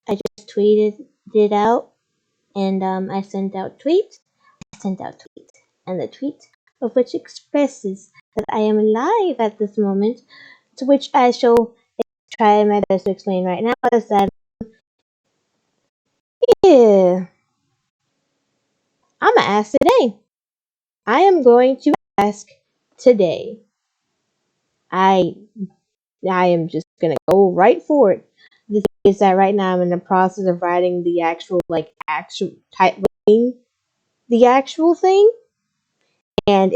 I just tweeted it out, and I sent out tweets. And the tweet of which expresses that I am live at this moment, to which I shall try my best to explain right now is that, yeah, I'm gonna ask today. I am going to ask today. I I am just gonna go right for it. The thing is that right now I'm in the process of writing the actual type writing the actual thing, and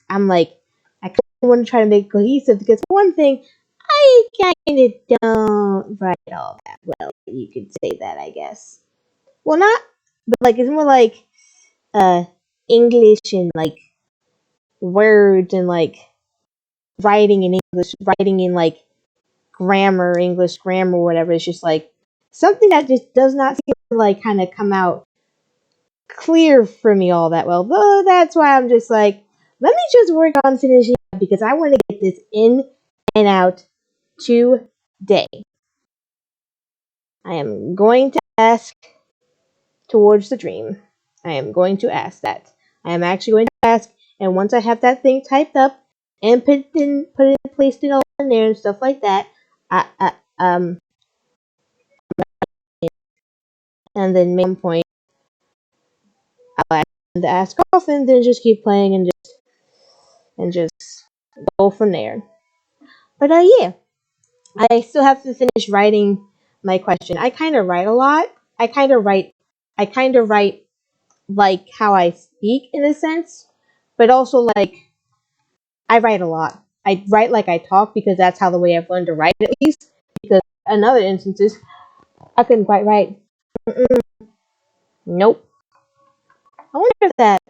I'm like I kind of want to try to make it cohesive because for one thing I kind of don't write all that well. You could say that, I guess. Well, not, but like it's more like uh English and like words and like writing in English, writing in like grammar, English grammar, whatever. It's just like something that just does not seem to like kind of come out clear for me all that well. Though that's why I'm just like, let me just work on finishing up because I want to get this in and out today. I am going to ask towards the dream. I am going to ask that. I am actually going to ask, and once I have that thing typed up and placed it all in there and stuff like that, I and then make one point, I'll ask them to ask off, and then just keep playing and just go from there. But yeah, I still have to finish writing my question. I kind of write a lot. I kind of write. I kind of write like how I speak in a sense, but also like I write a lot. I write like I talk because that's how the way I've learned to write at least. Because in other instances, I couldn't quite write. Nope. I wonder if that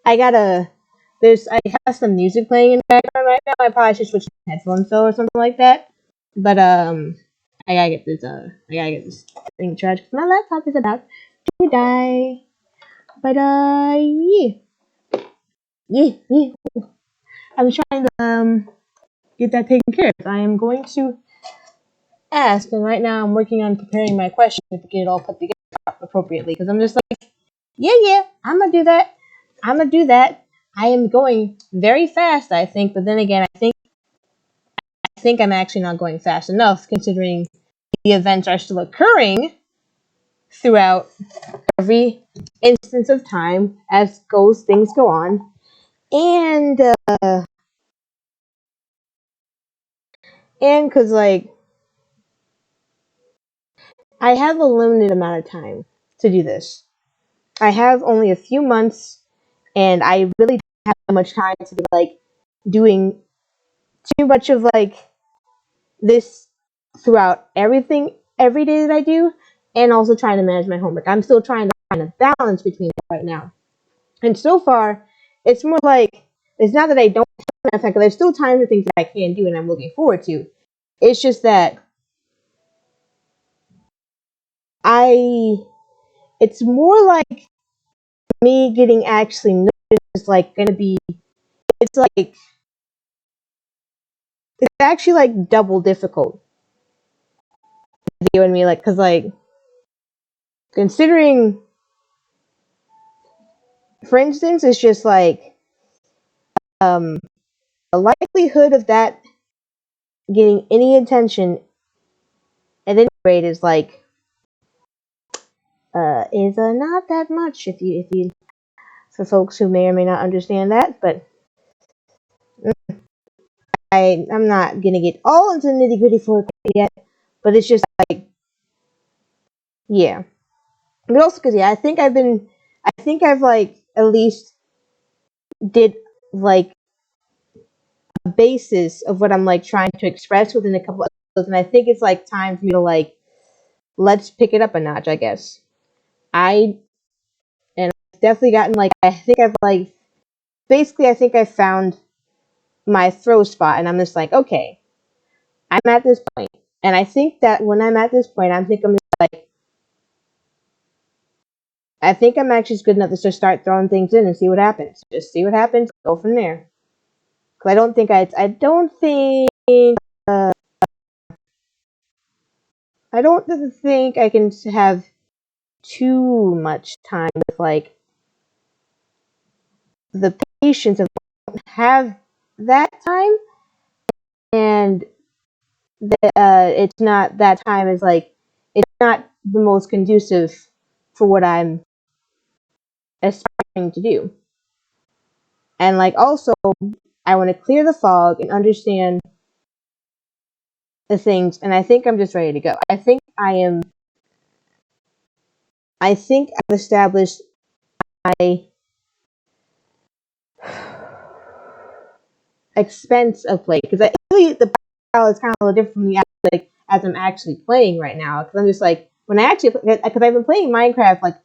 I gotta. I have some music playing in the background right now. I probably should switch to headphones though or something like that. But I gotta get this thing charged because my laptop is about to die. But yeah. I'm trying to get that taken care of. I am going to ask, and right now I'm working on preparing my question to get it all put together appropriately. Because I'm just like, yeah, I'm gonna do that. I'm gonna do that. I am going very fast, I think, but then again, I think I'm actually not going fast enough considering the events are still occurring throughout every instance of time as things go on, and because like I have a limited amount of time to do this. I have only a few months, and I really don't have much time to be like doing too much of like this throughout every day that I do, and also trying to manage my homework. I'm still trying to find a balance between it right now. And so far, it's more like it's not that I don't have enough time, because there's still time for things that I can do and I'm looking forward to. It's just that I it's more like me getting actually noticed is like gonna be it's like it's actually like double difficult. You and me, like, because like considering, for instance, it's just like um the likelihood of that getting any attention at any rate is like is not that much if you for folks who may or may not understand that, but I'm not gonna get all into the nitty gritty for it yet, but it's just like, yeah. But also because, yeah, I think I've like at least did like a basis of what I'm like trying to express within a couple of episodes, and I think it's like time for me to like let's pick it up a notch, I guess. I and I've definitely gotten like I think I've like basically I think I found my throw spot, and I'm just like, okay, I'm at this point, and I think that when I'm at this point, I'm just like, I think I'm actually good enough to just start throwing things in and see what happens. Just see what happens, go from there. Cause I don't think I don't think I can have too much time with like the patience of have that time, and it's not that time is like it's not the most conducive for what I'm aspiring to do. And like also I want to clear the fog and understand the things, and I think I'm just ready to go. I think I've established my expense of play, because I really the style is kind of a little different from the like as I'm actually playing right now, because I'm just like when I actually because I've been playing Minecraft like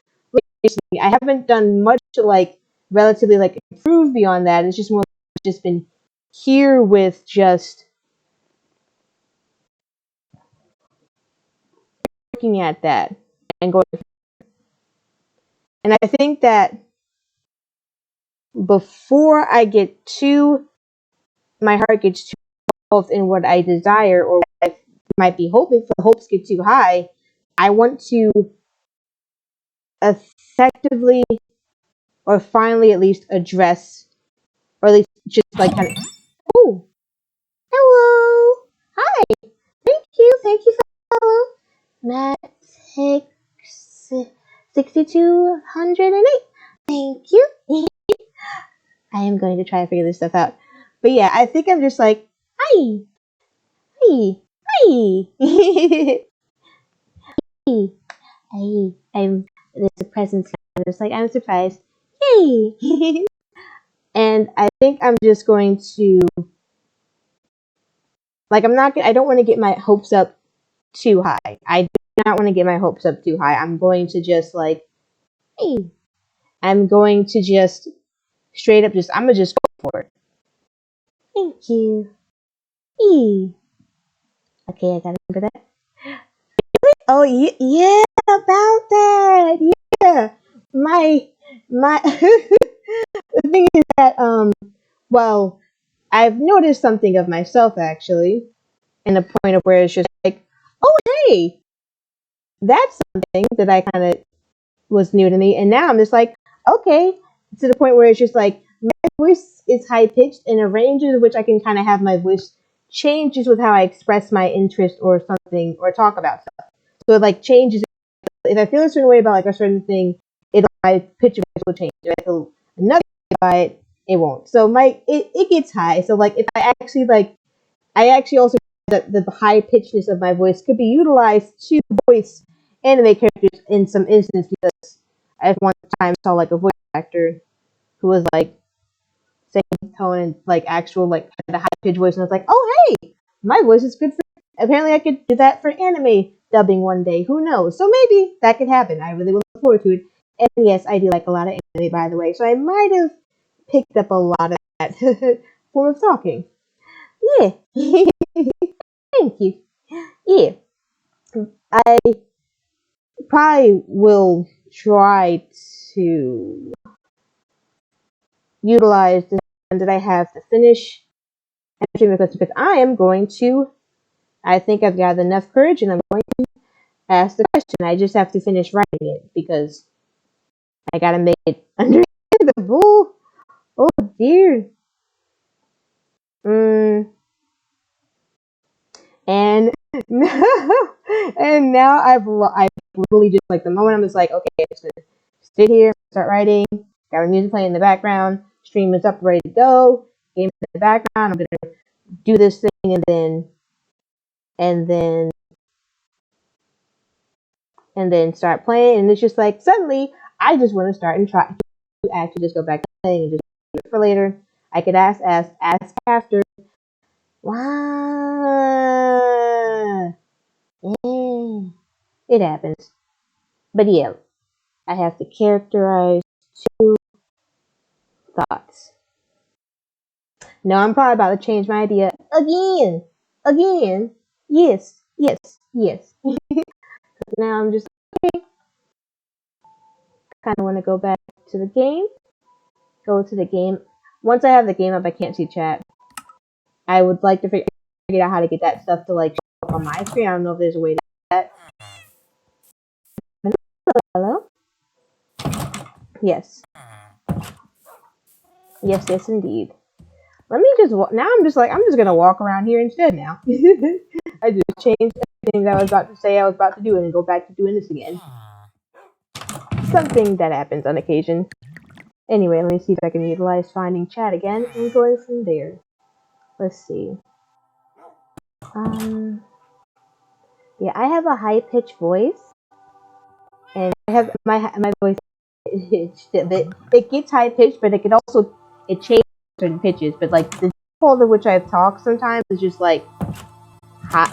recently, I haven't done much to like relatively like improve beyond that. It's just more just been here with just looking at that and going, and I think that before I get too my heart gets too involved in what I desire or what I might be hoping for, the hopes get too high, I want to effectively or finally at least address, or at least just like kind of, oh, hello, hi, thank you for hello, Matt 6208, thank you. I am going to try and figure this stuff out, but yeah, I think I'm just like, hi, hi, hi. Hey, there's a present. I'm just like, I'm surprised. Yay! And I think I'm just going to, like, I don't want to get my hopes up too high. I do not want to get my hopes up too high. I'm going to just, like, hey, I'm going to just straight up I'm going to just go for it. Thank you. Hey. Okay, I gotta remember that. Oh, yeah, about that. Yeah. My, the thing is that, well, I've noticed something of myself actually, in a point of where it's just like, oh hey, that's something that I kind of was new to me, and now I'm just like, okay, to the point where it's just like my voice is high pitched in a range in which I can kind of have my voice changes with how I express my interest or something or talk about stuff. So it like changes. If I feel a certain way about like a certain thing, my pitch of voice will change. If I feel another way about it, it won't. So it gets high. So like if I actually also that the high pitchedness of my voice could be utilized to voice anime characters in some instance, because I one time saw like a voice actor who was like same tone and like actual like had a high pitched voice, and I was like, oh hey, my voice is good for. Apparently, I could do that for anime dubbing one day. Who knows? So maybe that could happen. I really look forward to it. And yes, I do like a lot of anime, by the way. So I might have picked up a lot of that form of talking. Yeah. Thank you. Yeah. I probably will try to utilize the time that I have to finish answering the question, because I am going to. I think I've gathered enough courage, and I'm going to ask the question. I just have to finish writing it because I gotta make it understandable. Oh dear. And and now I've literally just like the moment I'm just like, okay, I'm just gonna sit here, start writing, got my music playing in the background, stream is up, ready to go, game in the background, I'm gonna do this thing, and then and then start playing, and it's just like suddenly I just want to start and try to actually just go back to playing and just leave it for later. I could ask after. Wow. Yeah. It happens. But yeah, I have to characterize two thoughts. No, I'm probably about to change my idea again. Again. Yes. Yes. Yes. Now I'm just okay. Kind of want to go back to the game. Go to the game. Once I have the game up, I can't see chat. I would like to figure out how to get that stuff to like show up on my screen. I don't know if there's a way to that. Hello? Yes. Yes, yes, indeed. Let me just now. I'm just gonna walk around here instead now. I just changed everything that I was about to say I was about to do and go back to doing this again. Something that happens on occasion. Anyway, let me see if I can utilize finding chat again and going from there. Let's see. Yeah, I have a high-pitched voice, and I have my voice pitched a bit. It gets high-pitched, but it changes certain pitches. But like the default of which I've talked sometimes is just like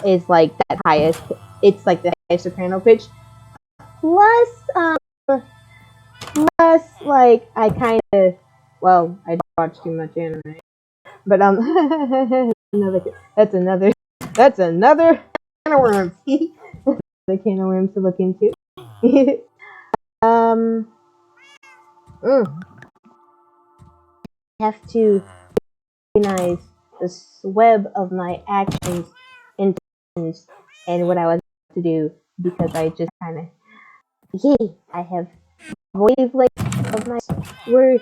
is like that highest. It's like the highest soprano pitch. Plus, like I kind of I watch too much anime, but that's another can of worms. The can of worms to look into. I have to recognize the web of my actions, intentions, and what I was to do because I just kind of I have wavelength of my word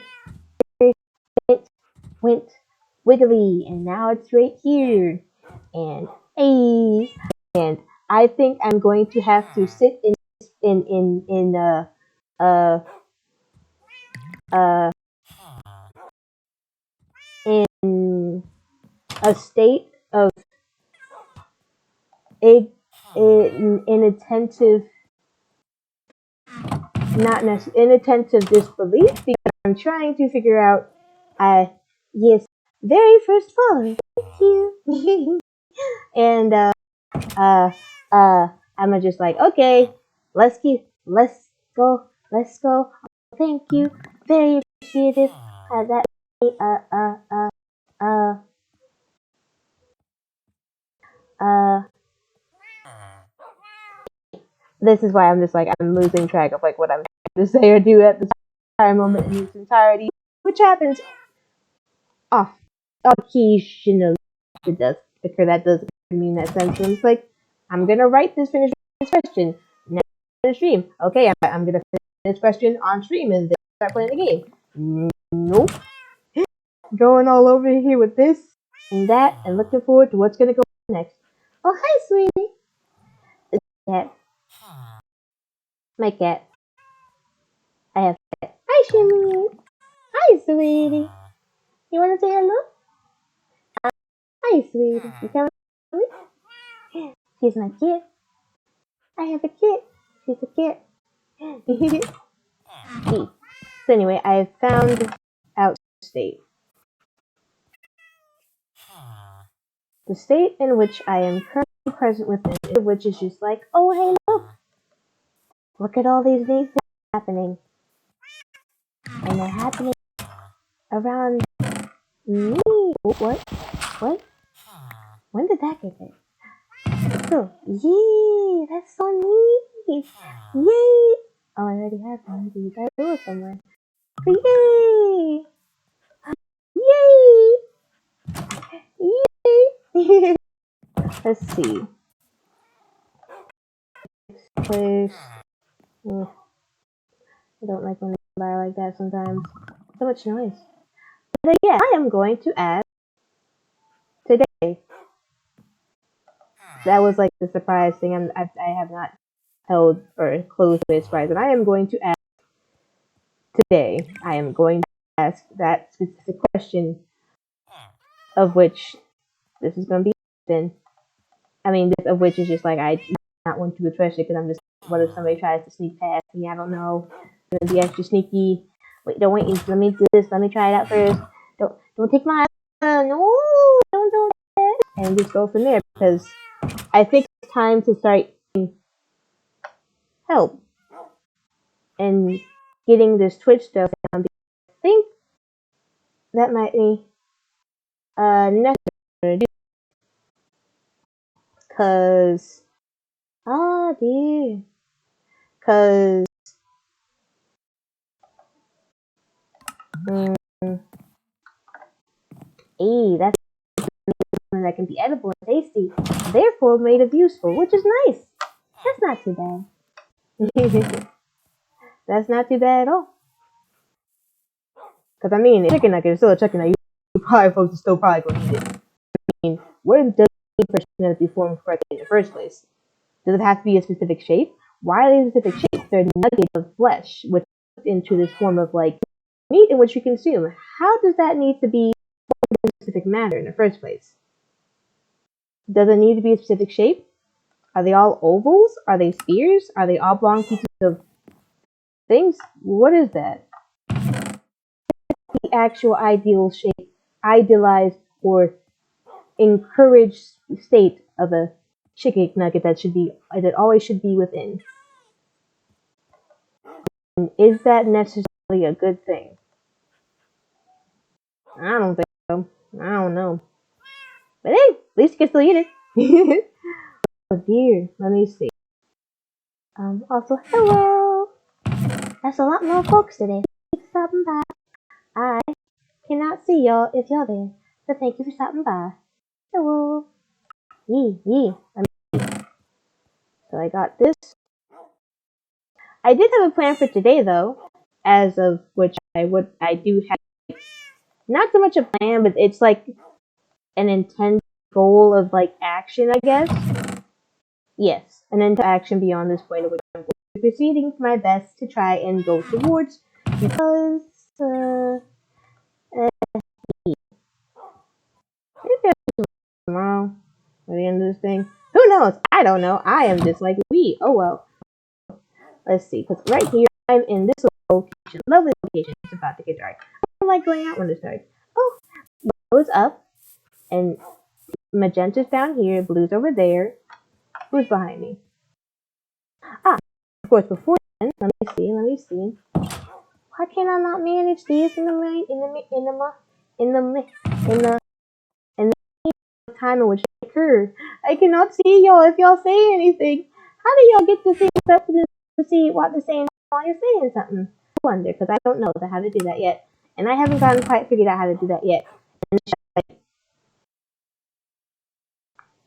went wiggly, and now it's right here, and and I think I'm going to have to sit in uh uh in a state of inattentive, not necessarily inattentive disbelief, because I'm trying to figure out. Yes, very first follower, thank you. And I'm just like, okay, let's go, thank you, very appreciative. That uh uh this is why I'm just like I'm losing track of like what I'm trying to say or do at the time moment in its entirety, which happens off occasionally. It does occur. That does mean that sense. And it's like I'm gonna finish this question now on stream. Okay, I'm gonna finish this question on stream and then start playing the game. Nope, going all over here with this and that, and looking forward to what's gonna go next. Oh, hi, sweetie. This cat. My cat. I have a cat. Hi, Shimmy. Hi, sweetie. You wanna say hello? Hi, sweetie. You coming with me? She's my kid. I have a kid. She's a kid. So anyway, I found out state. The state in which I am currently present within, which is just like, oh hey look at all these neat things happening. And they're happening around me. What? When did that get there? So, yay! That's so neat! Yay! Oh, I already have one of these. I do it somewhere. So, yay! Yay! Yay! Let's see. Place. I don't like when they by like that sometimes. So much noise. But yeah, I am going to ask today. That was like the surprise thing. I have not held or closed with surprise, and I am going to ask today. I am going to ask that specific question, of which this is going to be. Then, I mean, this of which is just like I do not want to address it because I'm just. What if somebody tries to sneak past me? I don't know. I'm gonna be extra sneaky. Wait, don't wait. Let me do this. Let me try it out first. Don't take my. No, don't do that. And just go from there because I think it's time to start help and getting this Twitch stuff down. I think that might be necessary to do because because that's something that can be edible and tasty, therefore made of useful, which is nice. not too bad. That's not too bad at all. Because I mean, a chicken nugget is still a chicken nugget. You probably folks are still probably going to eat it. I mean, where does it need for chicken nugget to be formed correctly in the first place? Does it have to be a specific shape? Why are they specific shapes? They're nuggets of flesh, which into this form of like meat in which you consume. How does that need to be in a specific manner in the first place? Does it need to be a specific shape? Are they all ovals? Are they spheres? Are they oblong pieces of things? What is that? The actual ideal shape, idealized or encouraged state of a chicken nugget that always should be within. And is that necessarily a good thing? I don't think so. I don't know. But hey, at least you can still eat it. Oh dear, let me see. Also, hello! That's a lot more folks today. Thanks for stopping by. I cannot see y'all if y'all there, but thank you for stopping by. Hello! Yee. So I got this. I did have a plan for today though, as of which I do have not so much a plan, but it's like an intended goal of like action, I guess. Yes, an end to action beyond this point of which I'm going to be proceeding my best to try and go towards because maybe tomorrow by the end of this thing. Who knows? I don't know. I am just like we. Oh well. Let's see, because right here I'm in this location, lovely location. It's about to get dark. I like going out when it's dark. Oh, yellow is up, and magenta's down here, blue's over there. Who's behind me? Ah, of course. Before then, let me see. Why can I not manage this in the time in which it occurs? I cannot see y'all if y'all say anything. How do y'all get to see stuff to see what they're saying while you're saying something? I wonder, because I don't know how to do that yet, and I haven't gotten quite figured out how to do that yet. And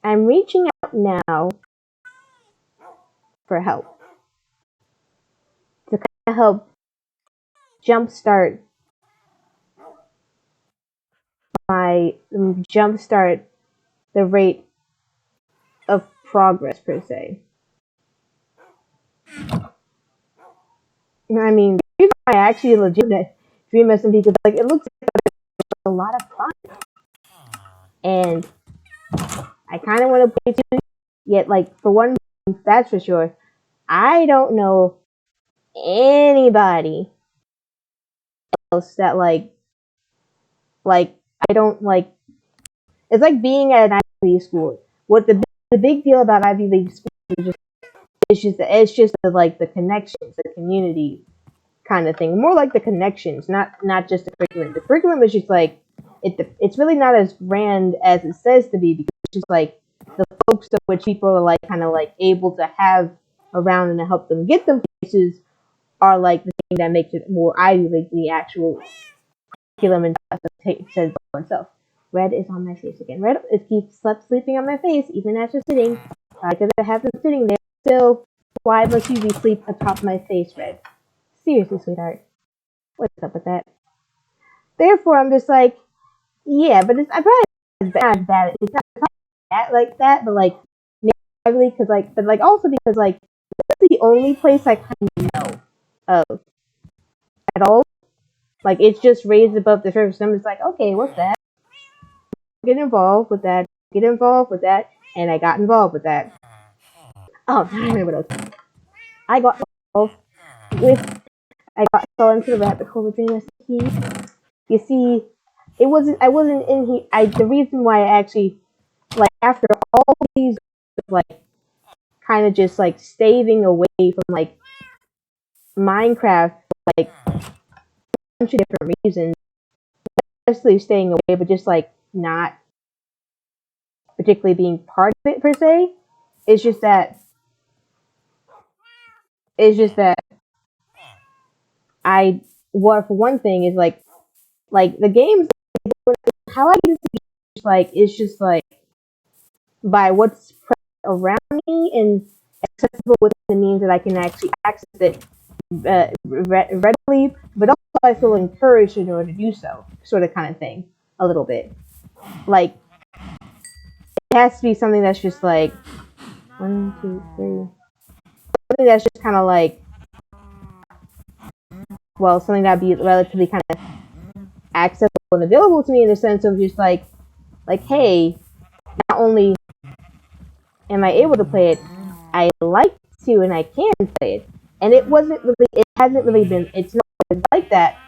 I'm reaching out now for help to kind of help jumpstart the rate of progress per se. I mean, the reason why I actually legitimate dream SM because like it looks like a lot of fun, and I kind of want to play too. Yet, like for one, that's for sure. I don't know anybody else that like I don't like. It's like being at an Ivy League school. What the big deal about Ivy League school is just it's just like the connections, the community kind of thing. More like the connections, not just the curriculum. The curriculum is just like it's really not as grand as it says to be because it's just like the folks of which people are like kind of like able to have around and to help them get them places are like the thing that makes it more Ivy League, the actual curriculum and stuff that says by itself. Red is on my face again. Red keeps sleeping on my face even as you're sitting. Because I have been sitting there still. Why must you be sleep atop my face, Red? Seriously, sweetheart. What's up with that? Therefore, I'm just like, yeah, but I probably not bad. It's not bad like that, but like, maybe because like, but like also because like, that's the only place I kind of know of at all. Like, it's just raised above the surface. I'm just like, okay, what's that? Get involved with that. Get involved with that, and I got involved with that. Oh, I remember what else. I got involved with. I got fell into the rabbit hole of Dream SMP. You see, I wasn't in here. The reason why I actually, like, after all these, like, kind of just, like, staving away from, like, Minecraft, like, a bunch of different reasons, especially staying away, but just, like, not particularly being part of it, per se, it's just that for one thing, is, like, the games, how I get into games, like, it's just, like, by what's around me, and accessible within the means that I can actually access it readily, but also I feel encouraged in order to do so, sort of kind of thing, a little bit. Like, it has to be something that's just like, 1, 2, 3. Something that's just kind of like, well, something that'd be relatively kind of accessible and available to me in the sense of just like, hey, not only am I able to play it, I like to and I can play it. And it hasn't really been, it's not been like that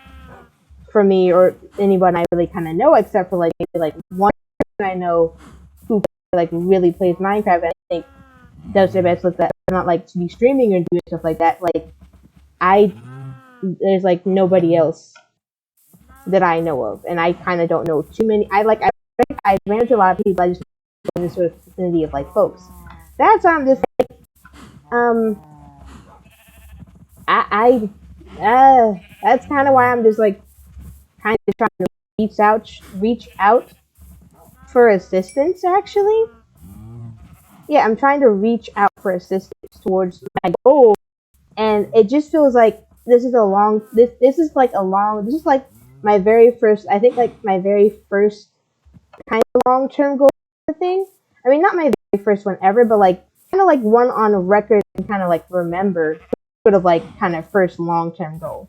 for me or anyone I really kind of know, except for like maybe like one person I know who like really plays Minecraft and I think does their best with that. Not like to be streaming or doing stuff like that. Like there's like nobody else that I know of, and I kind of don't know too many. I ran into a lot of people. I just in this sort of vicinity of like folks. That's why I'm just like that's kind of why I'm just like kind of trying to reach out for assistance. Actually, yeah, I'm trying to reach out for assistance towards my goal, and it just feels like this is like my very first, I think like my very first kind of long-term goal thing. I mean, not my very first one ever, but like kind of like one on record and kind of like remember sort of like kind of first long-term goal.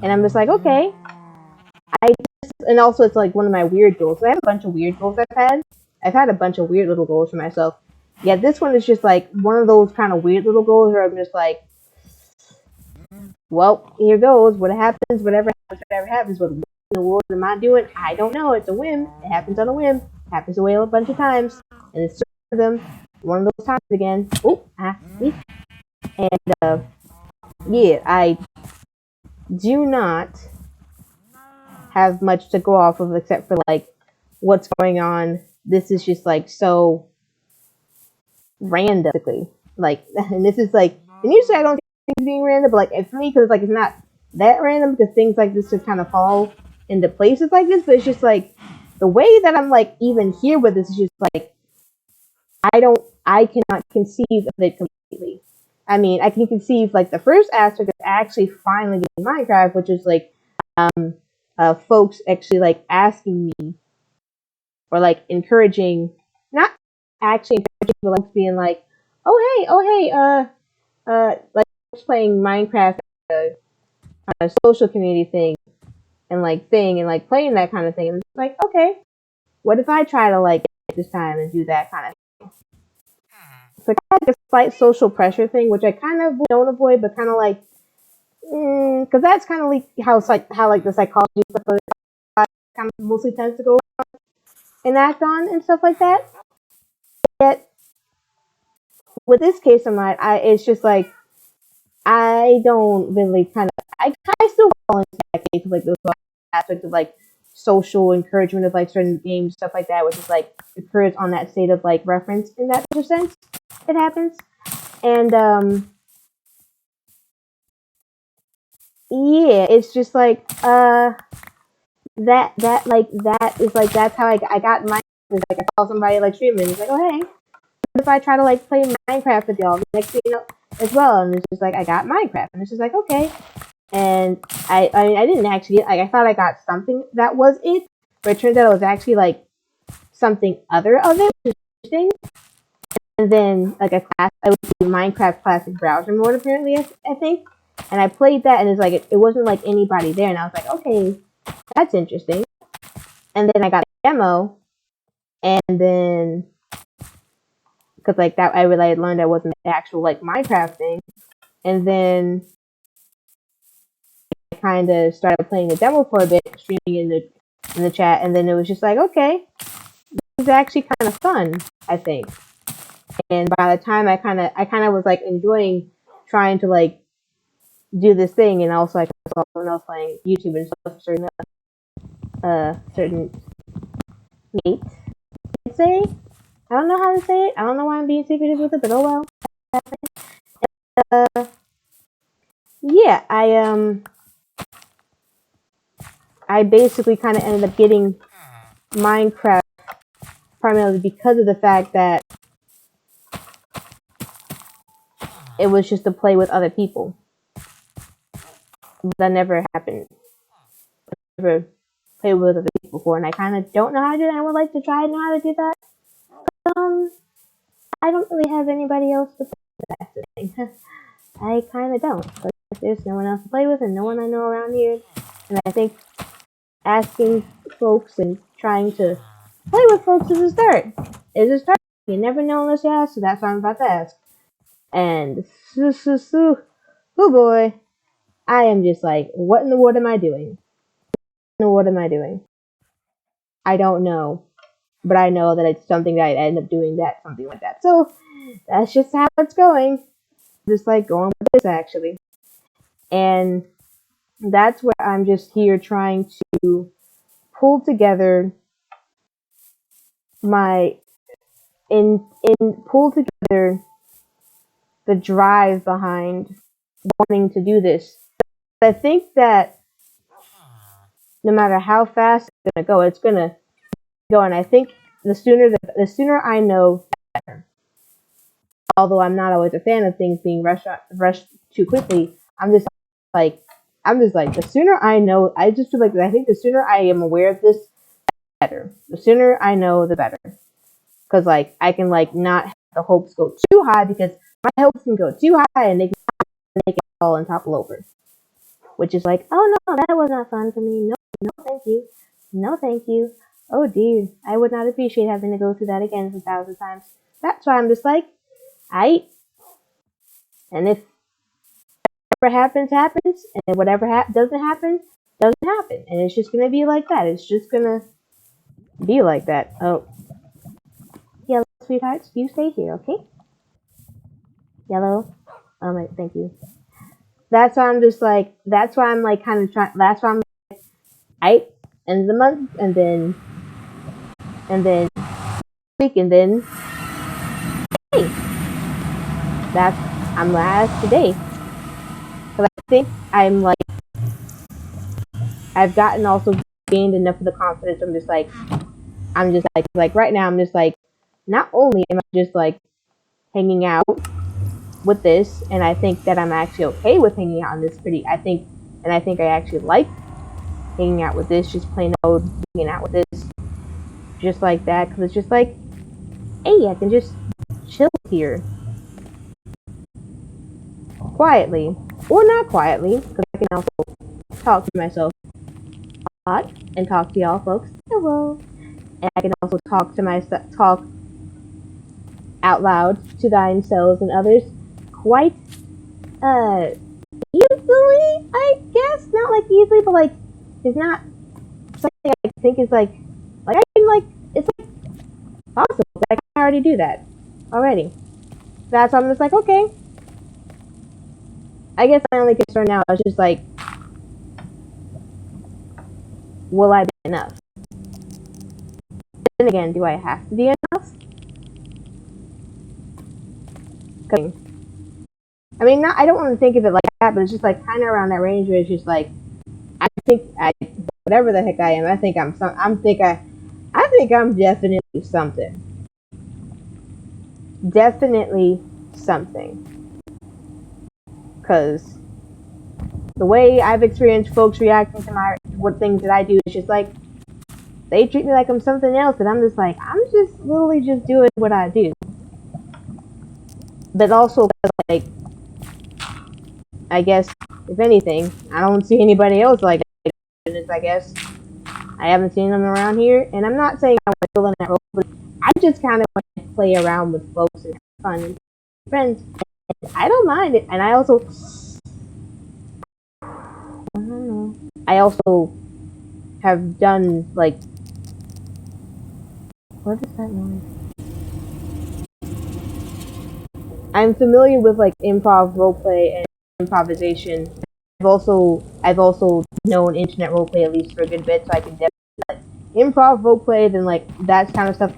And I'm just like, okay. And also it's like one of my weird goals. I have a bunch of weird goals I've had a bunch of weird little goals for myself. Yeah, this one is just like one of those kind of weird little goals where I'm just like, well, here goes. Whatever happens. What in the world am I doing? I don't know. It's a whim. It happens on a whim. It happens a bunch of times. And it's one of those times again. And yeah, I do not have much to go off of except for like what's going on. This is just like so random. Like, and this is like, and usually I don't think things being random, but like for me, because like it's not that random because things like this just kind of fall into places like this. But it's just like the way that I'm like even here with this is just like I cannot conceive of it completely. I mean, I can conceive like the first aspect of actually finally getting Minecraft, which is like folks actually like asking me or like encouraging, not actually encouraging, but like being like, oh hey, like playing Minecraft on a social community thing and like playing that kind of thing. And it's like, okay, what if I try to like this time and do that kind of thing? So kind of like a slight social pressure thing, which I kind of don't avoid, but kind of like, because that's kind of like how the psychology stuff kind of mostly tends to go and act on and stuff like that. Yet with this case of mine, it's just like I don't really I still fall into that case of like those aspects of like social encouragement of like certain games, stuff like that, which is like occurs on that state of like reference in that sense. It happens. And yeah, it's just like that is like that's how I got my like I saw somebody like streaming. It's like, oh hey, what if I try to like play Minecraft with y'all next thing you know as well? And it's just like I got Minecraft, and it's just like okay. And I mean I didn't actually like I thought I got something that was it, but it turns out it was actually like something other of it, which is interesting. And then like a class, I would do Minecraft Classic Browser Mode apparently, I think. And I played that, and it's like it wasn't like anybody there, and I was like, okay, that's interesting. And then I got a demo, and then because like that, I really learned that wasn't the actual like Minecraft thing, and then I kind of started playing the demo for a bit, streaming in the chat, and then it was just like, okay, this is actually kind of fun, I think. And by the time I kind of was like enjoying trying to like do this thing, and also I saw someone else playing YouTube and stuff, certain mates, I'd say. I don't know how to say it. I don't know why I'm being secretive with it, but oh well. Yeah, I basically kind of ended up getting Minecraft primarily because of the fact that it was just to play with other people. That never happened. I never played with other people before, and I kind of don't know how to do that. I would like to try and know how to do that. I don't really have anybody else to play with that thing. I kind of don't. But there's no one else to play with, and no one I know around here. And I think asking folks and trying to play with folks is a start. It's a start. You never know unless you ask, so that's what I'm about to ask. And oh boy, I am just like, what in the world am I doing? What am I doing? I don't know, but I know that it's something that I end up doing that, something like that. So that's just how it's going. Just like going with this actually, and that's where I'm just here trying to pull together my pull together the drive behind wanting to do this. I think that no matter how fast it's gonna go, and I think the sooner I know, the better. Although I'm not always a fan of things being rushed too quickly, I'm just like the sooner I know, I just feel like I think the sooner I am aware of this, the better. The sooner I know, the better. Because like I can like not have the hopes go too high, because my hopes can go too high and they can fall and topple over. Which is like, oh no, that was not fun for me. No, thank you. No, thank you. Oh dear, I would not appreciate having to go through that again 1,000 times. That's why I'm just like, and if whatever happens, happens, and whatever doesn't happen, doesn't happen, and it's just gonna be like that. It's just gonna be like that. Oh, yellow sweethearts, you stay here, okay? Yellow. Oh my, thank you. That's why I'm just like. That's why I'm like kind of trying. That's why I'm like, end of the month, and then week, and then hey, I'm last today. But I think I'm like, I've gotten also gained enough of the confidence. I'm just like right now I'm just like, not only am I just like hanging out with this, and I think that I'm actually okay with hanging out on this I think I actually like hanging out with this, just plain old hanging out with this, just like that, because it's just like, hey, I can just chill here quietly, or not quietly, because I can also talk to myself a lot and talk to y'all folks. Hello. And I can also talk out loud to thine selves and others quite easily, I guess. Not like easily, but like it's not something I think is like I can like, it's like possible. I can already do that already. That's why I'm just like, okay. I guess my only concern now is just like, will I be enough? Then again, do I have to be enough? I mean, I don't want to think of it like that, but it's just like kind of around that range where it's just like, whatever the heck I am, I think I'm definitely something. Definitely something. Because the way I've experienced folks reacting to what things that I do is just like, they treat me like I'm something else, and I'm just like, I'm just literally just doing what I do. But also, like, I guess, if anything, I don't see anybody else like this, I guess. I haven't seen them around here, and I'm not saying I want to fill in that role, but I just kind of want to play around with folks and have fun and friends. And I don't mind it, and I also have done, like, what is that noise? I'm familiar with like improv roleplay and improvisation. I've also known internet roleplay at least for a good bit, so I can definitely like improv roleplay, then like that kind of stuff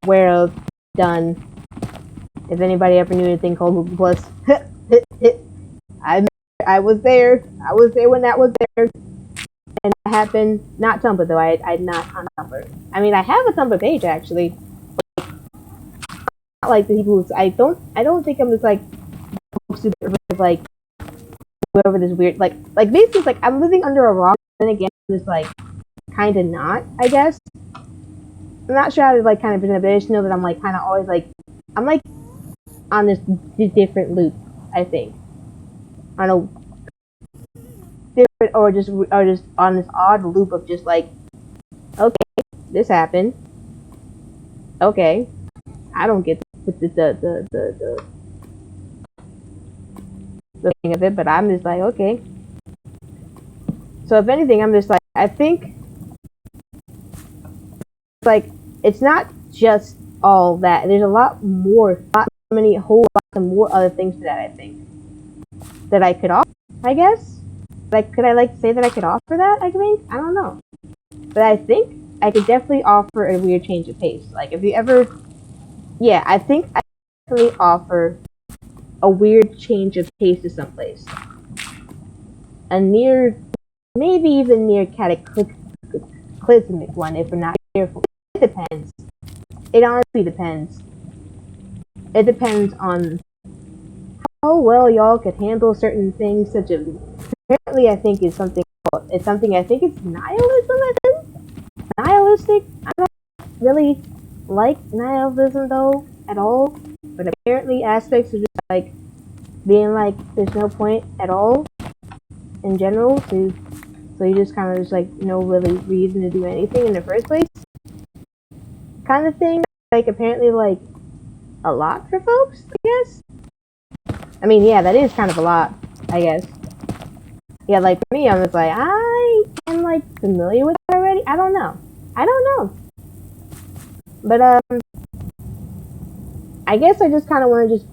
aware of, done. If anybody ever knew anything called Google Plus, I was there. I was there when that was there. And that happened. Not Tumblr though. I'm not on Tumblr. I mean, I have a Tumblr page actually. Not like the people who I don't think I'm just like to get rid of like whoever this weird like basically it's like I'm living under a rock, and then again it's like kind of not, I guess. I'm not sure how to like kind of present it, but I just know that I'm like kind of always like I'm like on this different loop, I think, on a different or just on this odd loop of just like, okay, this happened, okay, I don't get the thing of it, but I'm just like, okay. So if anything, I'm just like, I think like it's not just all that. There's a lot more, a whole lot of more other things to that. I think that I could offer. I guess, like, could I like say that I could offer that? I think I don't know, but I think I could definitely offer a weird change of pace. Like if you ever, yeah, I think I could definitely offer a weird change of pace to someplace, a near, maybe even near cataclysmic one if we're not careful. It depends. It honestly depends. It depends on how well y'all could handle certain things, such as apparently I think is something. It's something I think it's nihilism. I think nihilistic. I don't really like nihilism though at all, but apparently aspects of just like being like there's no point at all in general to, so you just kind of just like no really reason to do anything in the first place, kind of thing. Like apparently like a lot for folks, I guess. I mean, yeah, that is kind of a lot, I guess. Yeah, like for me, I'm just like I am like familiar with it already. I don't know. But I guess I just kind of want to just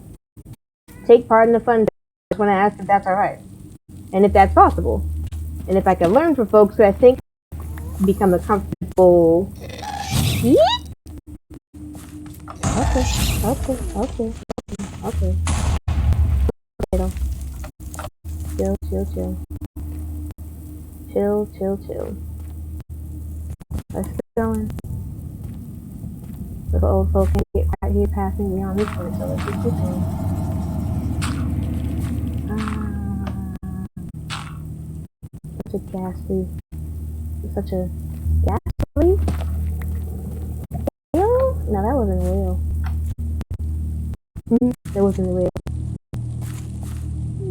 take part in the fun. Just want to ask if that's all right, and if that's possible, and if I can learn from folks who I think become a comfortable. Okay. Chill. Let's get going. The old folk can't get quiet here passing beyond this way, so let's just keep going. Such a ghastly. Such a ghastly? Real? No, that wasn't real. That wasn't real.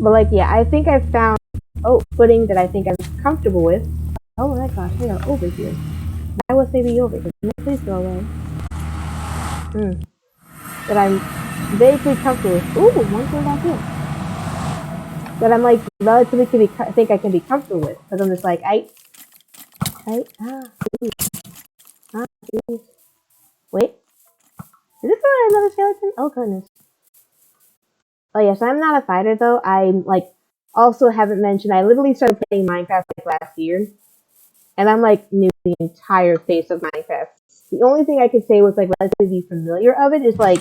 But like, yeah, I think I found footing that I think I'm comfortable with. Oh my gosh, they are over here. Why would they be over here? Please go away. That I'm vaguely comfortable with. Ooh, one thing back here. That I'm like relatively think I can be comfortable with. Because I'm just like, please. Wait. Is this another skeleton? Oh goodness. Oh yes, I'm not a fighter though. I'm like also haven't mentioned I literally started playing Minecraft like last year. And I'm like new to the entire face of Minecraft. The only thing I could say was like relatively familiar of it is like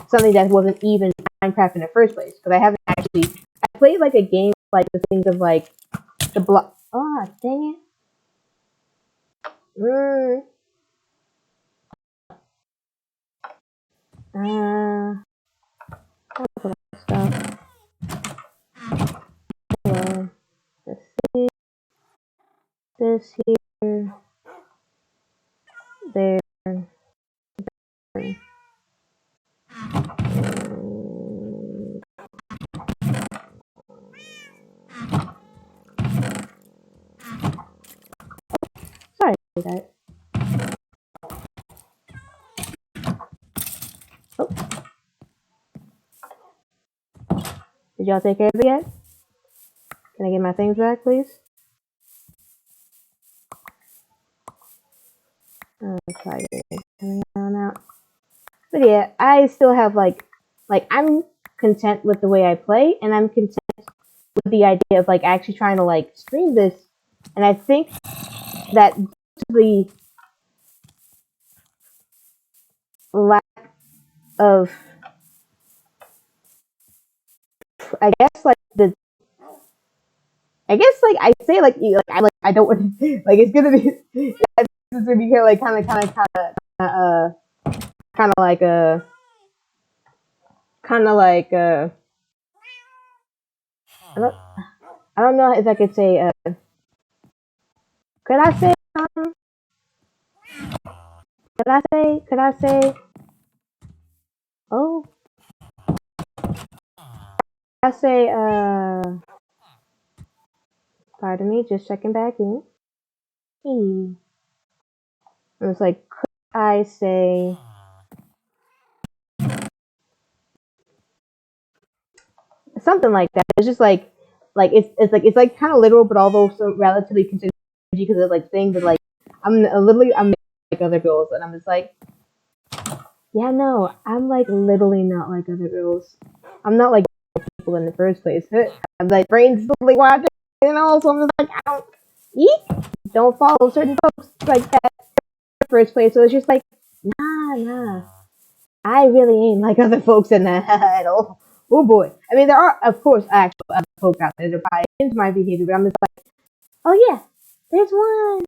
something that wasn't even Minecraft in the first place. Because I haven't actually I played like a game like the things of like the block. Oh dang it. Stuff. Let's see. This here. There. Sorry for that. Oh. Did y'all take care of it yet? Can I get my things back, please? Sorry, coming on out. But yeah, I still have like I'm content with the way I play, and I'm content with the idea of like actually trying to like stream this. And I think that the lack of, I guess like I say like you like I don't want to, like it's gonna be it's gonna be like kind of kind of like I don't, I don't know if I could say, could I say, could I say, oh, I say, pardon me, just checking back in. Hey. It was like, could I say, something like that? It's just it's like kind of literal, but although so relatively considered because of like saying that like I'm like other girls, and I'm just like, yeah, no, I'm like literally not like other girls. I'm not like people in the first place. I'm like brains totally watching, so I'm just like, I don't eat, don't follow certain folks like that in the first place. So it's just like, nah. I really ain't like other folks in that at all. Oh boy. I mean, there are, of course, actual other folks out there that are probably into my behavior, but I'm just like, oh yeah, there's one.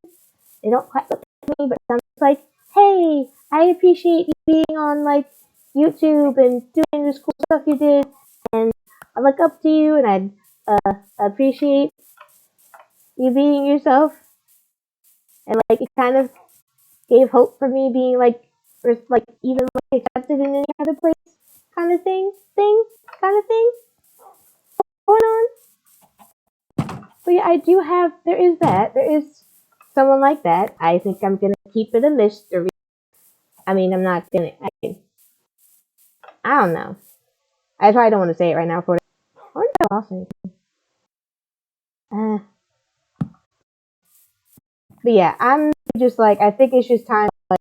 They don't quite look like me, but I'm just like, hey, I appreciate you being on like YouTube and doing this cool stuff you did, and I look up to you, and appreciate you being yourself, and like it kind of gave hope for me being like, or, like even like accepted in any other place, kind of kind of thing going on. But yeah, I do have. There is that. There is someone like that. I think I'm gonna keep it a mystery. I mean, I'm not gonna. I don't know. I probably don't want to say it right now. For I wonder if I lost anything. Uh, but yeah, I'm just like I think it's just time to like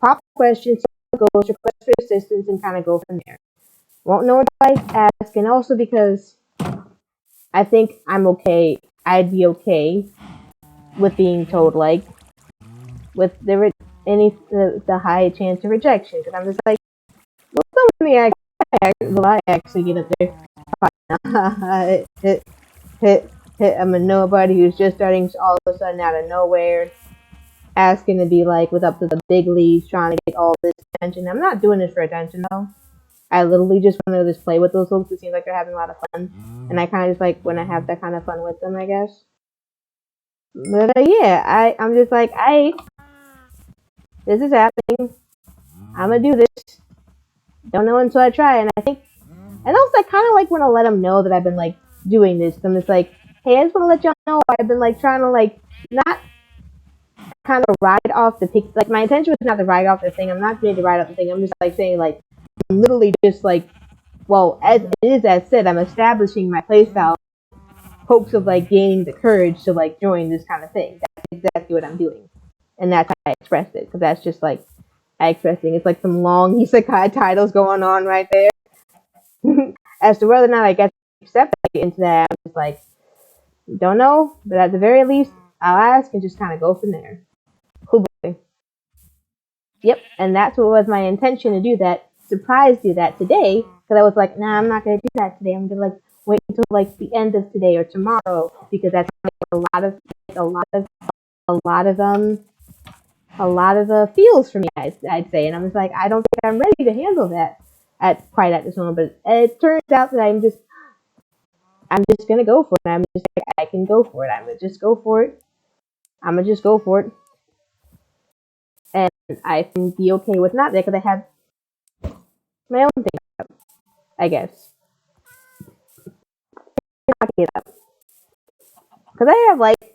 pop questions, goals, request for assistance, and kind of go from there. Won't know what I ask, and also because I think I'm okay. I'd be okay with being told like with the high chance of rejection because I'm just like, well, some of me will I actually get up there? hit, hit, I'm a nobody who's just starting all of a sudden out of nowhere, asking to be like with up to the big leagues, trying to get all this attention. I'm not doing this for attention though. I literally just want to just play with those folks. It seems like they're having a lot of fun, and I kind of just like when I have that kind of fun with them, I guess. But yeah, I'm just like, this is happening. I'm gonna do this. Don't know until I try, and I think, and also I kind of like want to let them know that I've been like doing this. I'm just like, hey, I just want to let y'all know I've been like trying to like not kind of ride off the pic. Like my intention was not to ride off the thing. I'm not going to ride off the thing. I'm just like saying like, I'm literally just like, well, as it is as said, I'm establishing my playstyle, hopes of like gaining the courage to like join this kind of thing. That's exactly what I'm doing, and that's how I expressed it because that's just like I expressed it. It's like some long isekai titles going on right there. As to whether or not I get accepted into that, I'm just like, don't know, but at the very least, I'll ask and just kind of go from there. Cool boy. Yep, and that's what was my intention to do that. Surprise do that today, because I was like, nah, I'm not gonna do that today. I'm gonna like wait until like the end of today or tomorrow because that's a lot of like, a lot of feels for me. I'd say, and I'm just like, I don't think I'm ready to handle that quite at this moment. But it turns out that I'm just gonna go for it. I'm just like, I can go for it. I'm gonna just go for it. I'm gonna just go for it, and I can be okay with not that because I have my own thing. I guess because I have like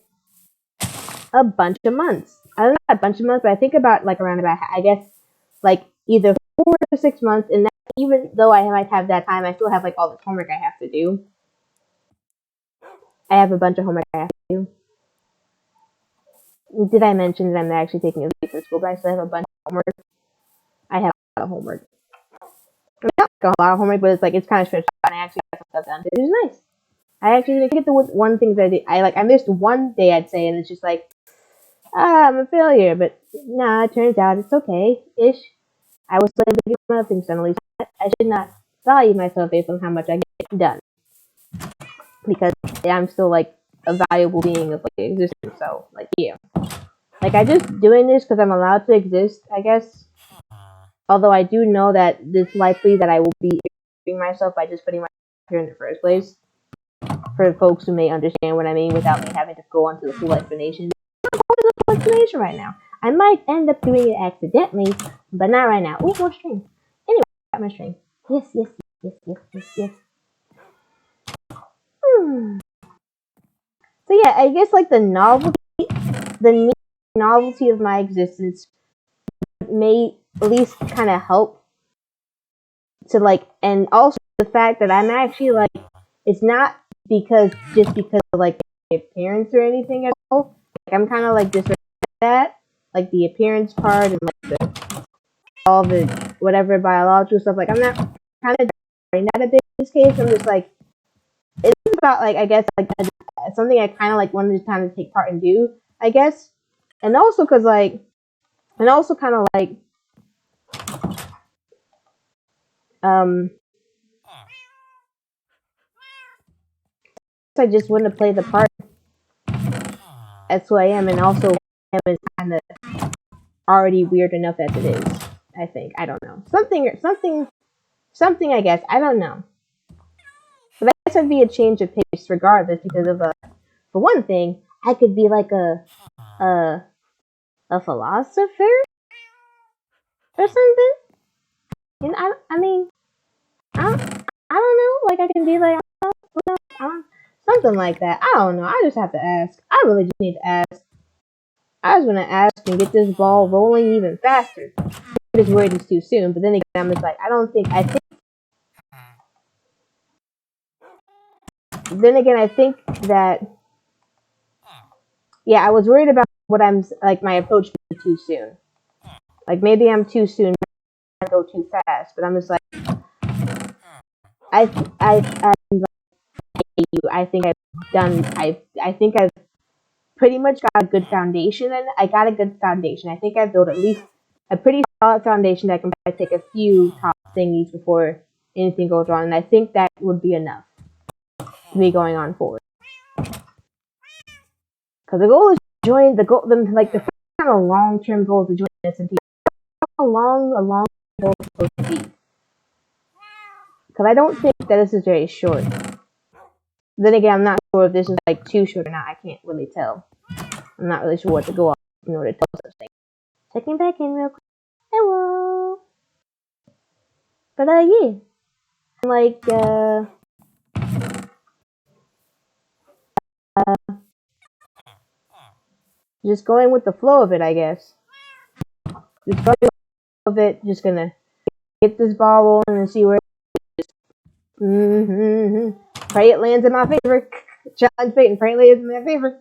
a bunch of months. I don't know a bunch of months, but I think about like around about I guess like either 4 to 6 months, and that, even though I might have that time, I still have like all this homework I have to do. I have a bunch of homework I have to do. Did I mention that I'm actually taking a leave from school, but I still have a bunch of homework? I have a lot of homework. I mean, not like a lot of homework, but it's like it's kind of stretched out, and I actually got some stuff done, which is nice. I actually didn't get the one thing that I missed one day, I'd say, and it's just like, I'm a failure, but nah, it turns out it's okay-ish. I was still able to get some other things done, at least. I should not value myself based on how much I get done, because I'm still, like, a valuable being of, like, existence, so, like, yeah. Like, I just doing this because I'm allowed to exist, I guess. Although I do know that it's likely that I will be exerting myself by just putting myself here in the first place. for folks who may understand what I mean without me having to go on to the full explanation. Full explanation right now. I might end up doing it accidentally, but not right now. Ooh, more string. Anyway, I got my string. Yes, yes, yes, yes, yes, yes. So yeah, I guess like the novelty of my existence may at least kind of help to like, and also the fact that I'm actually like, it's not just because of like my appearance or anything at all. Like I'm kind of like disregarding that, like the appearance part and like all the whatever biological stuff. Like I'm not kind of disregarding that a bit in this case. I'm just like, it's about like I guess like something I kind of like wanted to kind of take part and do, I guess, and also because like, and also kind of like I just want to play the part. That's who I am, and also I am kind of already weird enough as it is. I think I don't know something. I guess I don't know, but I guess it'd be a change of pace regardless because of for one thing, I could be like a a philosopher or something. And I mean, I don't know. Like I can be like something like that. I don't know. I just have to ask. I really just need to ask. I was gonna ask and get this ball rolling even faster. I'm just worried it's too soon. But then again, I'm just like, I think. Then again, I think that yeah, I was worried about what I'm like my approach being too soon. Like maybe I'm too soon. I go too fast. But I'm just like, I I think I've done. I think I've pretty much got a good foundation, and I got a good foundation. I think I've built at least a pretty solid foundation that can take a few top thingies before anything goes wrong, and I think that would be enough to me going on forward. Because the goal is to join the goal, like the first kind of long-term goal is to join S&P. How long a long goal is supposed to be? Because I don't think that this is very short. Then again, I'm not sure if this is like too short or not. I can't really tell. I'm not really sure what to go off in order to tell such things. Checking back in real quick. Hello. But yeah. Like just going with the flow of it, I guess. Just going with the flow of it. Just gonna get this ball rolling and see where it is. Pray it lands in my favor. Challenge fate and pray it lands in my favor.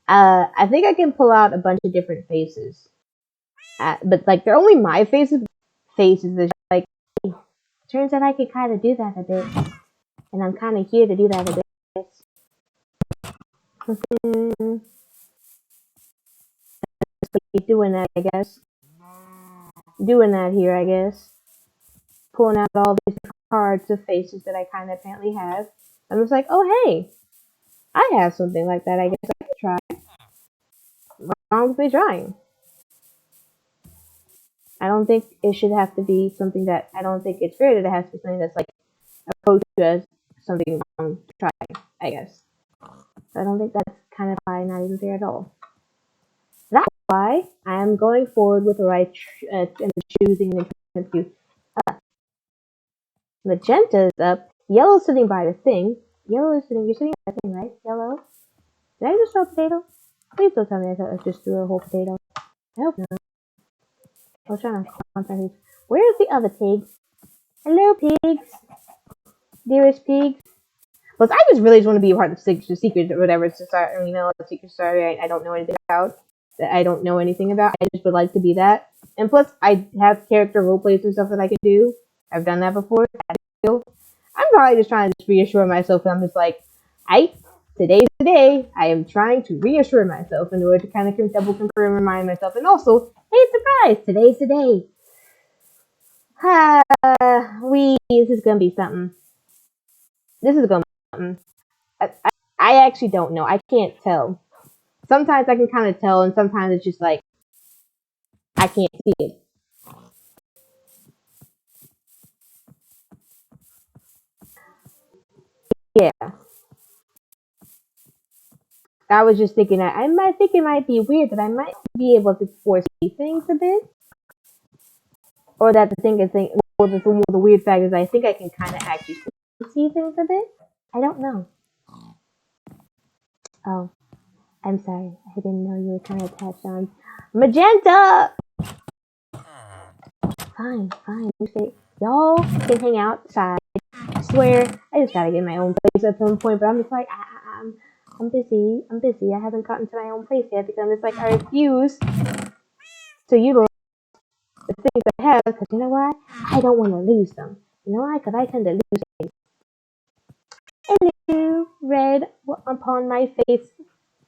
I think I can pull out a bunch of different faces. But like they're only my faces. Faces like turns out I could kind of do that a bit, and I'm kind of here to do that a bit. Doing that, I guess. Doing that here, I guess. Pulling out all these cards of faces that I kind of apparently have. I'm just like, oh hey, I have something like that. I guess I could try. What's wrong with me trying? I don't think it should have to be something that I don't think it's fair that it has to be something that's like approached as something wrong to try, I guess. So I don't think that's kind of why not even fair at all. That's why I am going forward with the right and choosing the to magenta is up. Yellow sitting by the thing. You're sitting by the thing, right? Yellow. Did I just throw a potato? Please don't tell me I just threw a whole potato. I hope not. I was trying to concentrate. Where is the other pig? Hello, pigs. Dearest pigs. Plus, I just really just want to be a part of the secret or whatever. It's just, the secret story I don't know anything about. That I don't know anything about. I just would like to be that. And plus, I have character roleplays and stuff that I can do. I've done that before. I'm probably just trying to just reassure myself. And I'm just like, today's the day. I am trying to reassure myself in order to kind of double confirm and remind myself. And also, hey, surprise! Today's the day. This is gonna be something. This is gonna be something. I actually don't know. I can't tell. Sometimes I can kind of tell, and sometimes it's just like I can't see it. I was just thinking that I might think it might be weird that I might be able to foresee things a bit, or that the thing is thing. Well, the weird fact is I think I can kind of actually see things a bit. I don't know. Oh, I'm sorry. I didn't know you were kind of attached on magenta. Fine, fine. You say y'all can hang outside. I swear, I just gotta get my own place at some point. But I'm just like, I'm busy. I'm busy. I haven't gotten to my own place yet because I'm just like, I refuse to utilize the things I have because you know why? I don't want to lose them. You know why? Because I tend to lose things. Hello, red upon my face,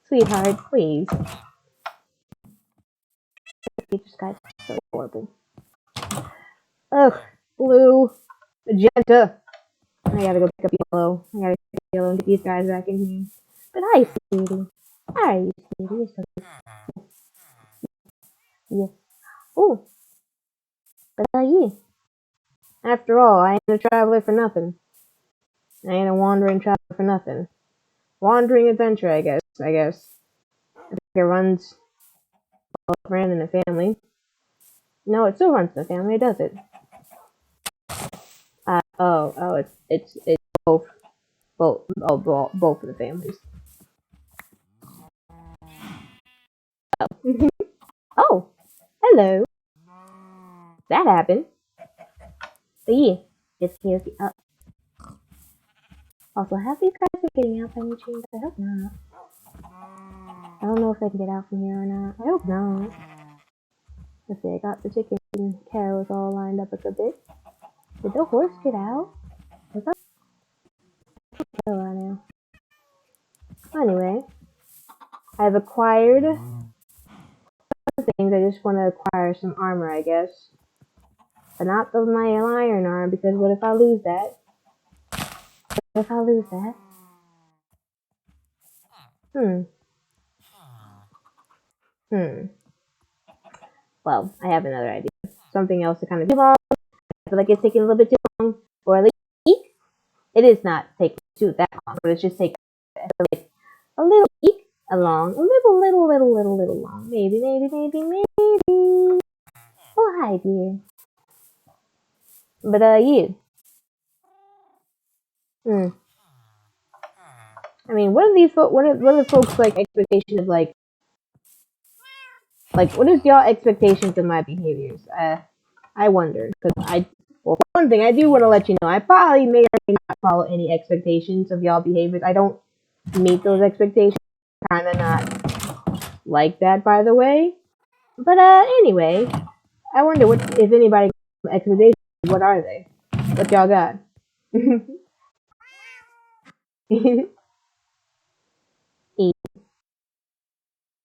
sweetheart. Please. You just got so horrible. Ugh, blue, magenta. I gotta go pick up yellow. I gotta pick up yellow and get these guys back in here. But hi, sweetie. How are you, sweetie? You're so good. Yes. Oh, but yeah. After all, I ain't a traveler for nothing. I ain't a wandering traveler for nothing. Wandering adventure, I guess. I think it runs around in the family. No, it still runs in the family, does it? It's both of the families. Oh. Oh, hello. That happened. But yeah, just here's the up. Also, have these guys been getting out by any chance? I hope not. I don't know if they can get out from here or not. I hope not. Let's see, I got the chickens and cows all lined up a good bit. Did the horse get out? Was that right now? Anyway, I've acquired some things. I just want to acquire some armor, I guess. But not my iron arm, because what if I lose that? What if I lose that? Hmm. Well, I have another idea. Something else to kind of do long. I feel like it's taking a little bit too long, or at least it is not taking too that long, but it's just taking like a little along, a little long. Maybe. Oh, hi, dear. But you. Hmm. I mean, what are these? What are the folks like expectation of like what is y'all expectations of my behaviors? I wonder because well, for one thing, I do want to let you know I probably may or may not follow any expectations of y'all behaviors. I don't meet those expectations. Kind of not like that, by the way. But anyway, I wonder what if anybody expectations. What are they? What y'all got?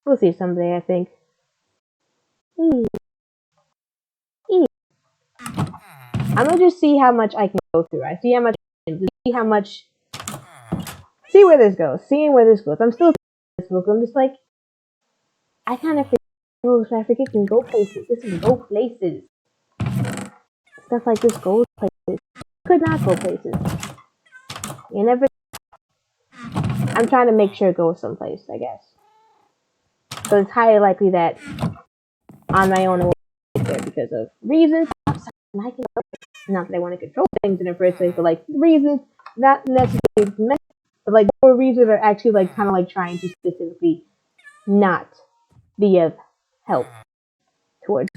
We'll see someday, I think. I'm gonna just see how much I can go through. I see how much, see how much, see where this goes. Seeing where this goes. I'm still this book. I'm just like, I kind of forget rules. I forget can go places. This can go places. Stuff like this goes places. Could not go places. You never. I'm trying to make sure it goes someplace. I guess. So it's highly likely that on my own I won't get there because of reasons. Not that I want to control things in the first place, but like reasons not necessarily meant, but like more reasons are actually like kind of like trying to specifically not be of help towards,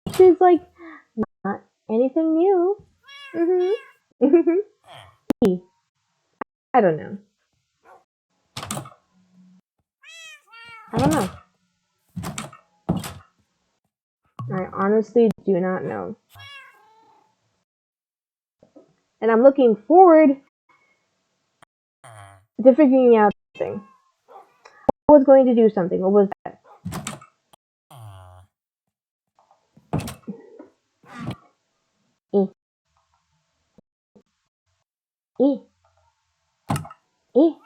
which is like not anything new. I don't know. I don't know. I honestly do not know. And I'm looking forward to figuring out something. I was going to do something. What was that? E. E. E.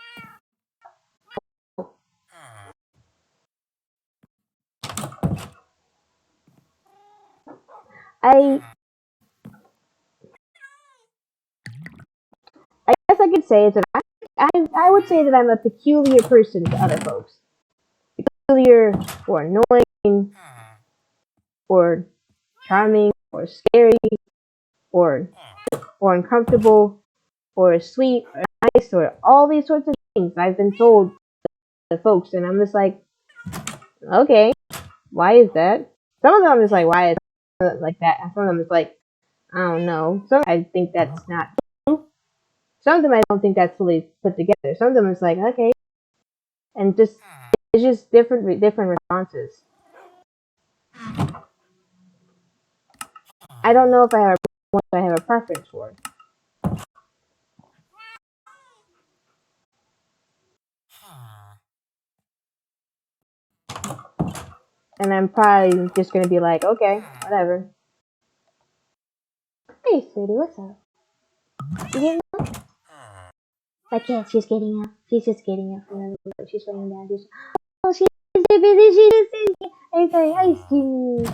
I guess I could say it's that I would say that I'm a peculiar person to other folks. Peculiar or annoying or charming or scary or uncomfortable or sweet or nice or all these sorts of things I've been told to folks, and I'm just like, okay, why is that? Some of them I'm just like, why is it like that? And some of them is like, I don't know. Some I think that's not true. Some of them I don't think that's fully put together. Some of them is like, okay, and just it's just different responses. I don't know if I have a preference for it. And I'm probably just gonna be like, okay, whatever. Hey, sweetie, what's up? You getting up? Like, yeah, she's getting up. She's just getting up from the room. She's laying down. Oh, she's so busy. She just is. I say, hey, sweetie.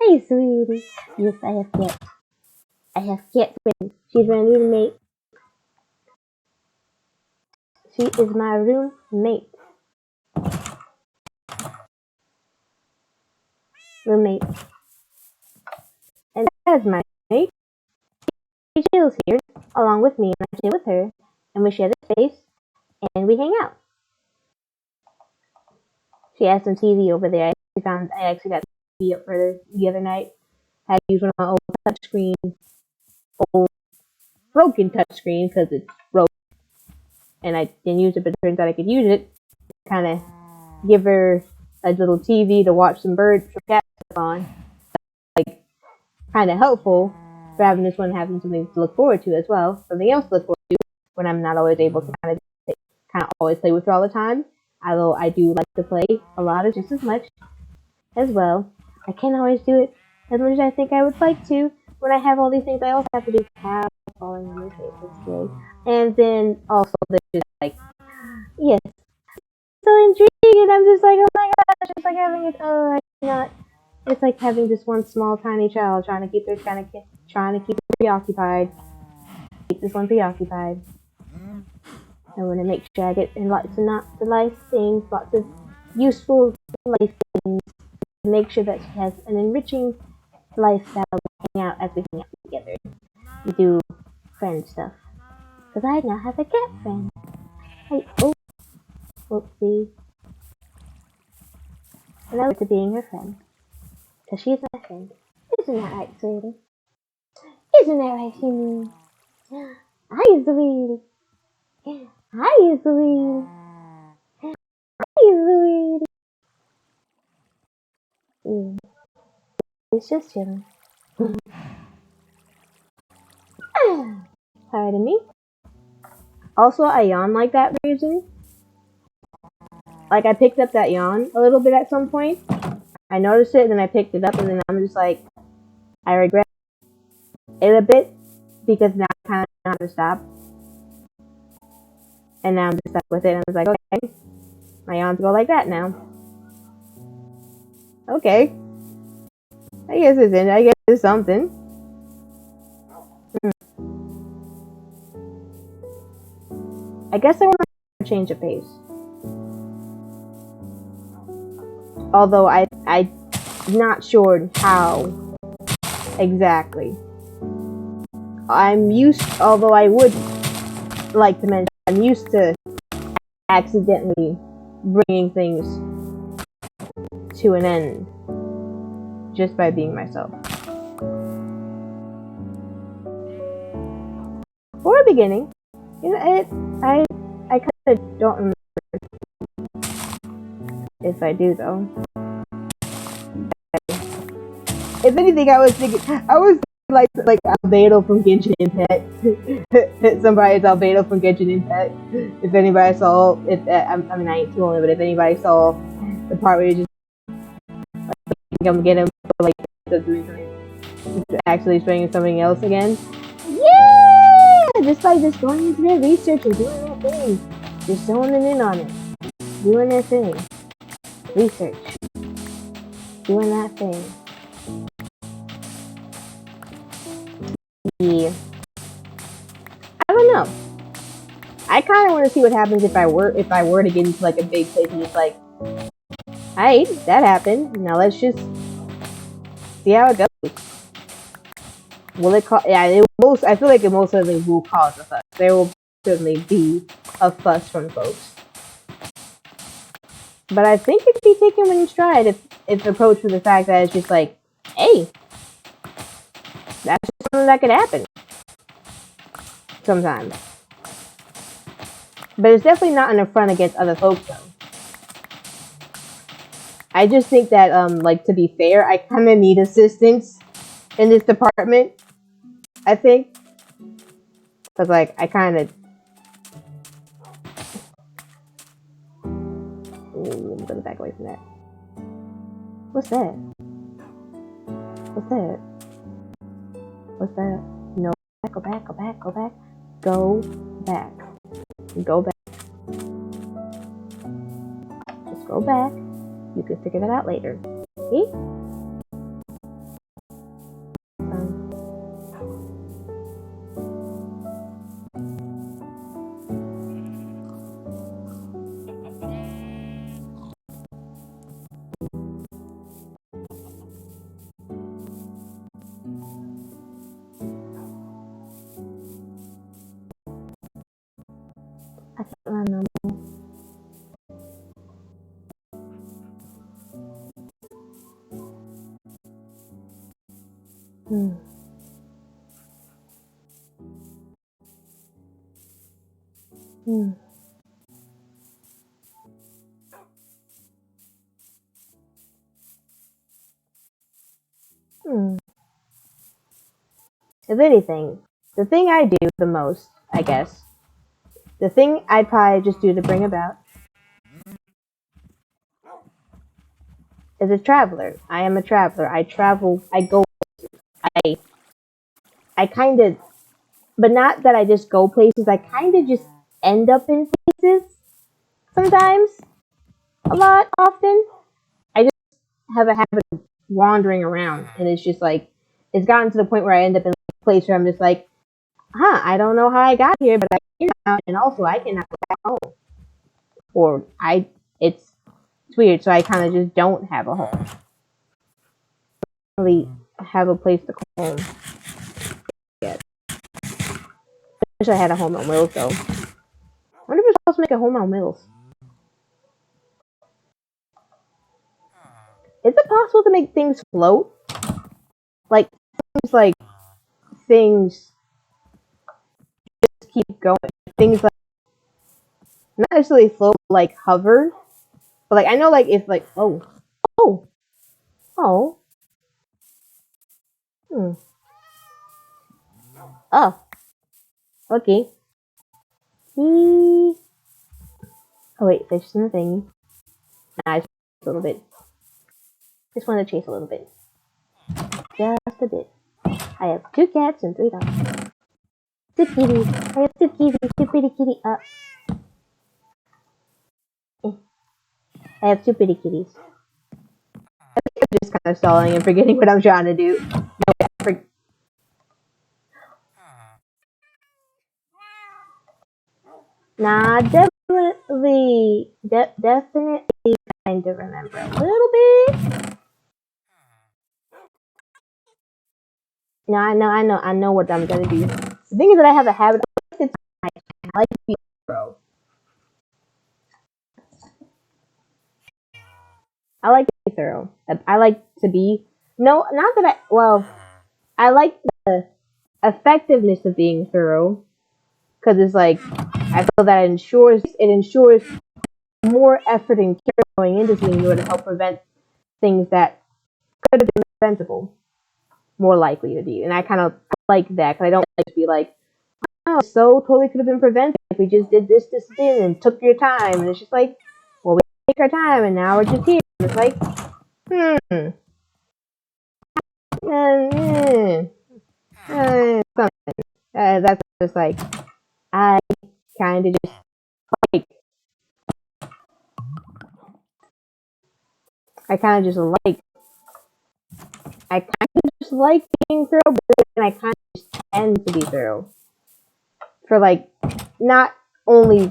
Hey, sweetie. Yes, I have cat. I have cat friends. She's my roommate. She is my roommate. Roommate. And that's my mate. She chills here along with me, and I chill with her, and we share the space, and we hang out. She has some TV over there. I actually got the TV up for the other night. I used one of my old touchscreen, old broken touchscreen because it's broke, and I didn't use it, but it turns out I could use it. Kind of give her a little TV to watch some birds, some cats on. Like, kind of helpful for having something to look forward to as well. Something else to look forward to when I'm not always able to kind of always play with her all the time. Although I do like to play a lot of just as much as well. I can't always do it as much as I think I would like to. When I have all these things, I also have to do cow falling on my face. It's scary. And then also there's just like, yes, so intriguing. And I'm just like, oh my gosh, it's like having it. Oh, I cannot. It's like having this one small tiny child trying to keep her preoccupied. Keep this one preoccupied. I want to make sure I get in lots of life things, lots of useful life things. Make sure that she has an enriching lifestyle. We hang out as we hang out together. We do friend stuff. Because I now have a cat friend. Hey, oh, whoopsie. And I look to being her friend. Because she's my friend. Isn't that right, sweetie? Isn't that right, sweetie? Hi, sweetie. Hi, sweetie. Hi, sweetie. It's just chilling. Pardon me. Also, I yawn like that reason. Like, I picked up that yawn a little bit at some point. I noticed it, and then I picked it up, and then I'm just like, I regret it a bit, because now I kind of know how to stop. And now I'm just stuck with it, and I was like, okay, my yawns go like that now. Okay. I guess it's something. I guess I want to change of pace. Although I'm not sure how exactly. Although I would like to mention, I'm used to accidentally bringing things to an end just by being myself. For a beginning, I kind of don't remember if I do though. If anything, I was thinking like Albedo from Genshin Impact. Somebody's Albedo from Genshin Impact. If anybody saw, I mean I ain't too old, but if anybody saw the part where you just like I'm getting like doing something, actually showing something else again. Yeah, just like just going into their research and doing their thing, just zoning in on it, doing their thing, research, doing that thing. Yeah. I don't know. I kind of want to see what happens if I were to get into like a big place and just like, alright, that happened. Now let's just see how it goes. Will it cause? Yeah, I feel like it most certainly will cause a fuss. There will certainly be a fuss from folks. But I think it could be taken in stride if approached with the fact that it's just like, hey, that's just something that could happen sometimes. But it's definitely not an affront against other folks, though. I just think that, like, to be fair, I kind of need assistance in this department, I think. Because, like, I kind of... I'm going to back away from that. What's that? What's that? What's that? No. Go back, go back, go back. Go back. Go back. Just go back. You can figure that out later. See? I don't know. Hmm. Hmm. Hmm. If anything, the thing I do the most, I guess, the thing I'd probably just do to bring about is a traveler. I am a traveler. I travel. I go. I kind of, but not that I just go places. I kind of just end up in places sometimes, a lot, often. I just have a habit of wandering around, and it's just like it's gotten to the point where I end up in a place where I'm just like, I don't know how I got here, but I'm here now, and also I cannot go back home. Or it's weird, so I kind of just don't have a home. Really have a place to call home yet. I wish I had a home on wheels though. I wonder if we're supposed to make a home on wheels. Is it possible to make things float? Like things just keep going. Things like not necessarily float, like hover, but like I know like if like oh oh hmm. Oh okay. Oh wait, there's another thing. Nah, I just a little bit. Just want to chase a little bit. Just a bit. I have 2 cats and 3 dogs. 2 kitties. I have 2 kitties. 2 pretty kitty. I have 2 pretty kitties. I'm just kind of stalling and forgetting what I'm trying to do. Nah, definitely kind of remember a little bit. No, I know what I'm gonna do. The thing is that I have a habit. I like to be thorough. I like to be thorough. I like to be no, not that I. Well, I like the effectiveness of being thorough because it's like I feel that it ensures more effort and care going into something in order to help prevent things that could have been preventable more likely to be. And I kind of like that because I don't like to be like, oh, so totally could have been prevented if we just did this, and took your time. And it's just like, well, we take our time and now we're just here. And it's like, something. That's just like, I kind of just like, I kind of just like, I kind of just like being thorough, but then I kind of just tend to be thorough. For like, not only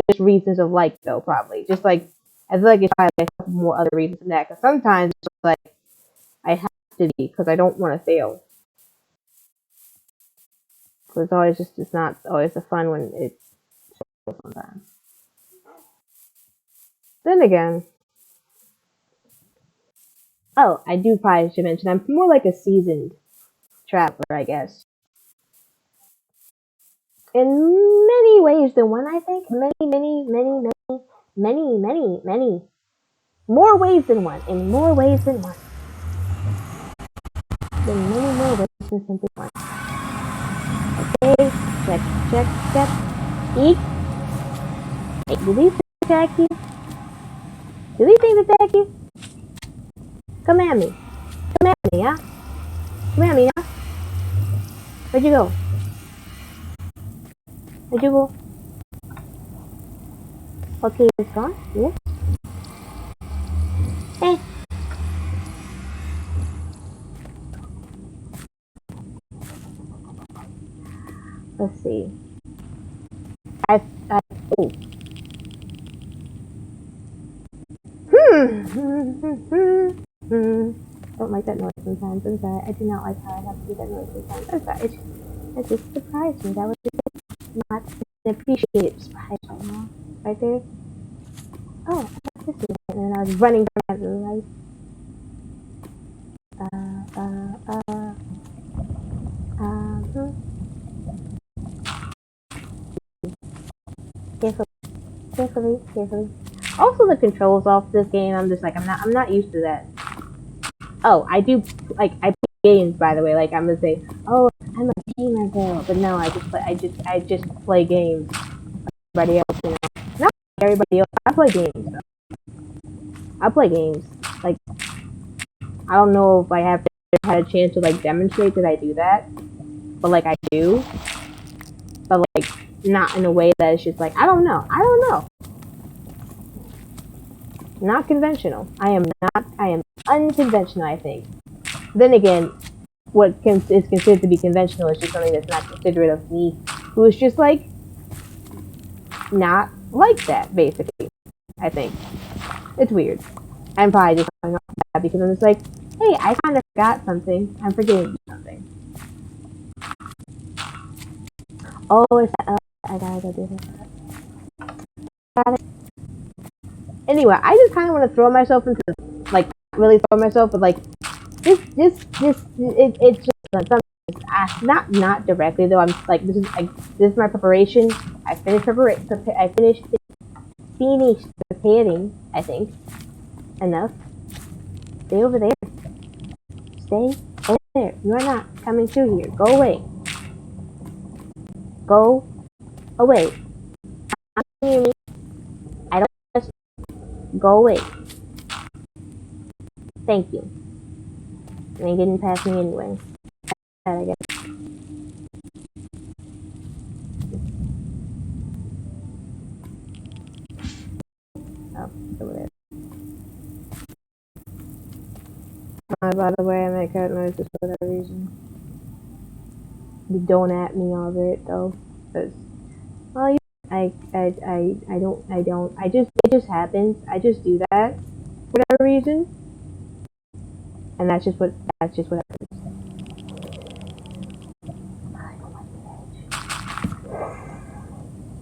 just reasons of like though, probably. Just like I feel like it's probably like a couple more other reasons than that. Because sometimes it's just like I have to be because I don't want to fail. So it's always just it's not always a fun when it's sometimes. Then again, oh, I do probably should mention I'm more like a seasoned traveler, I guess. In many ways than one, I think. Many. More ways than one. In more ways than one. In many more ways than simply one. Okay, check. Eat. Hey, do these things attack you? Do these things attack you? Come at me. Come at me, huh? Come at me, huh? Where'd you go? Where'd you go? Okay, it's gone. Yeah. Hey. Let's see. I, oh. Don't like that noise sometimes. I'm sorry. I do not like how I have to do that noise sometimes. I'm sorry. It just surprised me. That was just not an appreciated surprise right now. Right there. Oh, I got this and then I was running from that light. Carefully. Also, the controls off this game. I'm just like I'm not used to that. Oh, I do like I play games by the way. Like I'm gonna say, oh, I'm a gamer girl, but no, I just play games. Everybody else, not everybody else. I play games. I play games. Like I don't know if I have had a chance to like demonstrate that I do that, but like I do. But like not in a way that it's just like I don't know. Not conventional. I am unconventional, I think. Then again, what is considered to be conventional is just something that's not considerate of me, who is just like not like that, basically. I think it's weird. I'm probably just going off that because I'm just like, hey, I kind of forgot something. I'm forgetting something. Oh, it's that. I gotta go do that. Anyway, I just kind of want to throw myself into like not really throw myself, but like it's just something. Not directly though. I'm like this is my preparation. I finished preparing. I think enough. Stay over there. Stay over there. You are not coming through here. Go away. Go away. I'm hearing me. I don't just go away. Thank you. And they didn't pass me anyway. I guess. Oh, over there. By the way, I make cat noises for that reason. Don't at me over it though, because well, I don't. It just happens. I just do that for whatever reason, and that's just what happens.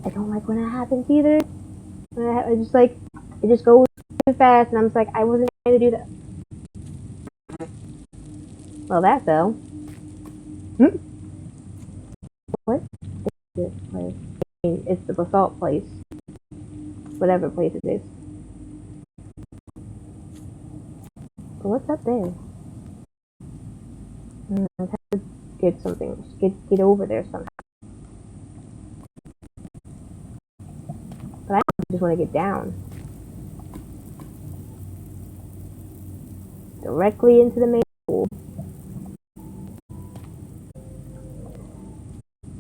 I don't like when it happens either. I just like it just goes too fast, and I'm just like I wasn't trying to do that. Well, that fell. What is this place? I mean, it's the basalt place. Whatever place it is. But what's up there? I have to get something. Get over there somehow. But I just want to get down. Directly into the main pool.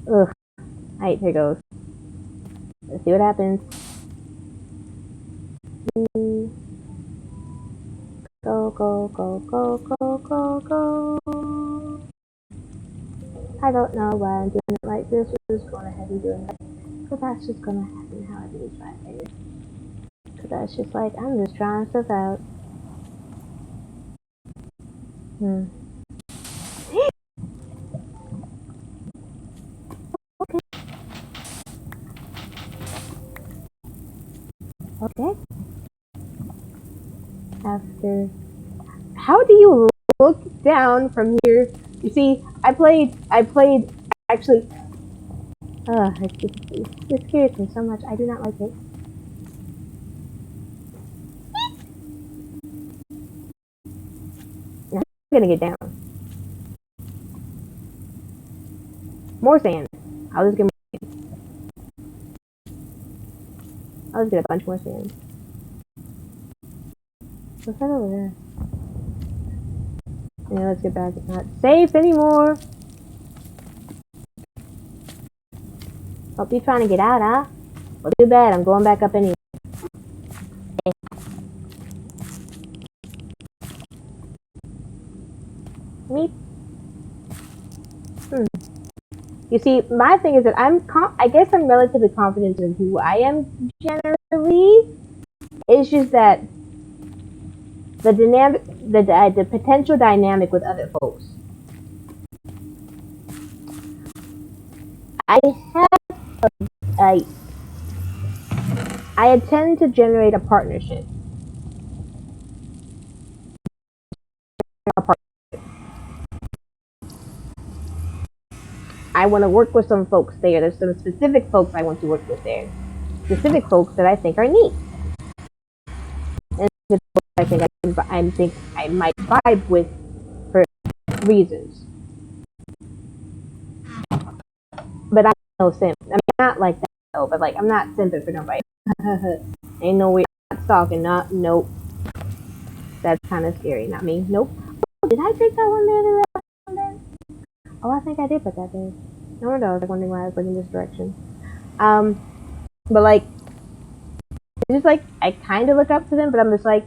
Ugh. Alright, here goes. Let's see what happens. Go. I don't know why I'm doing it like this. We're just going ahead and doing it. But that's just gonna happen how it is right there. Cause that's just like, I'm just trying stuff out. Okay. Okay. After. How do you look down from here? You see, I played, actually, it scares me so much. I do not like it. Now, I'm gonna get down. More sand. I'll just get, a bunch more sand. What's that over there? Yeah, let's get back. It's not safe anymore. Hope you're trying to get out, huh? Well, too bad. I'm going back up anyway. Meep. You see, my thing is that I guess I'm relatively confident in who I am generally. It's just that the dynamic, the potential dynamic with other folks. I tend to generate a partnership. I want to work with some folks there. There's some specific folks I want to work with there. Specific folks that I think are neat. And I think I might vibe with for reasons. But I'm no simp. I mean, not like that though. But like, I'm not simping for nobody. Ain't no way. Not stalking. Not nope. That's kind of scary. Not me. Nope. Oh, did I take that one there? Oh, I think I did put that there. No wonder I was like wondering why I was looking this direction. But like, it's just like I kind of look up to them, but I'm just like,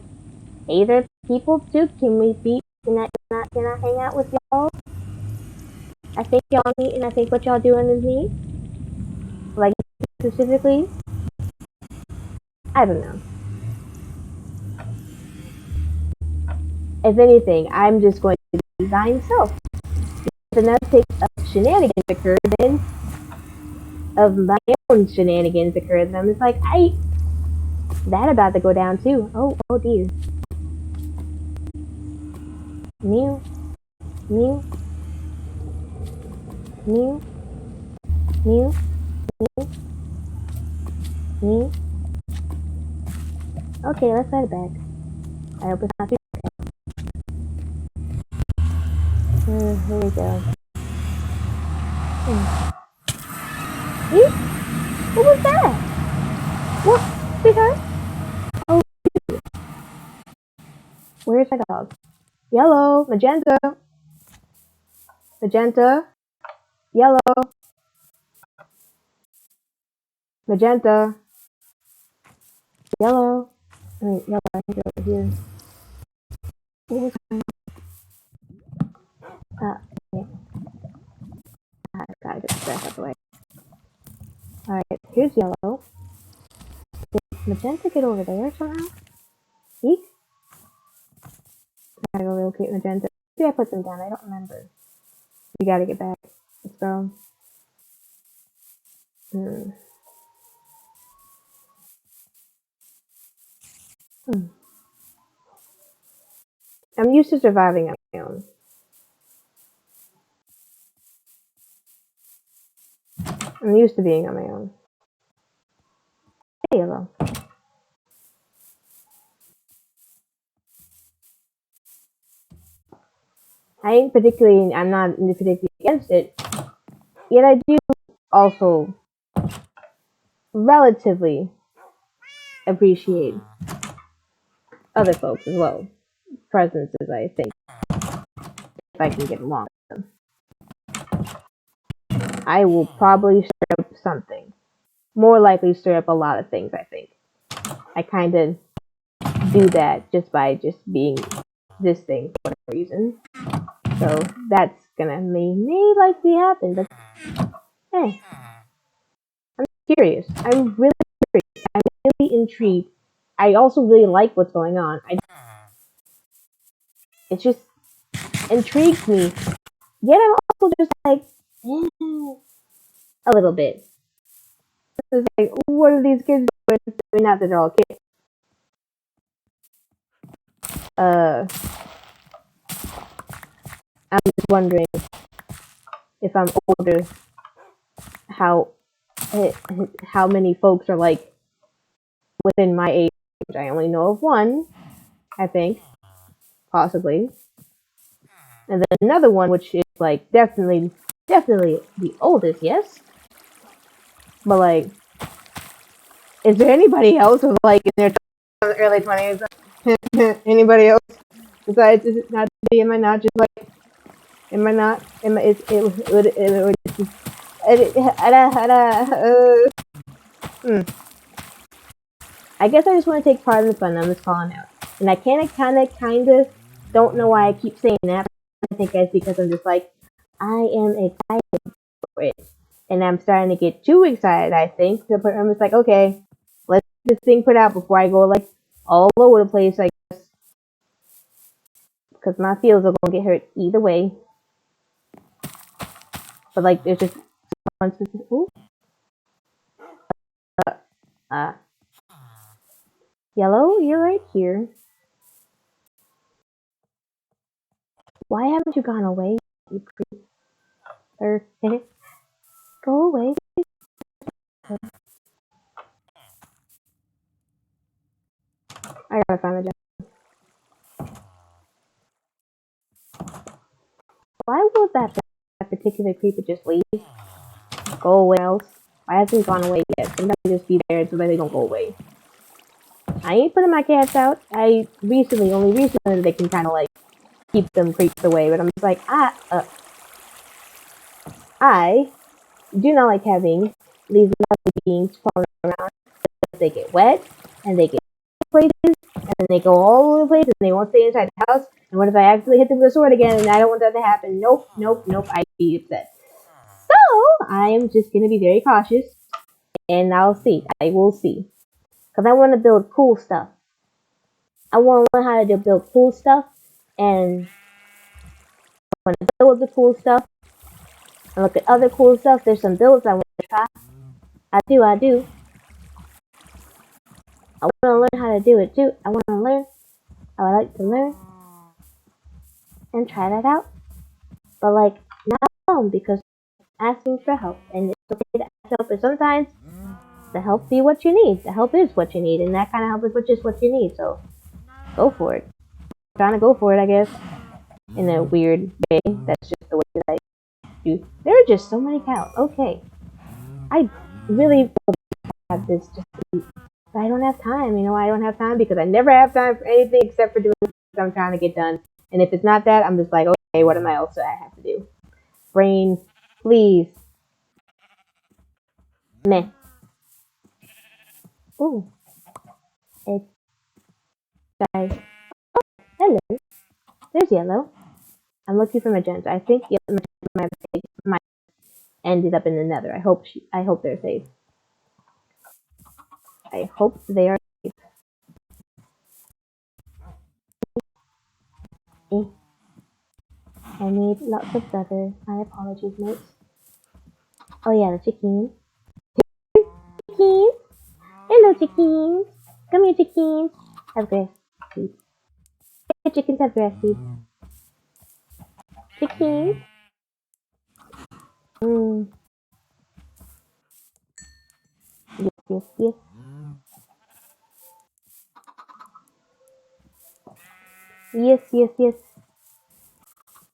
hey, they're people too. Can we be? Can I hang out with y'all? I think y'all neat, and I think what y'all doing is neat. Like specifically, I don't know. If anything, I'm just going to be by himself. If enough shenanigans occur, then of my own shenanigans occur, then I'm just like, that about to go down too. Oh dear. Mew, mew, mew, mew, mew, mew. Okay, let's let it back. I hope it's not too here we go. You? What was that? What? Sweetheart? Oh, where's my dog? Yellow, magenta, magenta, yellow, magenta, yellow. Wait, yellow, I think over here. What was my... Okay. I gotta get the grass out the way. Alright, here's yellow. Did magenta get over there somehow? Eek? I gotta go relocate magenta. Maybe I put them down, I don't remember. We gotta get back. Let's go. I'm used to surviving on my own. I'm used to being on my own. Hey, yellow. I'm not particularly against it. Yet I do also relatively appreciate other folks as well. Presences, I think. If I can get along with them. I will probably stir up something. More likely stir up a lot of things, I think. I kind of do that just by being this thing for whatever reason. So that's gonna may likely happen, but hey. I'm curious. I'm really curious. I'm really intrigued. I also really like what's going on. It just intrigues me. Yet I'm also just like, a little bit. It's like, what are these kids doing? I mean, not that they're all kids. Uh, I'm just wondering if I'm older, how how many folks are like within my age. I only know of one, I think, possibly, and then another one which is like definitely the oldest, yes. But like, is there anybody else who's like in their early 20s? Anybody else besides is it not be? Am I not just like? Am I not? Am I? Would I guess I just want to take part in the fun. I'm just calling out, and I kind of don't know why I keep saying that. I think it's because I'm just like I am excited for it, and I'm starting to get too excited. I think I'm just like, okay, let's get this thing put out before I go like all over the place. I guess because my feels are gonna get hurt either way. But like, there's just one specific. Ooh, uh, yellow, you're right here. Why haven't you gone away, you creep? Or go away. I gotta find the gem. Why would that particular creeper just leave? Go away else? Why hasn't he gone away yet? Sometimes just be there so that they don't go away. I ain't putting my cats out. Only recently they can kind of like keep them creeps away, but I'm just like, I do not like having these lovely beings falling around. They get wet and they get places and then they go all over the place and they won't stay inside the house. And what if I accidentally hit them with a sword again and I don't want that to happen? Nope. I'd be upset. So I am just gonna be very cautious and I'll see. I will see. Because I want to build cool stuff. I want to learn how to build cool stuff and I want to build the cool stuff and look at other cool stuff. There's some builds I want to try. I do. I want to learn how to do it too. I want to learn. I would like to learn and try that out. But like not alone because asking for help and it's okay to ask help. But sometimes the help be what you need. The help is what you need, and that kind of help is just what you need. So go for it. I'm trying to go for it, I guess, in a weird way. That's just the way that I do. There are just so many cows. Okay, I really have this just to eat. But I don't have time. You know, I don't have time because I never have time for anything except for doing what I'm trying to get done. And if it's not that, I'm just like, okay, what am I else I have to do? Brain, please. Meh. Ooh. Egg. Guys. Hello. There's yellow. I'm looking for magenta. I think magenta might ended up in the nether. I hope they're safe. I hope they are safe. Eh. I need lots of feathers. My apologies, mates. Oh yeah, the chickens. Chickens. Hello, chickens. Come here, chickens. Have grass, please. Hey, chickens have grass, please. Chickens. Mm. Yes. Yes.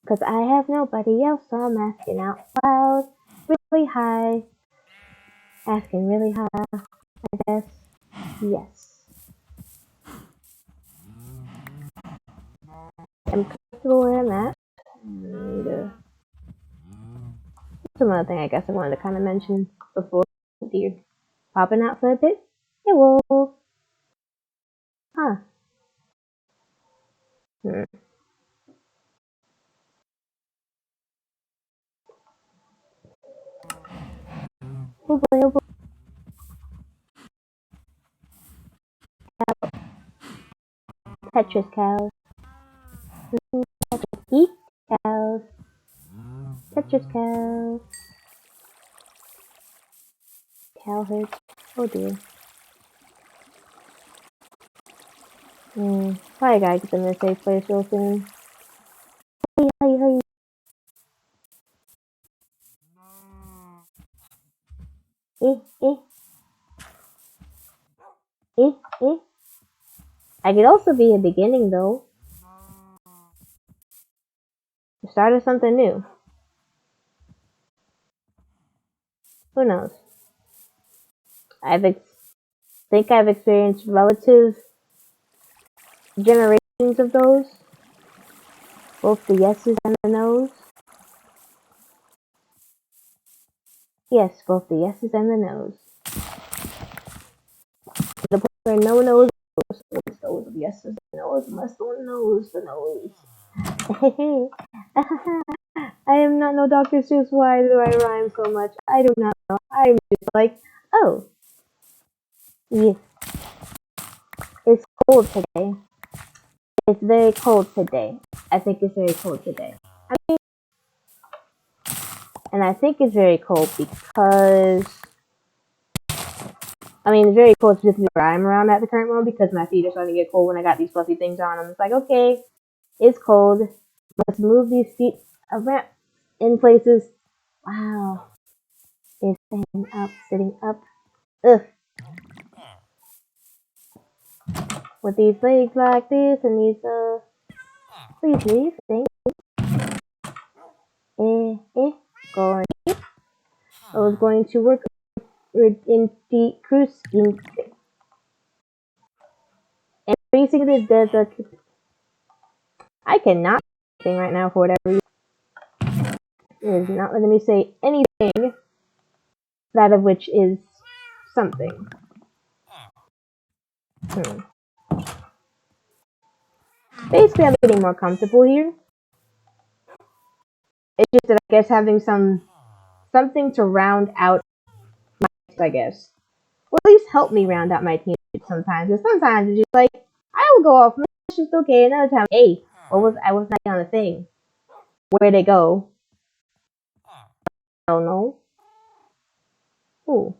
Because I have nobody else, so I'm asking out loud, really high. Asking really high, I guess. Yes. I'm comfortable where I'm at. And some other thing I guess I wanted to kind of mention before. Deer popping out for a bit. Hey, wolf. Huh. Hmm. Oh boy. Tetris cows. Eat cows. Tetris cows. Cow herds. Oh dear. Probably gotta get them in a safe place real soon. Hey, hey, hey. Eh, eh, eh, eh. I could also be a beginning though. The start of something new. Who knows? Think I've experienced relative generations of those. Both the yeses and the nos. Yes, both the yeses and the nos. The point where no knows those yeses and nos must one knows the nose. I am not no Dr. Seuss. Why do I rhyme so much? I do not know. I'm just like, oh, yes, it's cold today. It's very cold today. I think it's very cold today. And I think it's very cold because, it's very cold specifically where I'm around at the current moment because my feet are starting to get cold when I got these fluffy things on. I'm just like, okay, it's cold. Let's move these feet around in places. Wow. It's sitting up. Ugh. With these legs like this and these, please leave. Thank you. Going. I was going to work in the cruise scheme. And basically, I cannot say anything right now for whatever reason. It is not letting me say anything, that of which is something. Basically, I'm getting more comfortable here. It's just that I guess having something to round out my teeth, I guess. Or at least help me round out my teeth sometimes. Because sometimes it's just like, I will go off, it's just okay. Another time, hey, I was not on the thing. Where'd it go? I don't know. Ooh.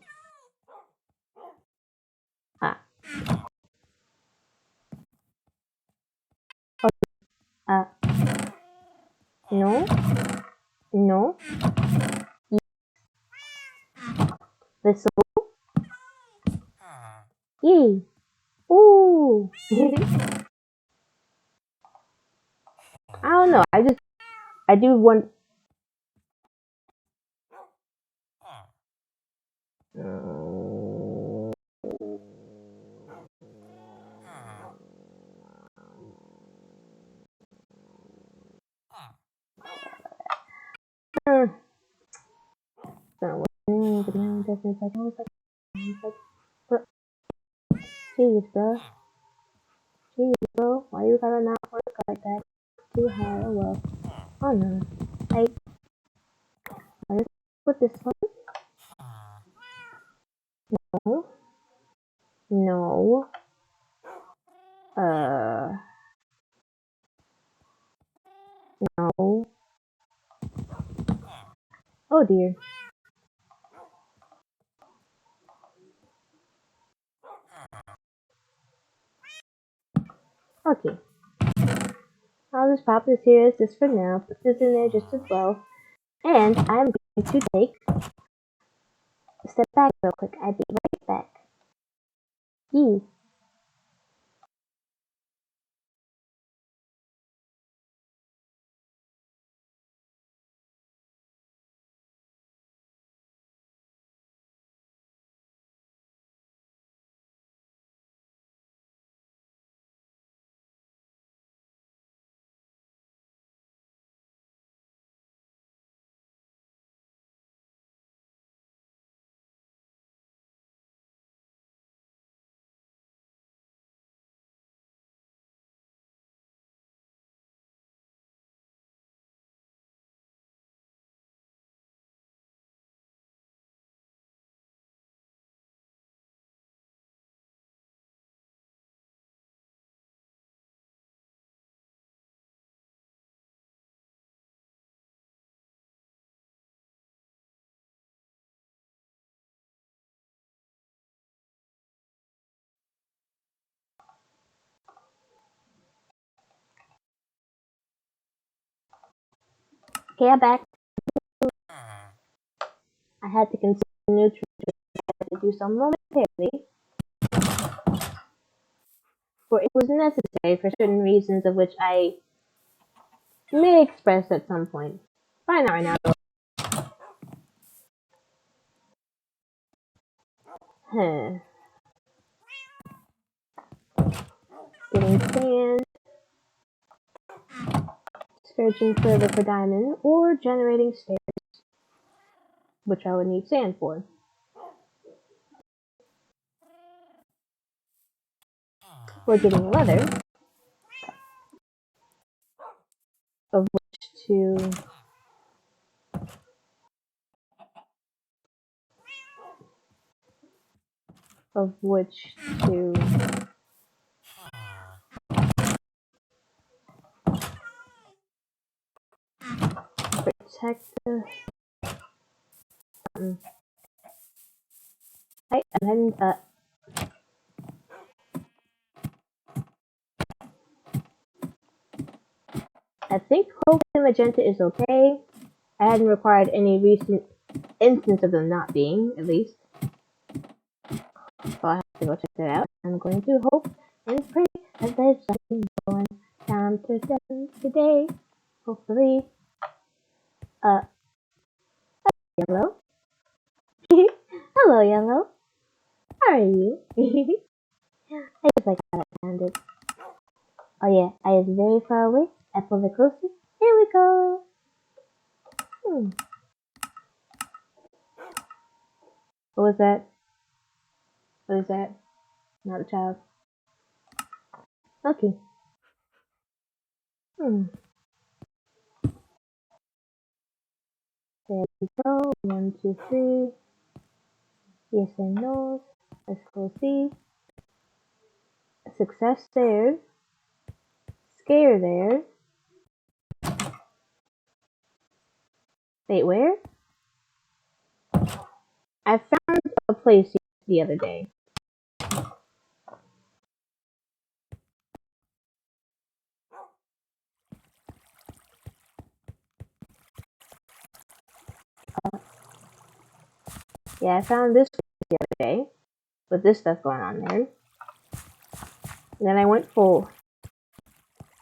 Ah. No. No. This. Yay. Ooh. I don't know. I do want. Jeez, bro. Jeez, bro. Why you gotta not work like that? Too hard. Oh well. Oh no. I just put this one. No. No. Uh. No. Oh dear. Okay. I'll just pop this here as this for now. Put this in there just as well. And I'm going to take a step back real quick. I'll be right back. Yee. Okay, I'm back. I had to continue to do some momentarily, for it was necessary for certain reasons of which I may express at some point. Probably not right now. Huh. Getting sand, searching further for diamond, or generating stairs, which I would need sand for. We're getting leather, of which to of which to protect the. I'm heading. I think Hope and Magenta is okay. I hadn't required any recent instance of them not being, at least. So I have to go check that out. I'm going to hope and pray that there's something going down to them today. Hopefully. Yellow. Hello, Yellow. How are you? I just like how it sounded. Oh yeah, I is very far away. I pull it closer. Here we go. What was that? What is that? Not a child. Okay. There we go. 1, 2, 3. Yes and no. Let's go see. Success there. Scare there. Wait, where? I found a place the other day. Yeah, I found this the other day with this stuff going on there. And then I went full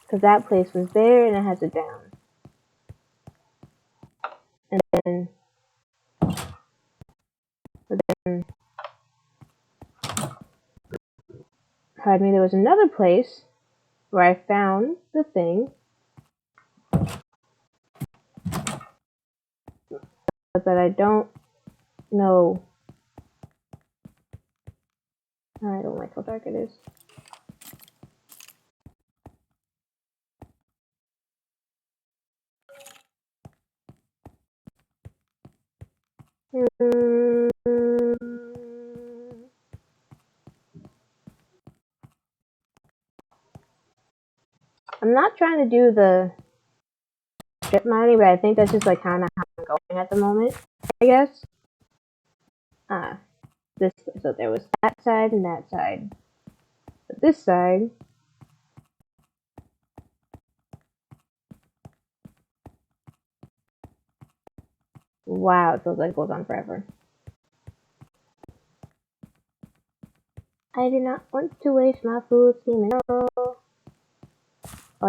because that place was there and it has it down. And then, pardon me, there was another place where I found the thing, but I don't know. I don't like how dark it is. I'm not trying to do the strip mining, but I think that's just like kind of how I'm going at the moment, I guess. So there was that side and that side. But this side, wow, it feels like it goes on forever. I do not want to waste my food steaming. Oh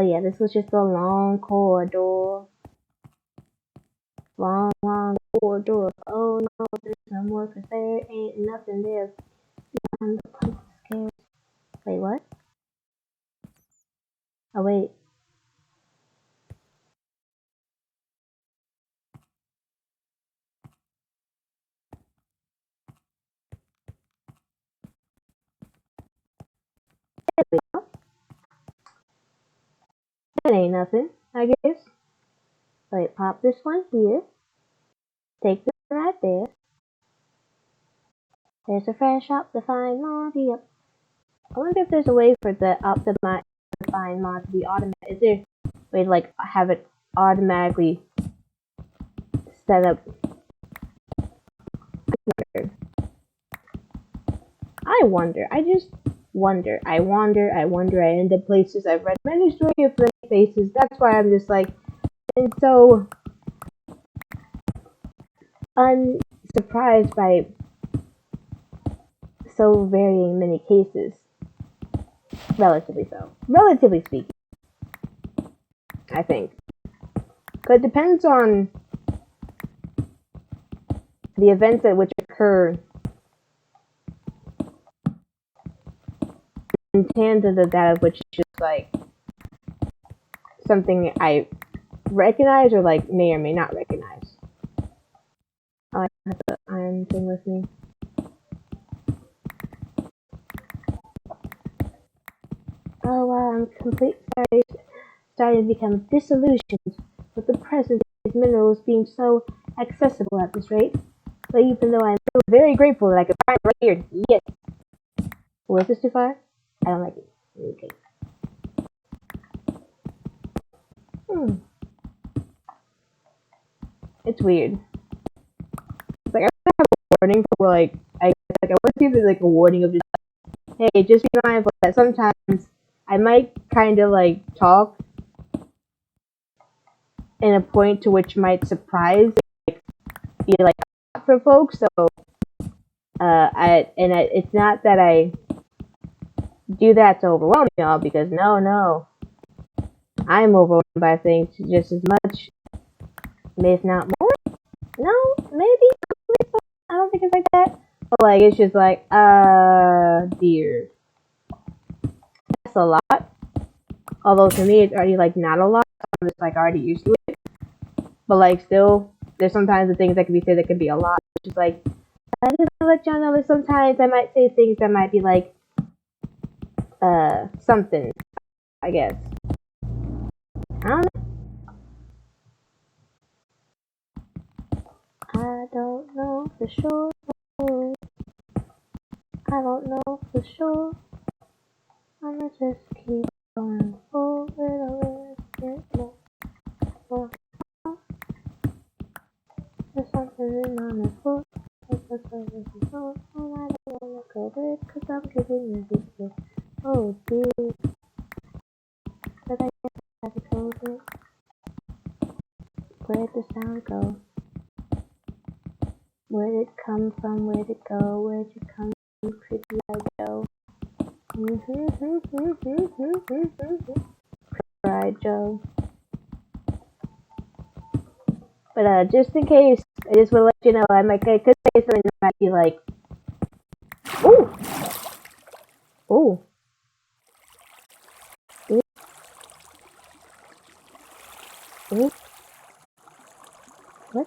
yeah, this was just a long corridor. Long corridor. Oh no, there's no more because there ain't nothing there beyond the punch scares. Wait, what? Oh wait. There we go. That ain't nothing, I guess. Wait, pop this one here. Take this one right there. There's a fresh optified mod. Yep. I wonder if there's a way for the optified mod to be automatic. Is there a way to like have it automatically set up? I wonder. I just wonder. I wander. I wonder. I end up places. I've read many stories of many faces. That's why I'm just like, and so unsurprised by so varying many cases. Relatively so. Relatively speaking, I think. But it depends on the events at which occur in tandem to that of which is just like something I recognize or like may or may not recognize. I have the iron thing with me. Oh wow, I'm starting to become disillusioned with the presence of these minerals being so accessible at this rate. But even though I'm still very grateful that I could find it right here. Yes. Was this too far? I don't like it. Okay. It's weird. It's like I have a warning for like I want to see if there's like a warning of just hey, just be mindful that sometimes I might kind of like talk in a point to which might surprise, like, be like for folks. So, it's not that I do that to overwhelm y'all because no, I'm overwhelmed by things just as much, if not more. No, maybe. I don't think it's like that. But like, it's just like, dear, that's a lot. Although to me, it's already like not a lot. I'm just like already used to it. But like, still, there's sometimes the things that can be said that can be a lot. It's just like, I just want to let y'all know that sometimes I might say things that might be like, something, I guess. I don't know. I don't know for sure. I don't know for sure. I'ma just keep going forward a little bit more. There's something on the foot. It's a service and so I don't wanna go with cause I'm giving you this gift. Oh dear. But I guess I have to close it. Where'd the sound go? Where'd it come from? Where'd it go? Where'd you come from, creepy eyed Joe? Right, Joe. But just in case, I just want to let you know, I could say something that might be like, ooh, ooh, ooh, ooh, what?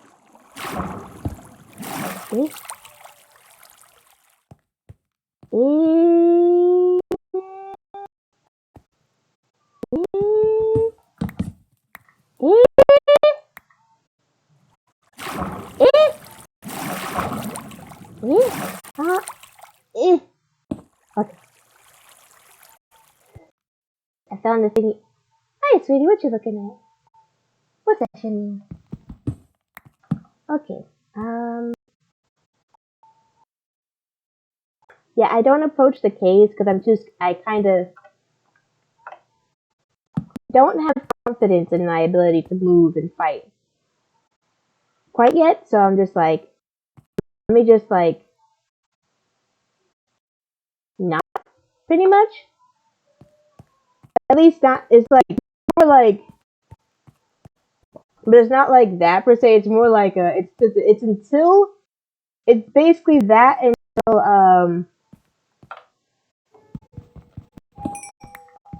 Ooh, ooh, ooh, ooh, ooh, ah, eh. Okay, I found the thingy. Hi, sweetie, what you looking at? What's that shimmy? Okay, yeah, I don't approach the caves because I kind of don't have confidence in my ability to move and fight quite yet, so I'm just like, let me just like, not pretty much. At least not, it's like, more like, but it's not like that per se, it's more like it's basically that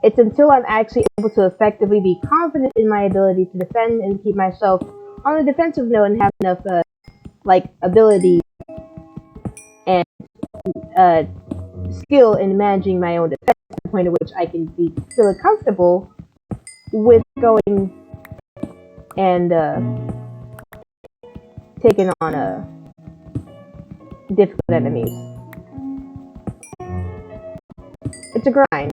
it's until I'm actually able to effectively be confident in my ability to defend and keep myself on the defensive note and have enough, like, ability and, skill in managing my own defense to the point at which I can feel comfortable with going and, taking on, difficult enemies. It's a grind.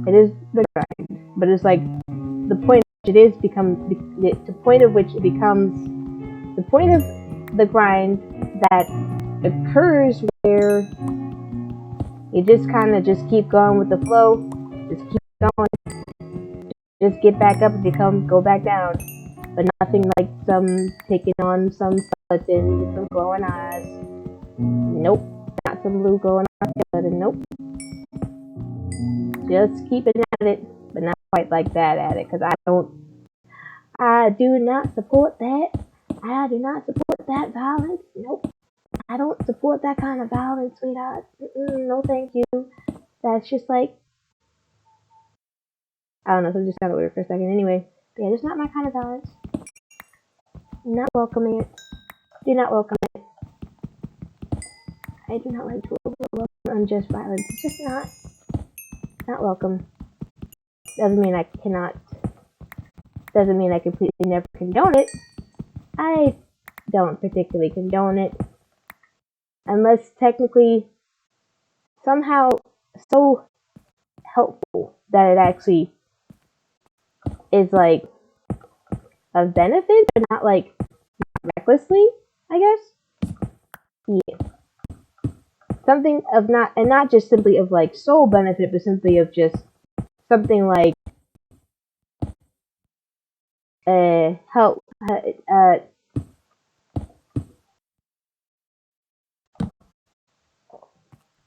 It is the grind, but it's like the point at which it is becomes the point of which it becomes the point of the grind that occurs where you just kind of just keep going with the flow, just keep going, just get back up if you go back down, but nothing like some taking on some skeletons with some glowing eyes. Nope. Not some blue glowing eye skeleton. Nope. Just keeping at it, but not quite like that at it, because I do not support that. I do not support that violence. Nope. I don't support that kind of violence, sweetheart. No, thank you. That's just like, I don't know, so it just sounded weird for a second. Anyway, but yeah, just not my kind of violence. Not welcoming it. Do not welcome it. I do not like to welcome unjust violence. It's just not welcome. Doesn't mean I cannot. Doesn't mean I completely never condone it. I don't particularly condone it, unless technically somehow so helpful that it actually is like of benefit, but not like recklessly, I guess. Yeah. Something of not, and not just simply of like sole benefit, but simply of just something like help,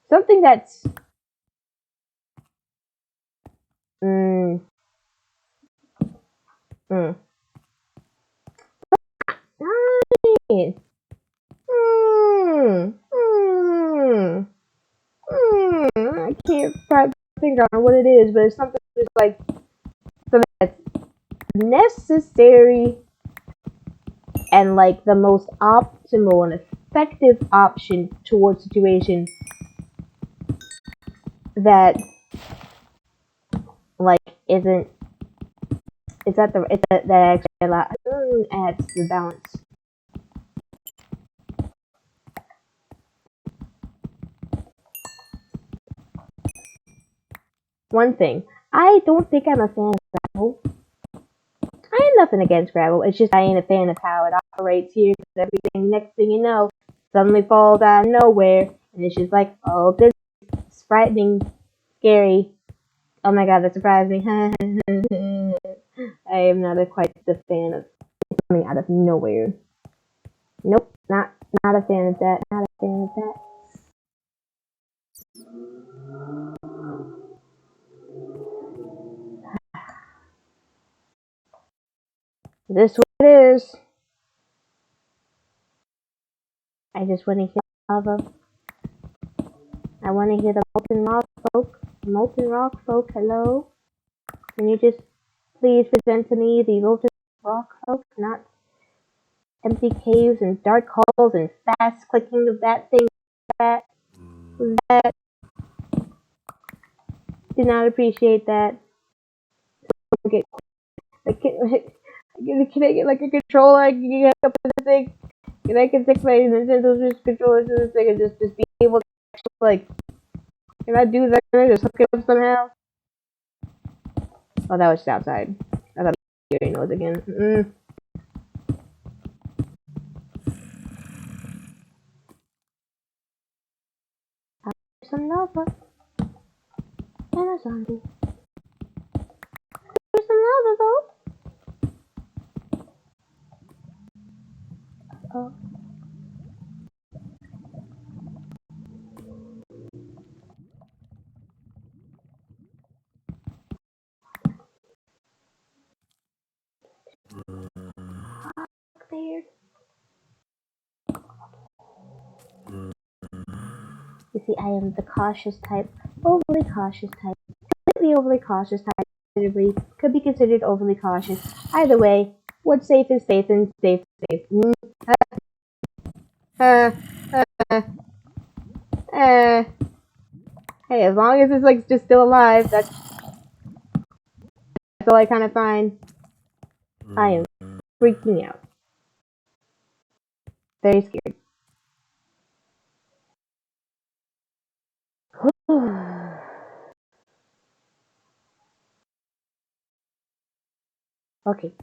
something that's mm, mm, nice. Mm, mm, I can't put my finger on what it is, but it's something just like something that's necessary and like the most optimal and effective option towards situation that like isn't is that the is that actually a lot adds to the balance. One thing, I don't think I'm a fan of Scrabble. I have nothing against Scrabble. It's just I ain't a fan of how it operates here. Because everything, next thing you know, suddenly falls out of nowhere, and it's just like, oh, this is frightening, scary. Oh my god, that surprised me. I am not quite the fan of coming out of nowhere. Nope, not a fan of that. Not a fan of that. This what it is. I just want to hear lava. I want to hear the molten rock folk. Molten rock folk, hello. Can you just please present to me the molten rock folk, not empty caves and dark halls and fast clicking of that thing. That did not appreciate that. Get like, can I get like a controller? I can get up to the thing, and I can stick my Nintendo Switch controller to this thing and just be able to actually like. Can I do that? Can I just hook it up somehow? Oh, that was just outside. I thought hearing noise again. Some lava and a zombie. There's some lava though. Oh, there. You see, I am the cautious type, overly cautious type, slightly overly cautious type. Could be considered overly cautious. Either way, what's safe is safe and safe is safe. Uh, uh, uh. Hey, as long as it's like just still alive, that's all I kind of find. I am freaking out. Very scared. Okay.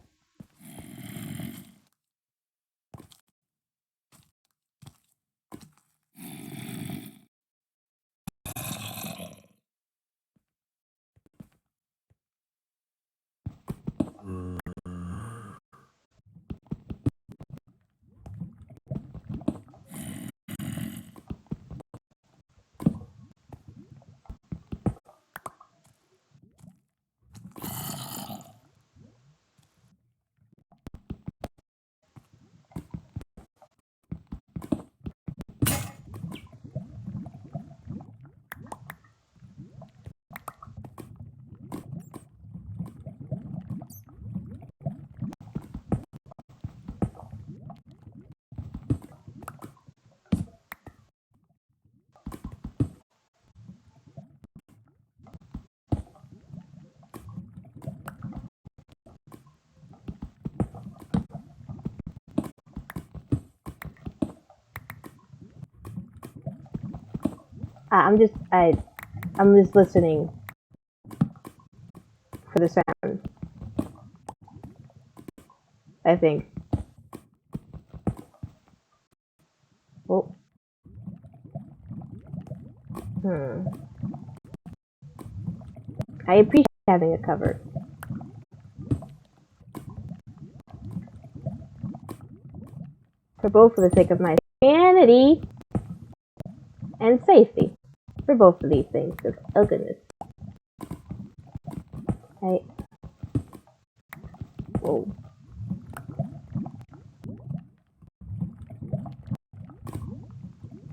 I'm just listening for the sound, I think. Oh. I appreciate having it covered. For both for the sake of my sanity and safety. For both of these things. Oh goodness. Right. Whoa.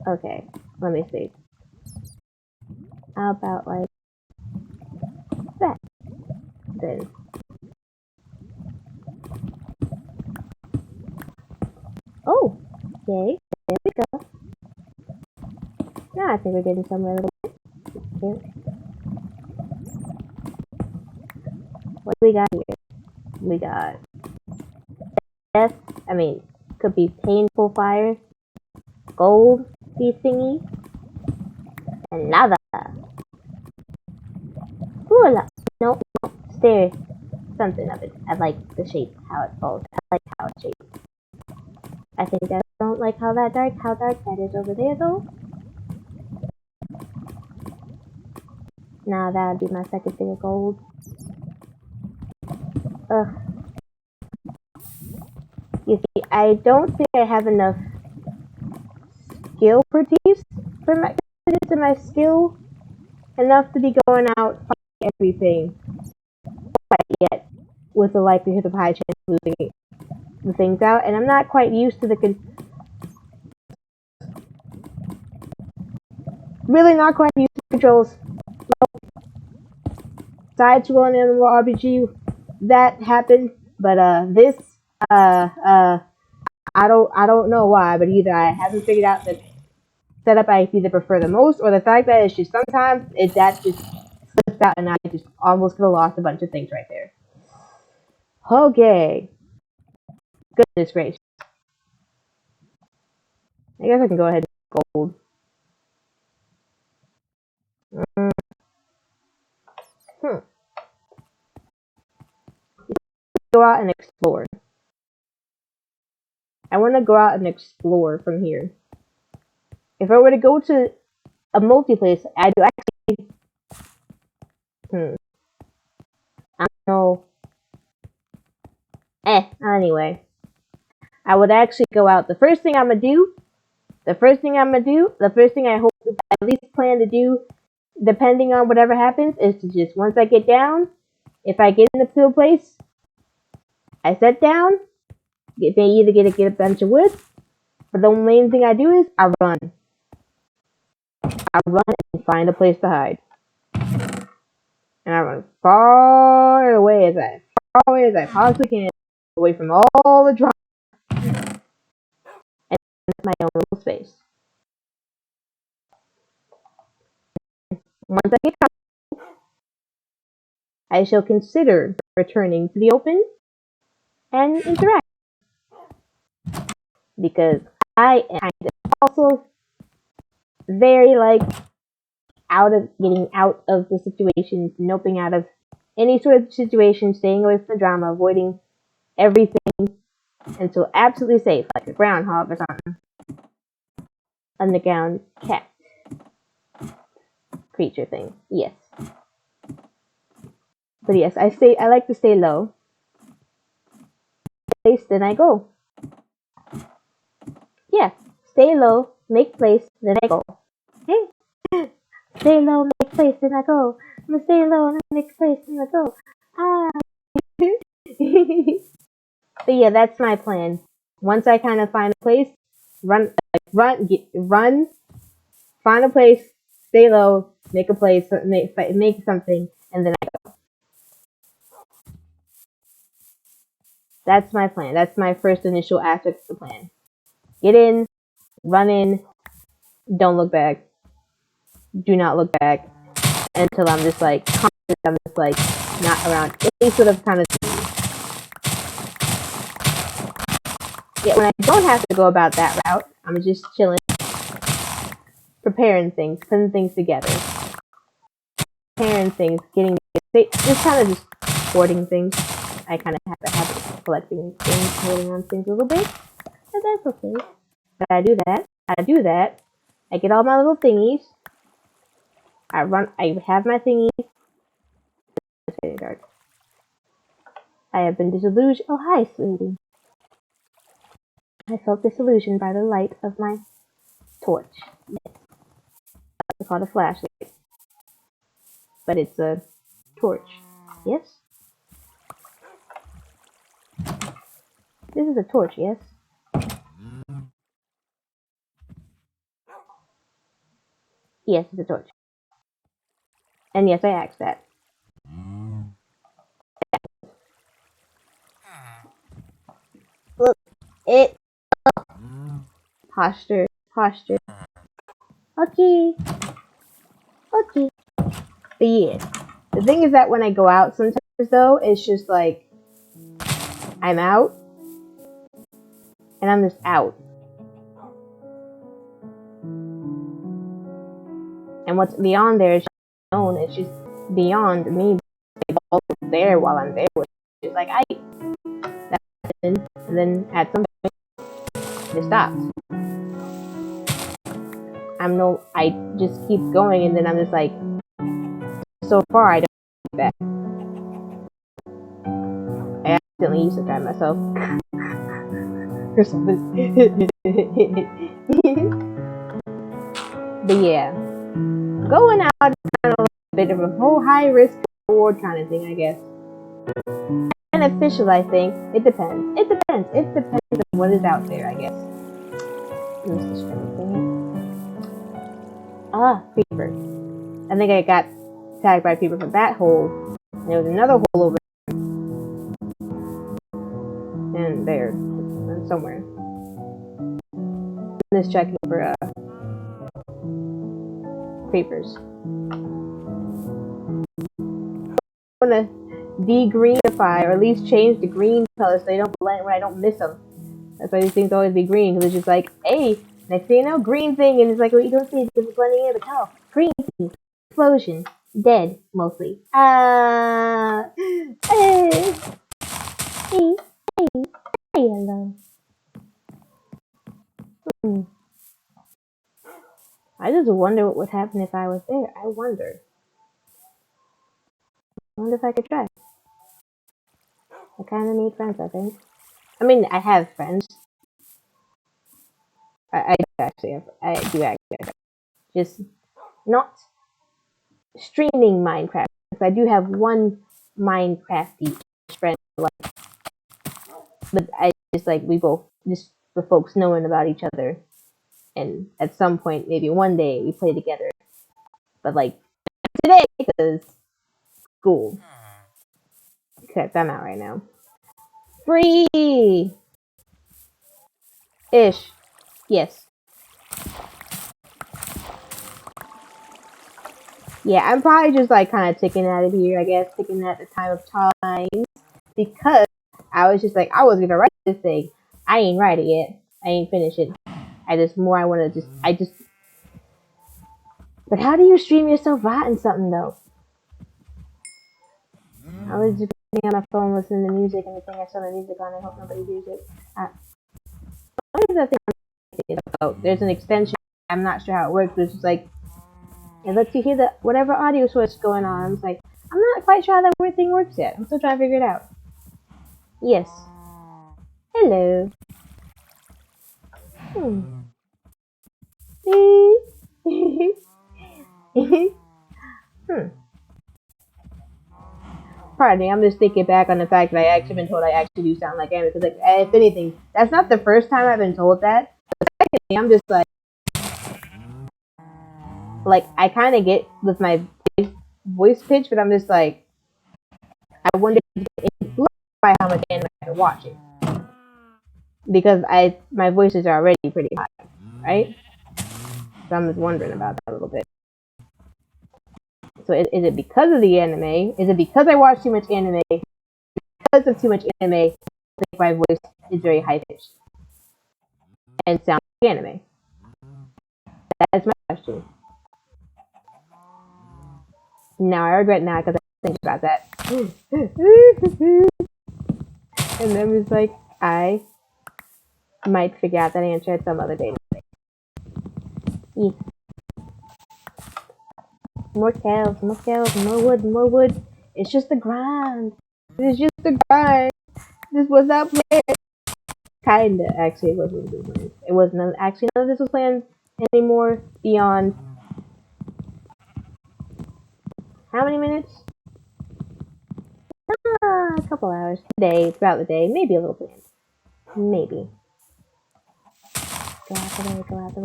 Okay, let me see. How about like that? Then. Oh, okay. There we go. Now I think we're getting somewhere a little bit. Here. What do we got here? We got death. I mean, could be painful fire. Gold, these thingy. And nada. Hula. No, stairs. Something of it. I like the shape, how it falls. I like how it's shaped. I think I don't like how dark that is over there though. Now that would be my second thing of gold. Ugh. You see, I don't think I have enough skill produced for my skill enough to be going out fighting everything yet, with the likelihood of high chance of losing the things out, and I'm not quite used to really not quite used to the controls. Side scrolling animal RPG that happened, but this I don't know why, but either I haven't figured out the setup I either prefer the most, or the fact that it's just sometimes that just slips out and I just almost could have lost a bunch of things right there. Okay. Goodness gracious. I guess I can go ahead and gold. Go out and explore. I want to go out and explore from here. If I were to go to a multi-place, I do actually. I don't know. Anyway. I would actually go out. The first thing I hope to at least plan to do, depending on whatever happens, is to just, once I get down, if I get into a place, I sit down, either get a bunch of wood, but the main thing I do is I run. I run and find a place to hide. And I run far away as I possibly can, away from all the drama, and my own little space. Once I get comfortable, I shall consider returning to the open and interact. Because I am kind of also very getting out of the situation, noping out of any sort of situation, staying away from the drama, avoiding everything until absolutely safe, like a groundhog or something. Underground cat creature thing. Yes. But yes, I like to stay low. Then I go. Yeah. Stay low, make place, then I go. Hey. Stay low, make place, then I go. I'm gonna stay low and make place, then I go. But yeah, that's my plan. Once I kind of find a place, run, find a place, stay low, make a place, make something, and then I go. That's my plan. That's my first initial aspect of the plan. Get in, run in, don't look back. Do not look back until I'm just like conscious. I'm just like not around any sort of kind of thing. Yeah, when I don't have to go about that route, I'm just chilling. preparing things, putting things together, preparing things, getting just kind of just hoarding things. I kind of have a habit of collecting things, holding on things a little bit, but that's okay. But I do that. I get all my little thingies. I have my thingies. It's getting dark. I have been disillusioned. Oh, hi, sweetie. I felt disillusioned by the light of my torch. Yes. It's called a flashlight. But it's a torch. Yes? This is a torch, yes? Yes, it's a torch. And yes, I asked that. Look, it. Posture. Okay. But yeah. The thing is that when I go out sometimes, though, it's just like, I'm out. And I'm just out. And what's beyond there is known. It's just beyond me there while I'm there. It's like, and then at some point, it stops. I just keep going, and then I'm just like, so far I don't get back. I accidentally used to drive myself or something. But yeah, going out is kind of a bit of a whole high risk reward kind of thing, I guess. Beneficial, I think. It depends. It depends on what is out there, I guess. Creeper. I think I got tagged by a creeper from that hole. And there was another hole over there. And there. And somewhere. I'm just checking for creepers. I'm gonna de-greenify, or at least change the green color so they don't blend when I don't miss them. That's why these things always be green, because it's just like, hey, next thing you know, green thing, and it's like, well, you don't see it because it's blending in, but no, green thing, explosion, dead, mostly. Hey, hello. I just wonder what would happen if I was there. I wonder if I could try. I kind of need friends, I think. I mean, I have friends. I do actually have. Just not streaming Minecraft. Because I do have one Minecrafty friend, but I just like we both just the folks knowing about each other, and at some point, maybe one day, we play together. But like today, because school. Except I'm out right now. Free ish. Yes. Yeah, I'm probably just like kind of ticking at it here, I guess, ticking at the time of time, because I was just like, I was gonna write this thing. I ain't write it yet. I ain't finished it. But how do you stream yourself writing something though? I was just sitting on my phone listening to music, and the thing I saw the music on, I hope nobody hears it. What is that thing I'm thinking about? There's an extension. I'm not sure how it works, but it's just like, it lets you hear the whatever audio source going on. I'm like, I'm not quite sure how that weird thing works yet. I'm still trying to figure it out. Yes. Hello. Pardon me, I'm just thinking back on the fact that I actually been told I actually do sound like Amy. Because, like, if anything, that's not the first time I've been told that. But secondly, I'm just like I kind of get with my voice pitch, but I'm just like, I wonder if it's influenced by how much anime I've been watching. Because my voice is already pretty high, right? So I'm just wondering about that a little bit. So is it because of the anime? Is it because I watch too much anime? Because of too much anime, I think my voice is very high pitched and sounds like anime. That's my question. question. Now I regret now because I think about that. And then it's like, I might figure out that answer at some other day. More cows, more wood. It's just the grind. It's just the grind. This was not planned. Kinda, actually, it wasn't planned. It wasn't, actually, none of this was planned anymore beyond, how many minutes? A couple hours. Today, throughout the day, maybe a little planned. Maybe. Go out the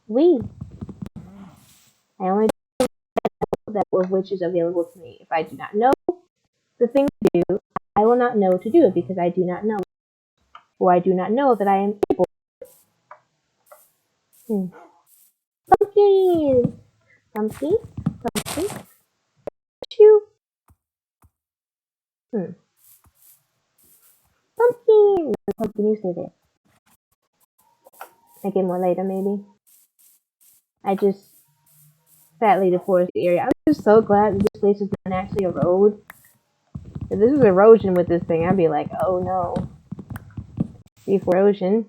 way. I only know that of which is available to me. If I do not know the thing to do, I will not know to do it because I do not know. Or I do not know that I am able. Pumpkin! Pumpkin? Shoo! Pumpkin! Pumpkin, you stay there. I get more later, maybe. I just sadly the forest area. I'm just so glad that this place is not actually a road. If this was erosion with this thing, I'd be like, oh no. Before erosion.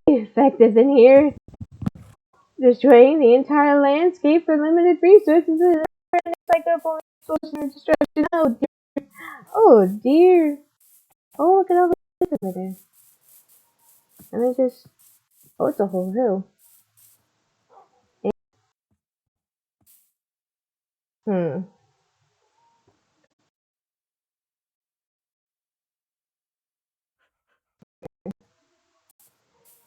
Effective in here. Destroying the entire landscape for limited resources is like a full resource and destruction. Oh dear. Oh, look at all the trees over there. And it's just, oh, it's a whole hill.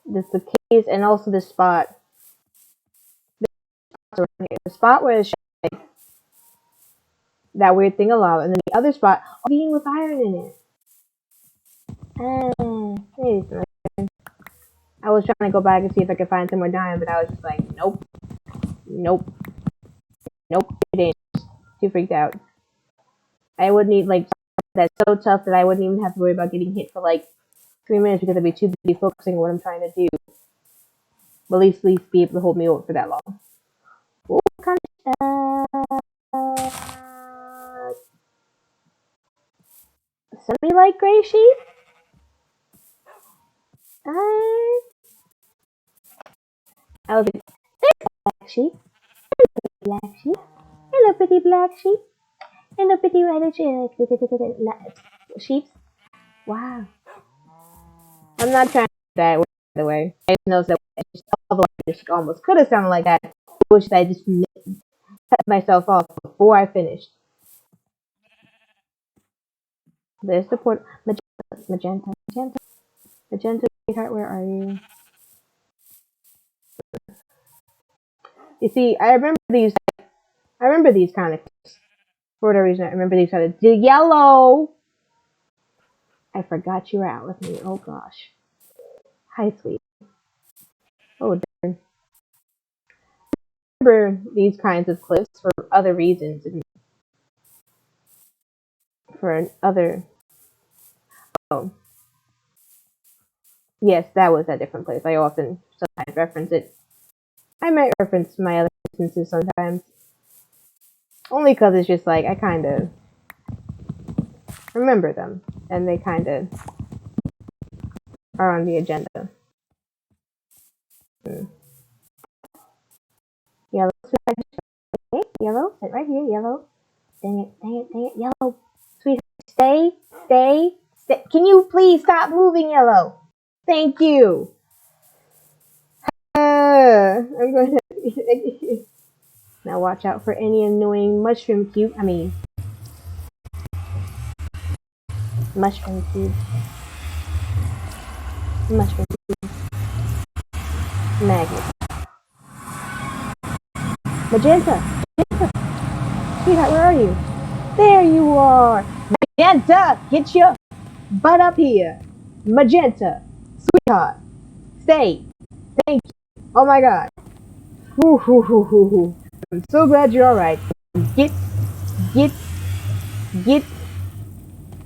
This the keys and also the spot. The spot where it's that weird thing of lava, and then the other spot being with iron in it. I was trying to go back and see if I could find some more diamond, but I was just like, nope. Too freaked out. I would need like that's so tough that I wouldn't even have to worry about getting hit for like 3 minutes because I'd be too busy focusing on what I'm trying to do. But at least be able to hold me over for that long. What kind of somebody like gray sheep? I was like, black sheep. Hello, pretty black sheep. Hello, pretty red sheep. Wow. I'm not trying to do that, by the way. I just noticed that although I just almost could have sounded like that, I wish I just cut myself off before I finished. There's the port. Magenta, sweetheart, where are you? You see, I remember these kind of things. For whatever reason, I remember these kind of the yellow. I forgot you were out with me. Oh gosh. Hi, sweet. Oh darn. I remember these kinds of cliffs for other reasons and for other. Oh. Yes, that was a different place. I often sometimes reference it. I might reference my other instances sometimes. Only because it's just like I kind of remember them. And they kind of are on the agenda. Yellow, yellow, sit right here, yellow. Dang it, yellow. Sweetheart, stay. Can you please stop moving, yellow? Thank you. I'm going to now watch out for any annoying mushroom cube. Mushroom cube. Magnet. Magenta. Sweetheart, where are you? There you are. Magenta, get your butt up here. Magenta. Sweetheart. Stay. Thank you. Oh my god. I'm so glad you're alright. Get.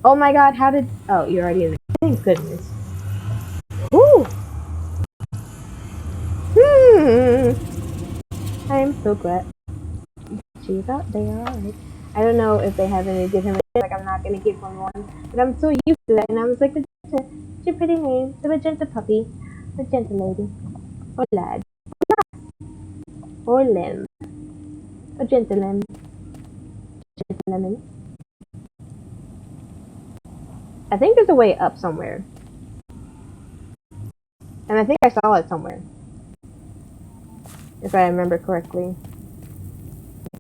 Oh my god, how did. Oh, you're already in there. Thank goodness. Whew. So glad she's out there. Alright. I don't know if they have any different. Like I'm not gonna give one, but I'm so used to that. And I was like, Magenta, it's your pretty name, the Magenta puppy, Magenta lady, or lad, or limb, Magenta limb, Magenta lemon. I think there's a way up somewhere, and I think I saw it somewhere, if I remember correctly.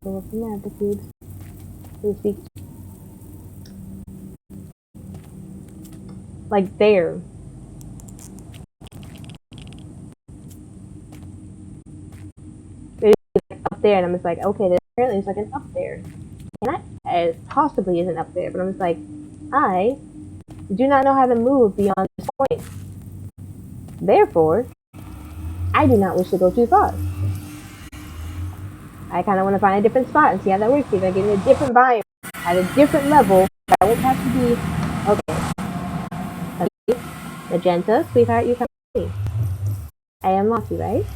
So what's the matter, dude? Please speak. Like there. There's like up there, and I'm just like, okay, there apparently is like an up there. And it possibly isn't up there, but I'm just like, I do not know how to move beyond this point. Therefore, I do not wish to go too far. I kind of want to find a different spot and see how that works. See if I get in a different biome at a different level. I won't have to be okay. Magenta, sweetheart, you come with me. I unlock you, right?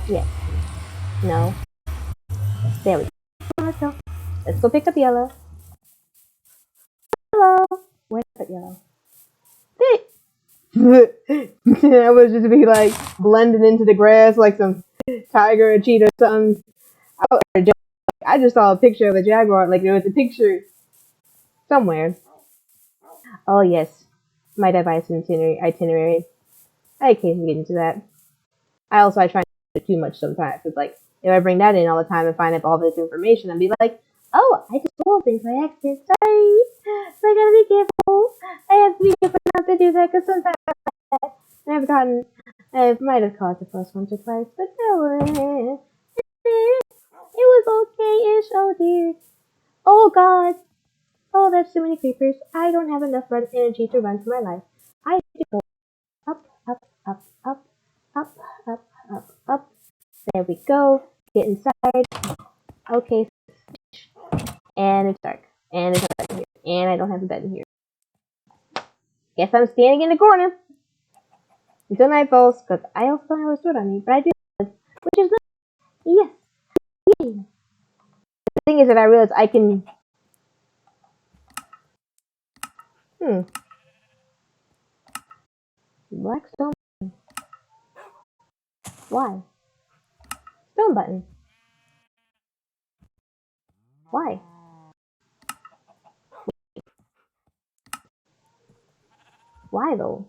Yes. No. There we go. Let's go. Let's go pick up yellow. Hello. Where's that yellow? I would just be like blending into the grass like some tiger or cheetah or something. I just saw a picture of a jaguar. Like there was a picture somewhere. Oh yes, my device itinerary. I occasionally get into that. I try not to do too much sometimes. It's like if I bring that in all the time and find out all this information, I'd be like, oh, I just sold things by accident. Sorry, so I gotta be careful. I have to be careful not to do that because sometimes I might have caused the first once or twice, but no, it was okay-ish. Oh dear. Oh god. Oh, there's too many creepers. I don't have enough energy to run for my life. I have to go up, up, up, up, up, up, up, up. There we go. Get inside. Okay. And it's dark. And it's dark in here. And I don't have a bed in here. Guess I'm standing in the corner until night falls, because I also don't have a sword on me, but I do, which is nice. Yes. Yay. The thing is that I realize I can. Black stone. Why? Stone button. Why? Why though?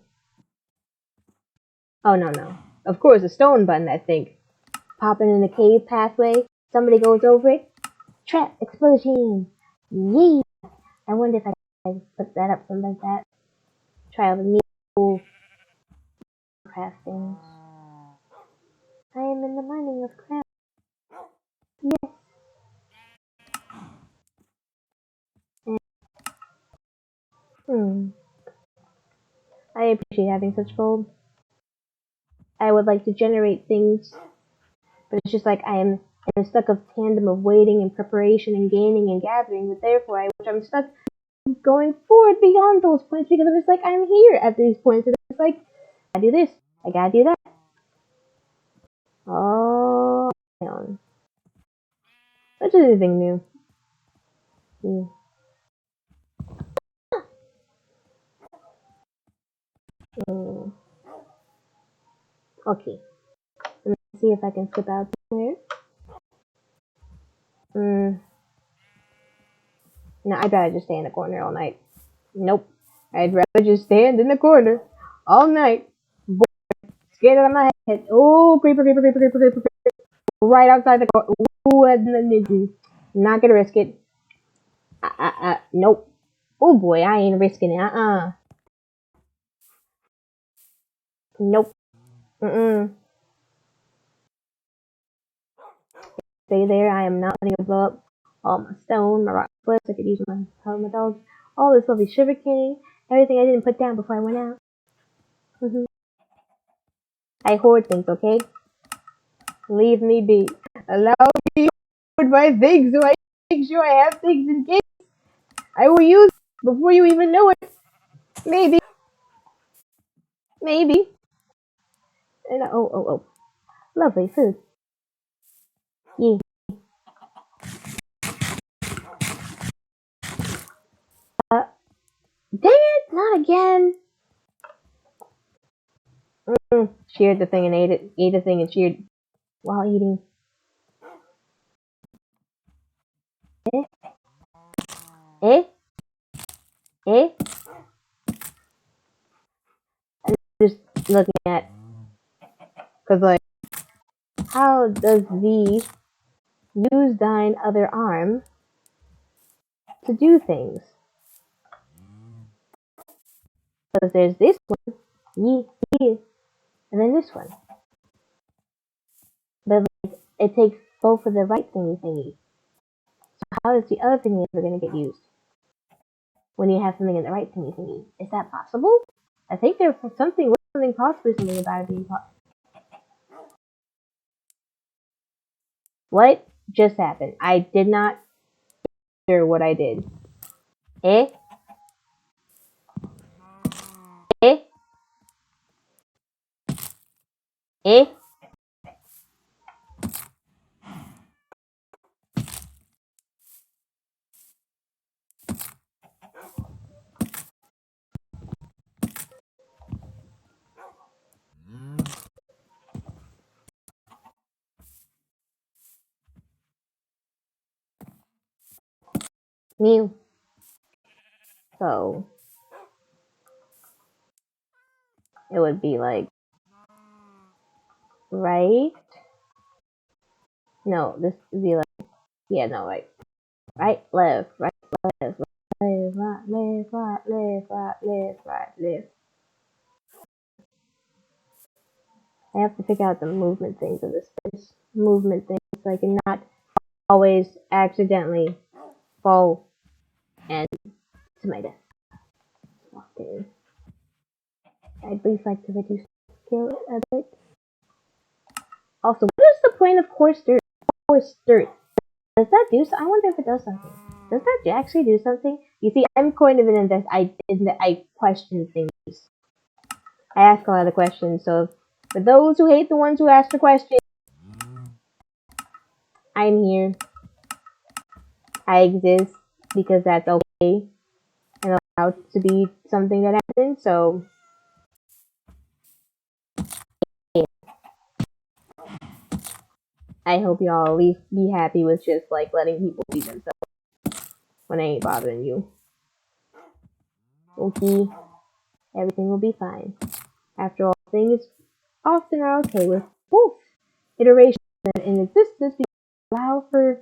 Oh no no. Of course, a stone button. I think. Popping in the cave pathway. Somebody goes over it. Trap explosion. Yee. I wonder if I can put that up something like that. Try all the new craft things. I am in the mining of craft. Yes. I appreciate having such gold. I would like to generate things, but it's just like I am in a stuck of tandem of waiting and preparation and gaining and gathering, but therefore I'm stuck going forward beyond those points because I'm just like I'm here at these points and it's like I do this, I gotta do that. Oh, my own. Which is anything new. Mm. Okay. Let me see if I can skip out somewhere. No, I'd rather just stay in the corner all night. Nope. I'd rather just stand in the corner all night. Boy, scared out of my head. Oh, creeper, creeper, creeper, creeper, creeper, creeper. Right outside the corner. Ooh, not gonna risk it. Nope. Oh boy, I ain't risking it. Nope. Stay there. I am not letting it blow up all my stone, my rock cliffs. I could use my dogs. All this lovely sugar cane. Everything I didn't put down before I went out. I hoard things, okay? Leave me be. Allow me to hoard my things so I make sure I have things in case I will use before you even know it. Maybe. Maybe. And oh. Lovely food. Yeah. Dang it! Not again! Sheared the thing and ate it. Ate the thing and sheared while eating. Eh? Eh? Eh? Just looking at, cause like, how does thee use thine other arm to do things? Cause there's this one, ye, and then this one. But like, it takes both of the right thingy. So how is the other thingy ever gonna get used when you have something in the right thingy? Is that possible? I think there's something possibly something about it being possible. What just happened? I did not hear what I did. Eh? Eh? Eh? Mew. So it would be like right. No, this would be like, yeah, no, like right, left, right, left, left, right, left, right, left, right, left, right, left. I have to figure out the movement things of this movement things so I can not always accidentally fall and to my death. Often. I'd least like to reduce skill a bit. Also, what is the point of coarse dirt? Coarse dirt. Does that do so? I wonder if it does something. Does that actually do something? You see, I'm kind of in this. I question things. I ask a lot of questions. So, for those who hate the ones who ask the question, I'm here. I exist because that's okay and allowed to be something that happens. So, yeah. I hope y'all at least be happy with just like letting people be themselves when I ain't bothering you. Okay, everything will be fine. After all, things often are okay with both iterations in existence because they allow for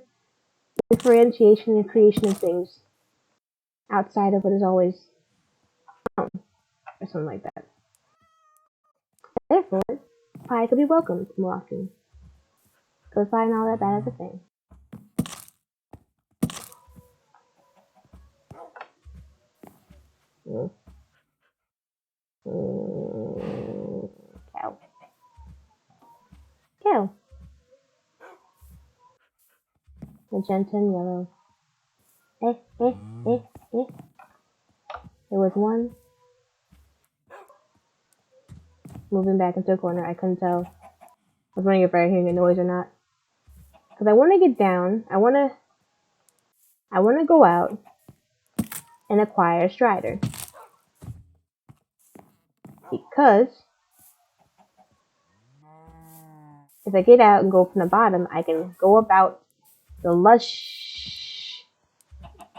differentiation and creation of things outside of what is always known, or something like that. Therefore, pie could be welcomed more often, because pie and all that bad is a thing. Mm. Cow. Cow. Magenta and yellow. Eh, eh, eh, eh. There was one moving back into a corner. I couldn't tell. I was wondering if I was hearing a noise or not. Because I want to get down. I want to go out and acquire a Strider. Because if I get out and go from the bottom, I can go about the lush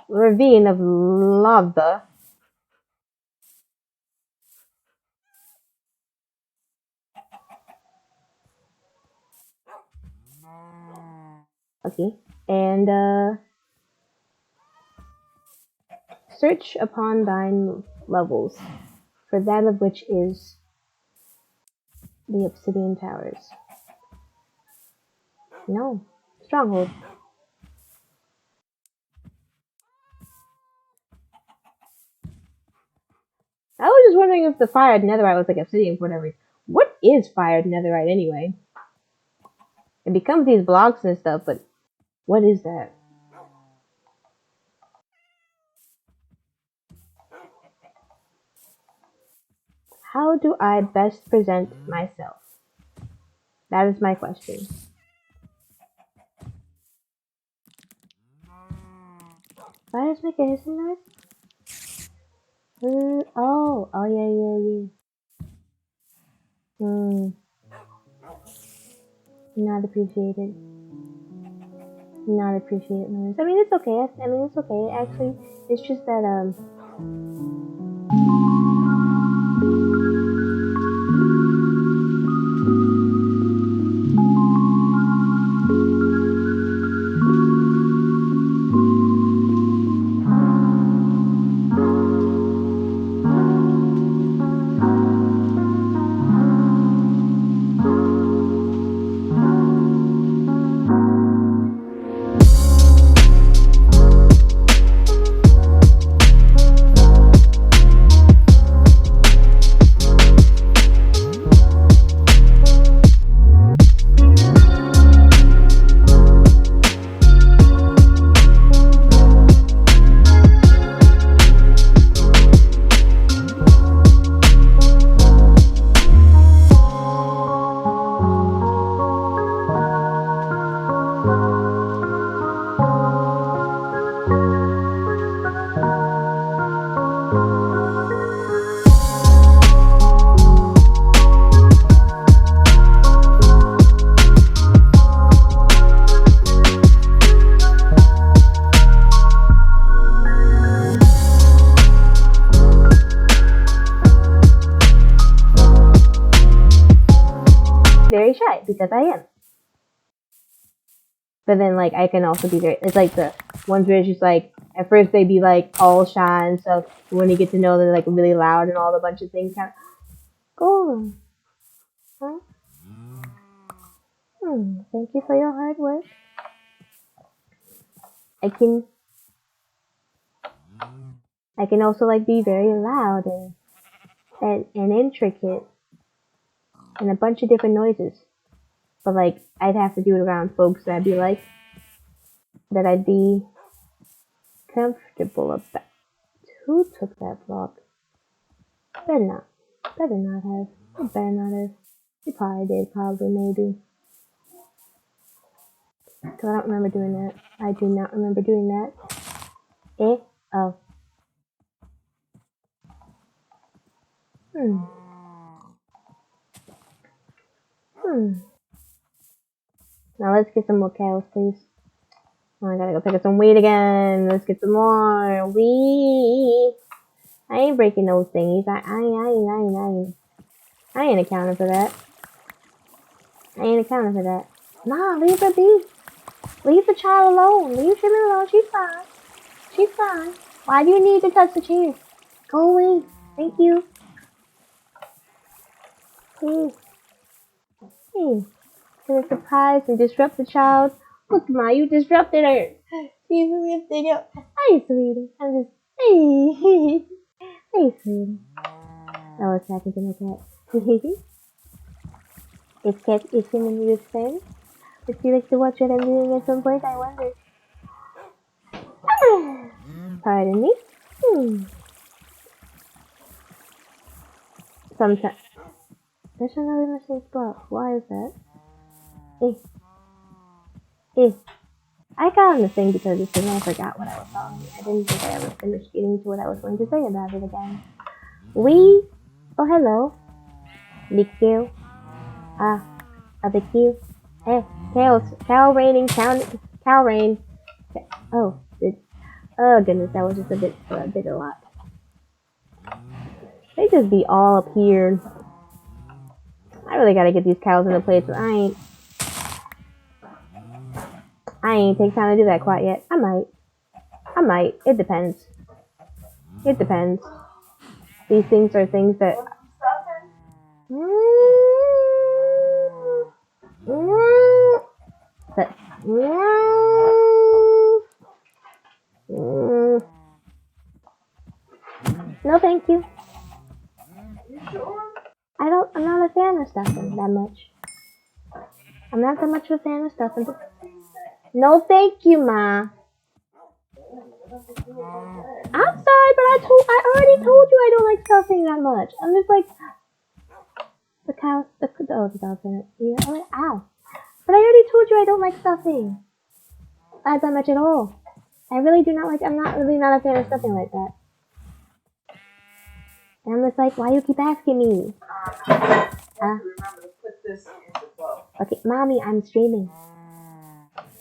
ravine of lava. Okay. And search upon thine levels, for that of which is the obsidian towers. No. Stronghold. I was just wondering if the fired netherite was like obsidian for whatever reason. What is fired netherite anyway? It becomes these blocks and stuff, but what is that? How do I best present myself? That is my question. Why does it make a hissing noise? Oh yeah. Not appreciated. Not appreciated noise. I mean, it's okay. It's okay. Actually, it's just that very shy because I am. But then like I can also be very. It's like the ones where it's just like at first they be like all shy and stuff. But when you get to know they're like really loud and all the bunch of things kind of go on. Huh? Thank you for your hard work. I can also like be very loud and intricate and a bunch of different noises. But like I'd have to do it around folks that I'd be comfortable about. Who took that block? Better not have. It better not have. He probably did, maybe. Because I don't remember doing that. I do not remember doing that. Oh. Now let's get some more cows, please. Oh, I gotta go pick up some wheat again. Let's get some more wheat. I ain't breaking those thingies. I ain't accounting for that. Nah, leave her be. Leave the child alone. Leave him alone. She's fine. Why do you need to touch the chair? Go away. Thank you. Please. Gonna surprise and disrupt the child. Look, Ma, you disrupted her. She's lifting up. Hey, sweetie. I'm just, hey. Hey, sweetie. I was talking to my cat. Is cat itching in your fan? Would you like to watch what I'm doing at some point? I wonder. Pardon me? Sometimes. There's another missing spot. Why is that? I got on the thing because this thing I forgot what I was talking. I didn't think I ever finished getting to what I was going to say about it again. Oh, hello. Big Q. A big Q. Hey, cow raining, cow rain. Oh goodness, that was just a bit a lot. They just be all up here. I really gotta get these cows in a place where I ain't take time to do that quite yet. I might. It depends. These things are things that. No, thank you. I'm not a fan of stuffing that much. I'm not that much of a fan of stuffing. No, thank you, Ma. I'm sorry, but I already told you I don't like stuffing that much. I'm just like the dog's in it. Yeah, ow. But I already told you I don't like stuffing. Not that much at all. I really do not like. I'm not really not a fan of stuffing like that. And I'm just like, why you keep asking me? Remember to put this in the bowl. Okay, mommy, I'm streaming.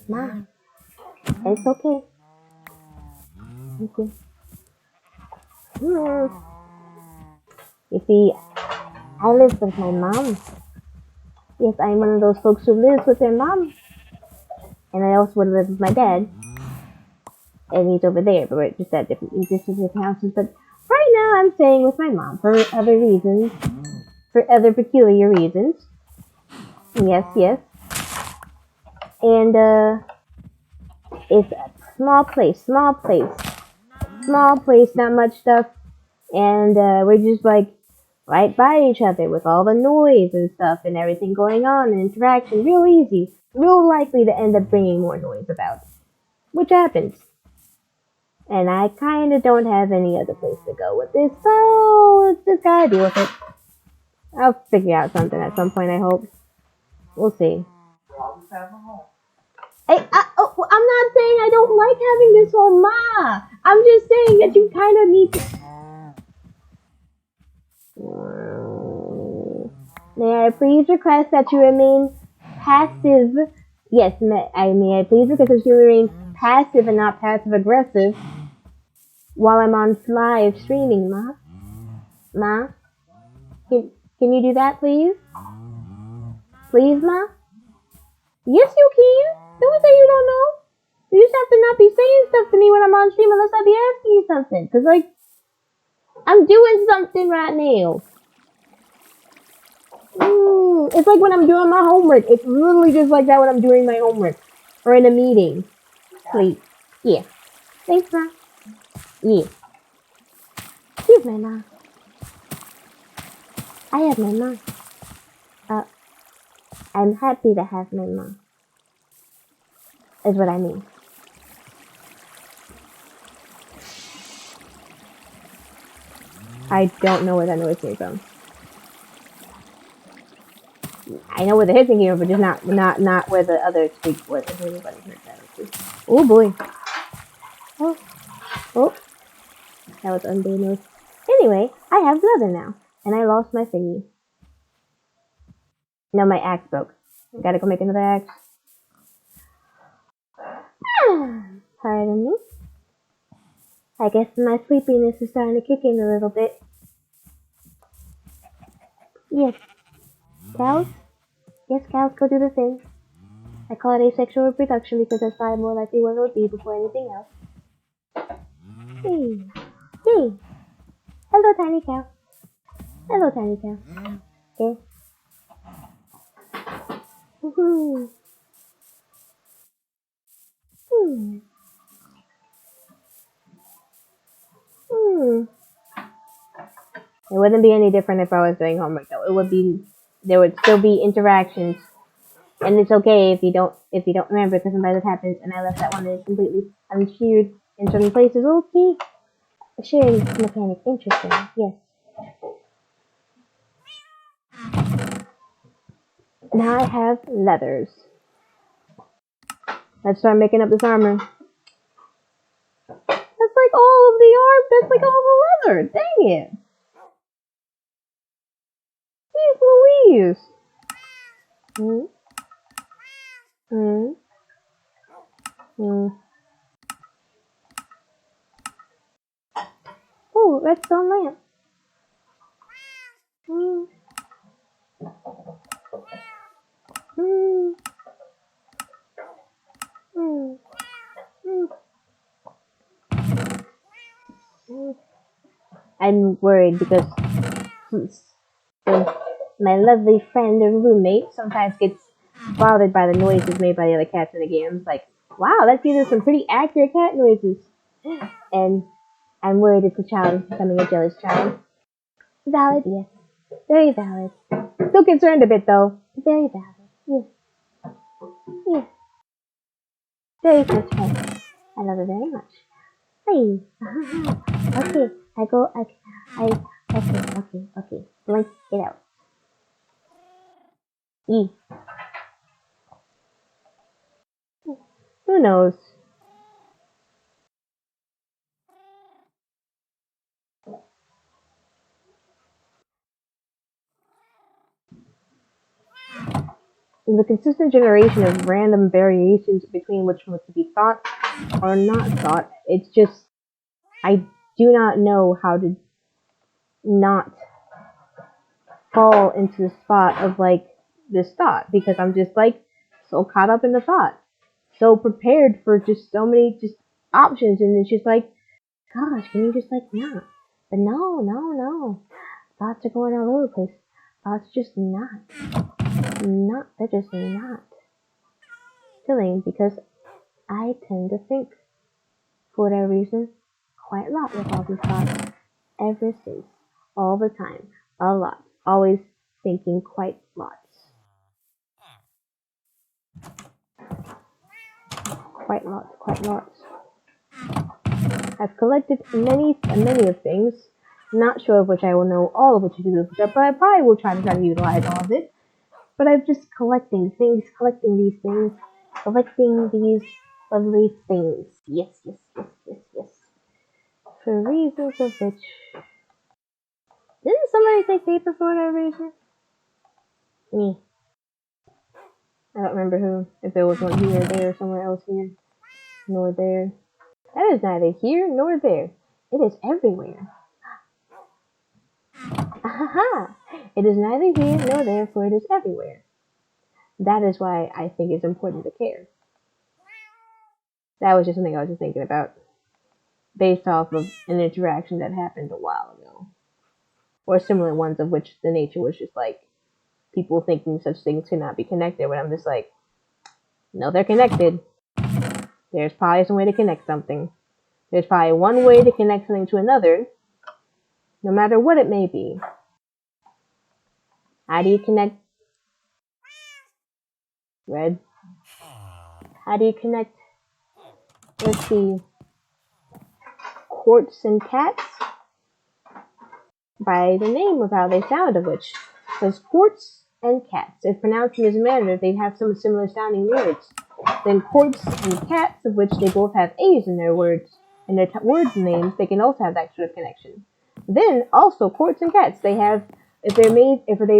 Mom, it's okay. Okay. You see, I live with my mom. Yes, I'm one of those folks who lives with their mom. And I also would live with my dad. And he's over there, but we're just at different houses. But right now I'm staying with my mom for other reasons. For other peculiar reasons. Yes, yes. And, it's a small place, not much stuff. And, we're just like, right by each other with all the noise and stuff and everything going on and interaction. Real easy. Real likely to end up bringing more noise about. Which happens. And I kind of don't have any other place to go with this, so just gotta deal with it. I'll figure out something at some point, I hope. We'll see. Hey, I'm not saying I don't like having this home, Ma. I'm just saying that you kind of need to... May I please request that you remain passive? Yes, may I please request that you remain passive and not passive aggressive while I'm on live streaming, Ma? Ma? Can you do that, please? Please, Ma? Yes, you can. Don't say you don't know. You just have to not be saying stuff to me when I'm on stream unless I be asking you something. Cause like, I'm doing something right now. It's like when I'm doing my homework. It's literally just like that when I'm doing my homework. Or in a meeting. Please. Yeah. Thanks, Ma. Yeah. Here's my Ma. I have my Ma. I'm happy to have my Ma. Is what I mean. I don't know where that noise came from. I know where the hissing came from, but just not where the other squeak was. If anybody heard that. Oh boy. Oh. That was unbeknown. Anyway, I have leather now. And I lost my thingy. No, my axe broke. Gotta go make another axe. Pardon me. I guess my sleepiness is starting to kick in a little bit. Yes. Cows? Yes, cows go do the thing. I call it asexual reproduction because that's probably more likely what it would be before anything else. Hey. Hey. Hello, tiny cow. Hello, tiny cow. Okay. Woohoo. It wouldn't be any different if I was doing homework though. There would still be interactions. And it's okay if you don't remember because sometimes it happens and I left that one that is completely unshared in certain places. Okay. Sharing mechanic, interesting, yes. Now I have leathers. Let's start making up this armor. That's like all of the arm, that's like all the leather. Dang it. Jeez Louise. Oh, redstone lamp. Mm. Mm. Mm. Mm. I'm worried because my lovely friend and roommate sometimes gets bothered by the noises made by the other cats in the game. It's like, wow, that's either some pretty accurate cat noises. And I'm worried it's a child becoming a jealous child. Valid, yes. Very valid. Still concerned a bit though. Very valid. Yes. Yes. Very much fun. I love it very much. Hey. Okay. Okay. Blink it out. E. Who knows? the consistent generation of random variations between which was to be thought or not thought. It's just, I do not know how to not fall into the spot of like this thought, because I'm just like so caught up in the thought, so prepared for just so many just options, and it's just like, gosh, can you just like not? But no. Thoughts are going all over the place. Thoughts just they're just not filling, because I tend to think, for whatever reason, quite a lot with all these thoughts. Ever since. All the time. A lot. Always thinking quite lots. Quite lots. I've collected many of things. Not sure of which I will know all of which to do, but I probably will try to utilize all of it. But I'm just collecting these things, collecting these lovely things. Yes. For reasons of which... Didn't somebody take paper for whatever reason? Me. I don't remember who. If there was one here, there, somewhere else here, nor there. That is neither here nor there. It is everywhere. Ahaha! It is neither here nor there, for it is everywhere. That is why I think it's important to care. That was just something I was just thinking about, based off of an interaction that happened a while ago. Or similar ones of which the nature was just like, people thinking such things cannot be connected, but I'm just like, no, they're connected. There's probably some way to connect something. There's probably one way to connect something to another, no matter what it may be. How do you connect... Red? How do you connect, let's see, quartz and cats? By the name of how they sound, of which. Because quartz and cats, if pronounced in this manner, they have some similar sounding words. Then quartz and cats, of which they both have A's in their words, in their words names, they can also have that sort of connection. Then, also, quartz and cats, they have, if they're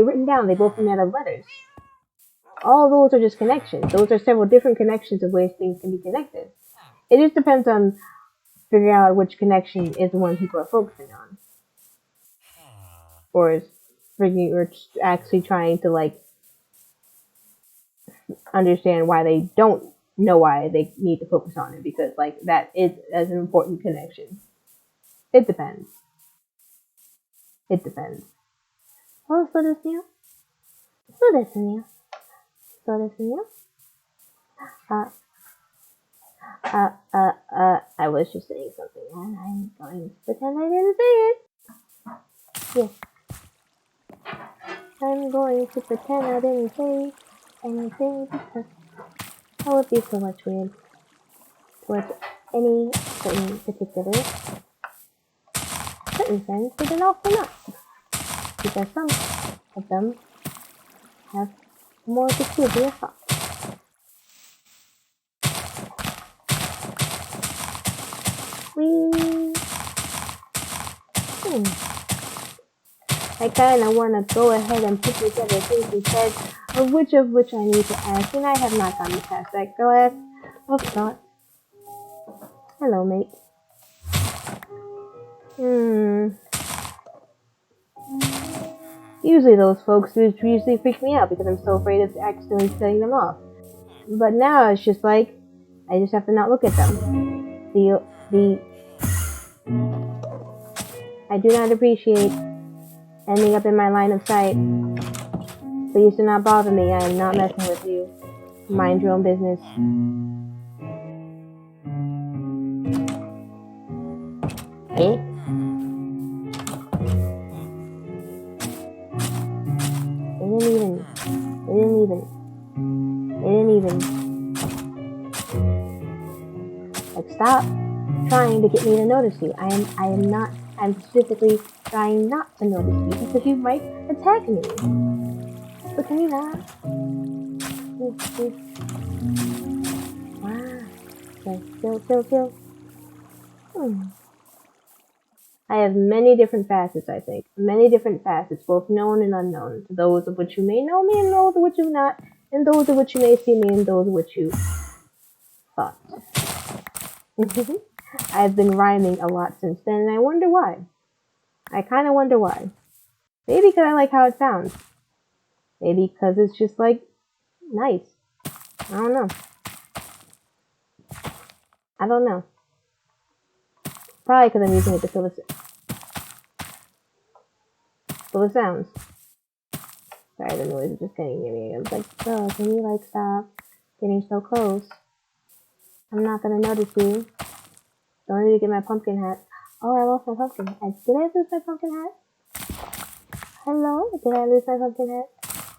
written down, they both come out of letters. All those are just connections. Those are several different connections of ways things can be connected. It just depends on figuring out which connection is the one people are focusing on. Or is actually trying to like understand why they don't know why they need to focus on it, because like that is as an important connection. It depends. Oh, I was just saying something and I'm going to pretend I didn't say it. Yes. I'm going to pretend I didn't say anything, because that would be so much weird towards any certain particular friends, but then also not, because some of them have more peculiar thoughts. I kind of want to go ahead and put together things instead of which I need to ask, and I have not gotten past that glass of thought. Hello, mate. Usually those folks usually freak me out because I'm so afraid of accidentally setting them off. But now it's just like, I just have to not look at them. I do not appreciate ending up in my line of sight. Please do not bother me. I am not messing with you. Mind your own business. Eh? They didn't even. Like, stop trying to get me to notice you. I'm specifically trying not to notice you because you might attack me. But can you not? Wow. Kill. I have many different facets, I think. Many different facets, both known and unknown. To those of which you may know me and those of which you not, and those of which you may see me, and those of which you thought. I've been rhyming a lot since then, and I wonder why. I kind of wonder why. Maybe because I like how it sounds. Maybe because it's just like nice. I don't know. I don't know. Probably because I'm using it to fill the sounds. Sorry, the noise is just getting near me. I was like, oh, can you like stop getting so close? I'm not gonna notice you. Don't need to get my pumpkin hat. Oh, I lost my pumpkin hat. Did I lose my pumpkin hat? Hello? Did I lose my pumpkin hat?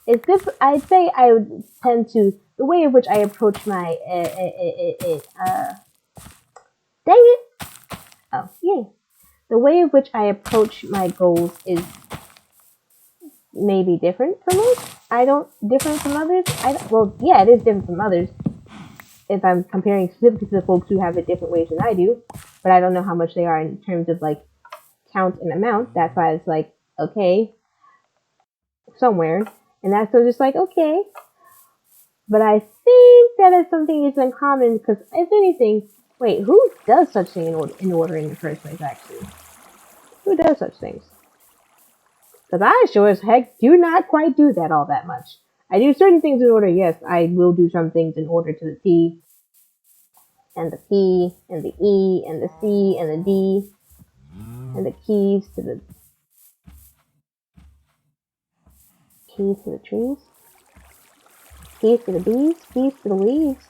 It's good. I'd say I would tend to the way in which I approach my dang it. Oh, yay. The way in which I approach my goals is maybe different from most. Different from others. Well, yeah, it is different from others. If I'm comparing specifically to the folks who have it different ways than I do, but I don't know how much they are in terms of like count and amount. That's why it's like, okay, somewhere. And that's so just like, okay. But I think that is something that's uncommon because if anything, wait, who does such thing in ordering in the first place, actually? Who does such things? Because I sure as heck do not quite do that all that much. I do certain things in order, yes, I will do some things in order to the T, and the P, and the E, and the C, and the D, and the keys to the trees, keys to the bees, keys to the leaves.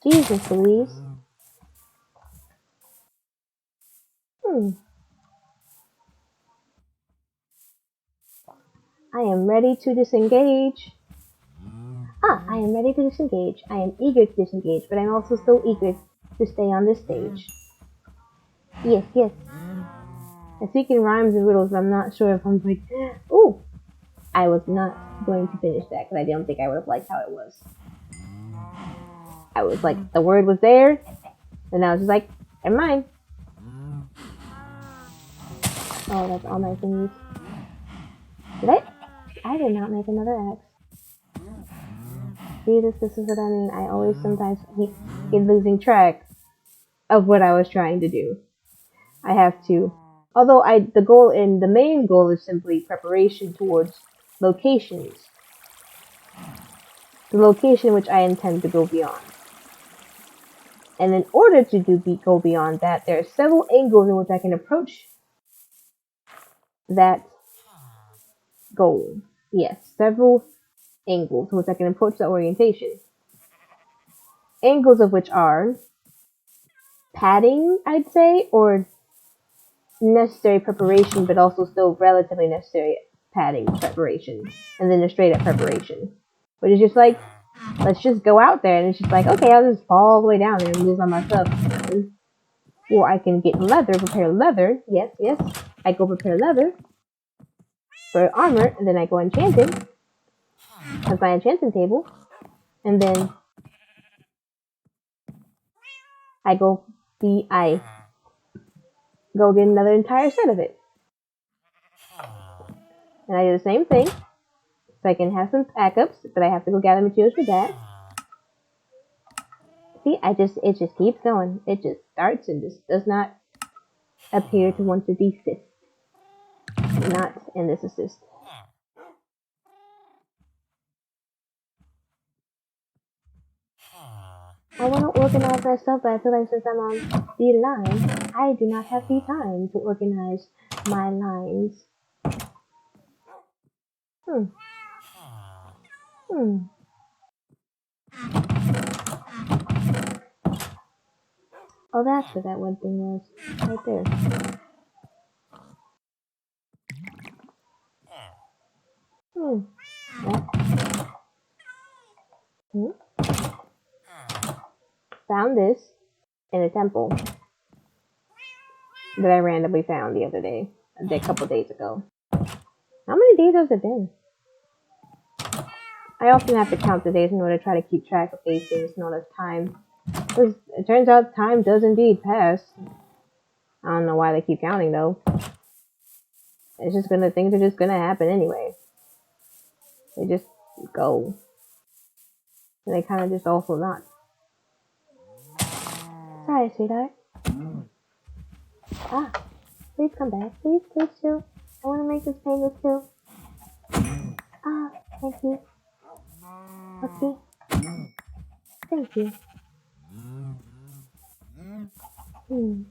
Jesus Louise. I am ready to disengage. I am ready to disengage. I am eager to disengage, but I'm also so eager to stay on this stage. Yes, yes. I speak in rhymes and riddles, but I'm not sure if I'm like, ooh. I was not going to finish that because I don't think I would have liked how it was. I was like, the word was there, and I was just like, never mind. Oh, that's all my thingies. Did I? I did not make another axe. See, this is what I mean. I always sometimes get losing track of what I was trying to do. I have to. Although the main goal is simply preparation towards locations. The location which I intend to go beyond. And in order to go beyond that, there are several angles in which I can approach that goal. Yes, several angles in which I can approach that orientation. Angles of which are padding, I'd say, or necessary preparation, but also still relatively necessary padding preparation, and then a straight up preparation. Which is just like, let's just go out there, and it's just like, okay, I'll just fall all the way down there and lose all my stuff. Or I can get leather, prepare leather. Yes, yes. I go prepare leather for armor, and then I go enchanting. That's my enchanting table. And then I go get another entire set of it. And I do the same thing. So I can have some backups, but I have to go gather materials for that. See, it just keeps going. It just starts and just does not appear to want to desist. Not in this assist. I want to organize myself, but I feel like since I'm on the line, I do not have the time to organize my lines. Oh, that's what that one thing was. Right there. Found this in a temple that I randomly found the other day, a couple days ago. How many days has it been? I often have to count the days in order to try to keep track of these things in order of time. Because it turns out time does indeed pass. I don't know why they keep counting though. It's just things are just gonna happen anyway. They just go. And they kind of just also not. Sorry, sweetheart. Ah, please come back. Please, please chill. I want to make this painless too. Ah, thank you. Okay. Thank you. Hmm.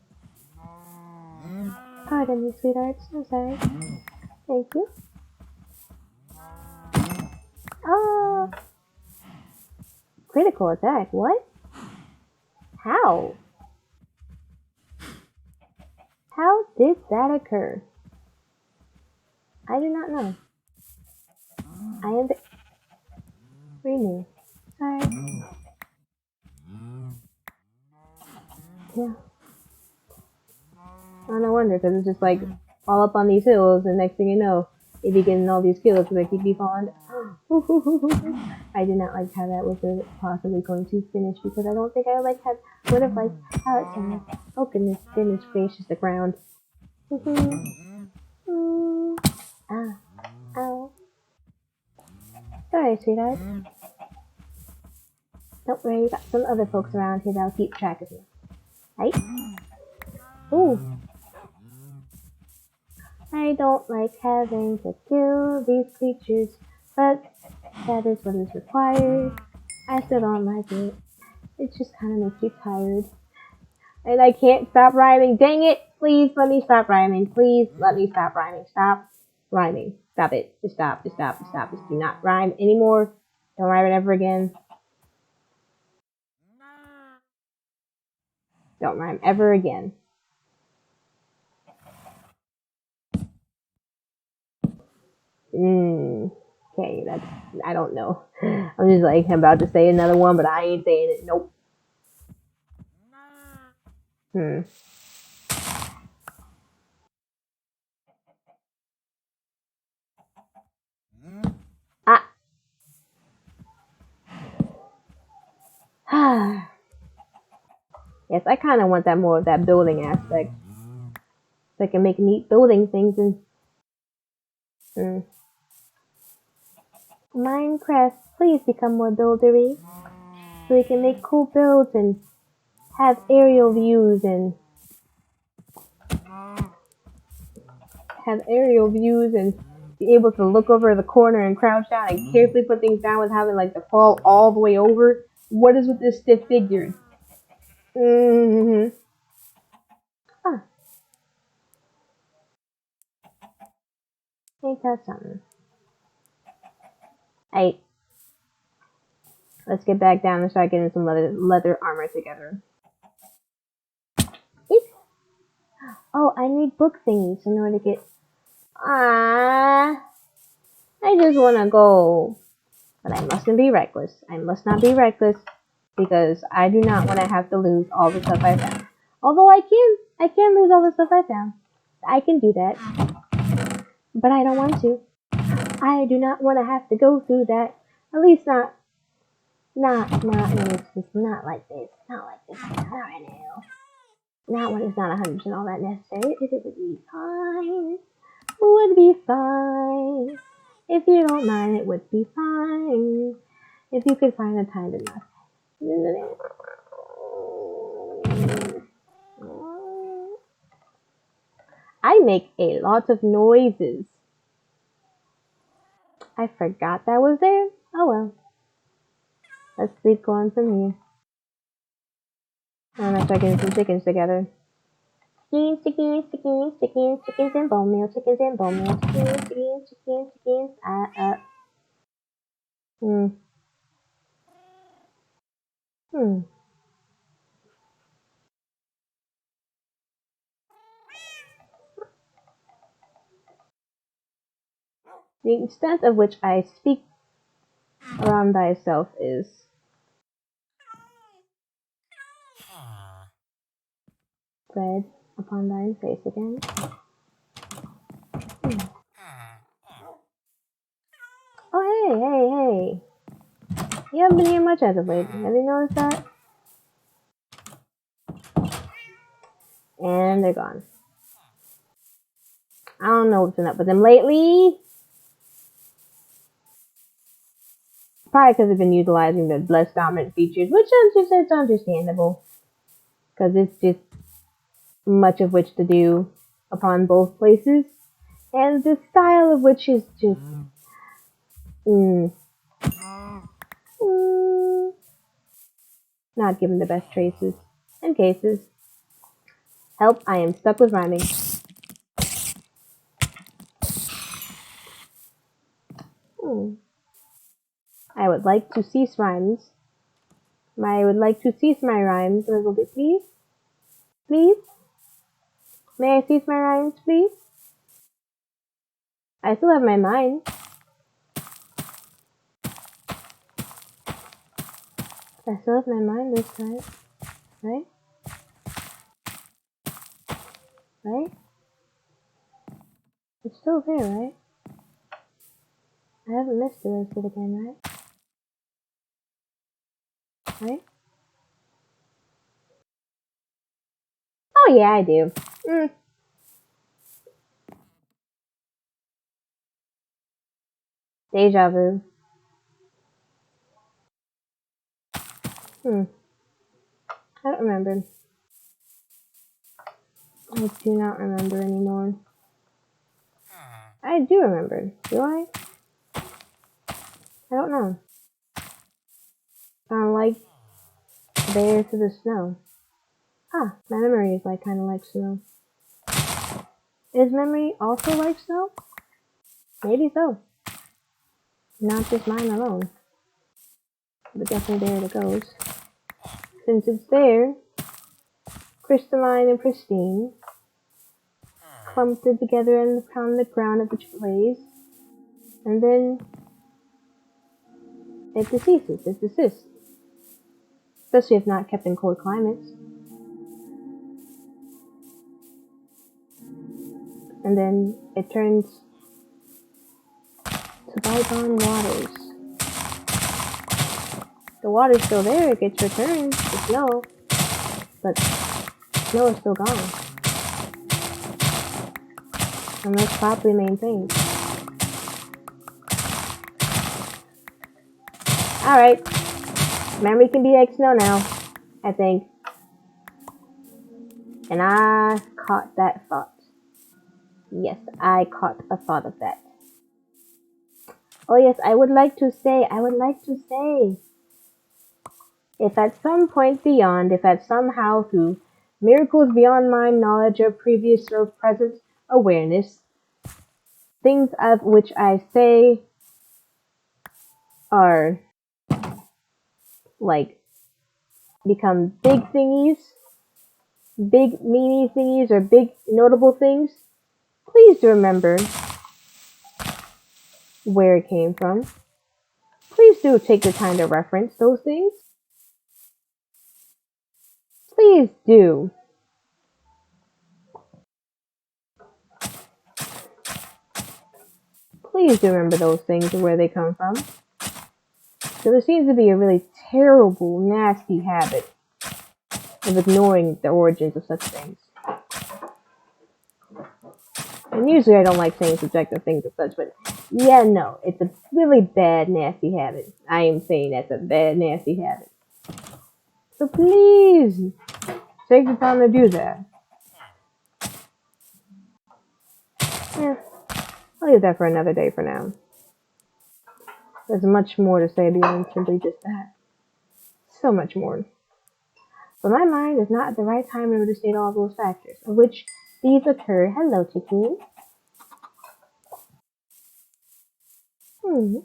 Pardon me, sweetheart. I'm sorry. Thank you. Ah, critical attack. What? How? How did that occur? I do not know. I am the renew. Sorry. Yeah. Oh, no wonder, because it's just like all up on these hills, and next thing you know, they be getting all these kills because they keep me falling. I did not like how that was possibly going to finish because I don't think I would have liked how it sounded. Oh goodness gracious, the ground. Ah, ow. Sorry, sweetheart. Don't worry, got some other folks around here that'll keep track of you. Right? Ooh. I don't like having to kill these creatures, but that is what is required. I still don't like it. It just kind of makes me tired. And I can't stop rhyming. Dang it! Please let me stop rhyming. Please let me stop rhyming. Stop rhyming. Stop it. Just stop. Just stop. Just stop. Just do not rhyme anymore. Don't rhyme it ever again. Don't rhyme ever again. Okay, that's, I don't know. I'm just like about to say another one, but I ain't saying it. Nope. Ah. Yes, I kind of want that more of that building aspect. So I can make neat building things and Minecraft, please become more buildery. So we can make cool builds and have aerial views and be able to look over the corner and crouch down and carefully put things down without having like to fall all the way over. What is with this stiff figure? Ah, ain't that something? Hey, let's get back down and start getting some leather armor together. Eep. Oh, I need book thingies in order to get. Ah, I just wanna go. But I mustn't be reckless. I must not be reckless because I do not want to have to lose all the stuff I found. Although I can lose all the stuff I found. I can do that. But I don't want to. I do not want to have to go through that. At least not when it's not like this. Not like this. Not right now. Not when it's not 100% all that necessary. It would be fine. It would be fine. If you don't mind, it would be fine. If you could find the time to not. I make a lot of noises. I forgot that was there. Oh well. Let's keep going from here. I'm gonna start getting some chickens together. Chickens and bone meal, chickens and bone meal, chickens. Hmm. Hmm. The extent of which I speak around thyself is spread upon thine face again. Oh hey. You haven't been here much as of late. Have you noticed that? And they're gone. I don't know what's been up with them lately. Probably because I've been utilizing the less dominant features, which is just it's understandable. Because it's just much of which to do upon both places. And the style of which is just mm, mm, not given the best traces and cases. Help, I am stuck with rhyming. Hmm. I would like to cease rhymes. I would like to cease my rhymes a little bit, please. Please? May I cease my rhymes, please? I still have my mind. I still have my mind this time. Right? Right? It's still there, right? I haven't missed it again, right? Right? Oh yeah, I do. Deja vu. Hmm. I don't remember. I do not remember anymore. I do remember. Do I? I don't know. Kind of like the air to the snow. Ah, my memory is like kind of like snow. Is memory also like snow? Maybe so. Not just mine alone. But definitely there it goes. Since it's there, crystalline and pristine, clumped together and on the ground at which it lays, and then it deceases, it desists. Especially if not kept in cold climates. And then it turns to bygone waters. The water's still there, it gets returned to snow, but snow is still gone. Unless properly maintained. Alright, memory can be like snow now, I think. And I caught that thought. Yes, I caught a thought of that. Oh yes, I would like to say, if at some point beyond, if at somehow through miracles beyond my knowledge or previous or present awareness, things of which I say are like become big thingies, big meaning thingies, or big notable things, please do remember where it came from. Please do take the time to reference those things. Please do. Please do remember those things and where they come from. So there seems to be a really terrible, nasty habit of ignoring the origins of such things. And usually I don't like saying subjective things as such, but yeah, no, it's a really bad, nasty habit. I am saying that's a bad, nasty habit. So please, take the time to do that. Yeah, I'll leave that for another day for now. There's much more to say beyond simply just that. So much more. But my mind is not at the right time in order to state all those factors, of which these occur. Hello, Chicken. Hmm.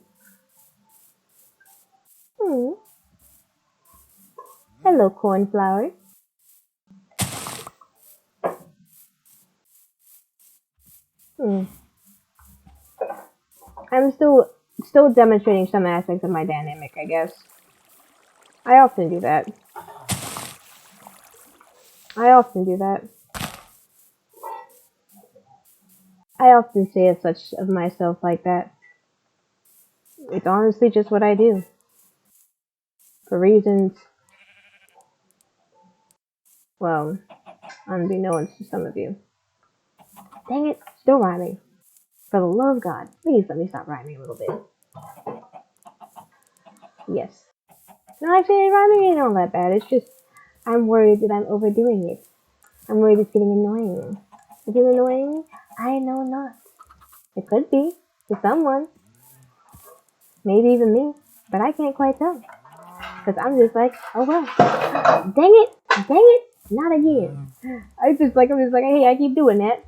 Hmm. Hello, Cornflower. Hmm. I'm still demonstrating some aspects of my dynamic, I guess. I often do that. I often do that. I often say as such of myself like that. It's honestly just what I do. For reasons, well, unbeknownst to some of you. Dang it, still rhyming. For the love of God, please let me stop rhyming a little bit. Yes. No, actually, rhyming ain't all that bad. It's just I'm worried that I'm overdoing it. I'm worried it's getting annoying. Is it annoying? I know not. It could be to someone, maybe even me, but I can't quite tell. Cause I'm just like, oh well, dang it, not again. I'm just like, hey, I keep doing that.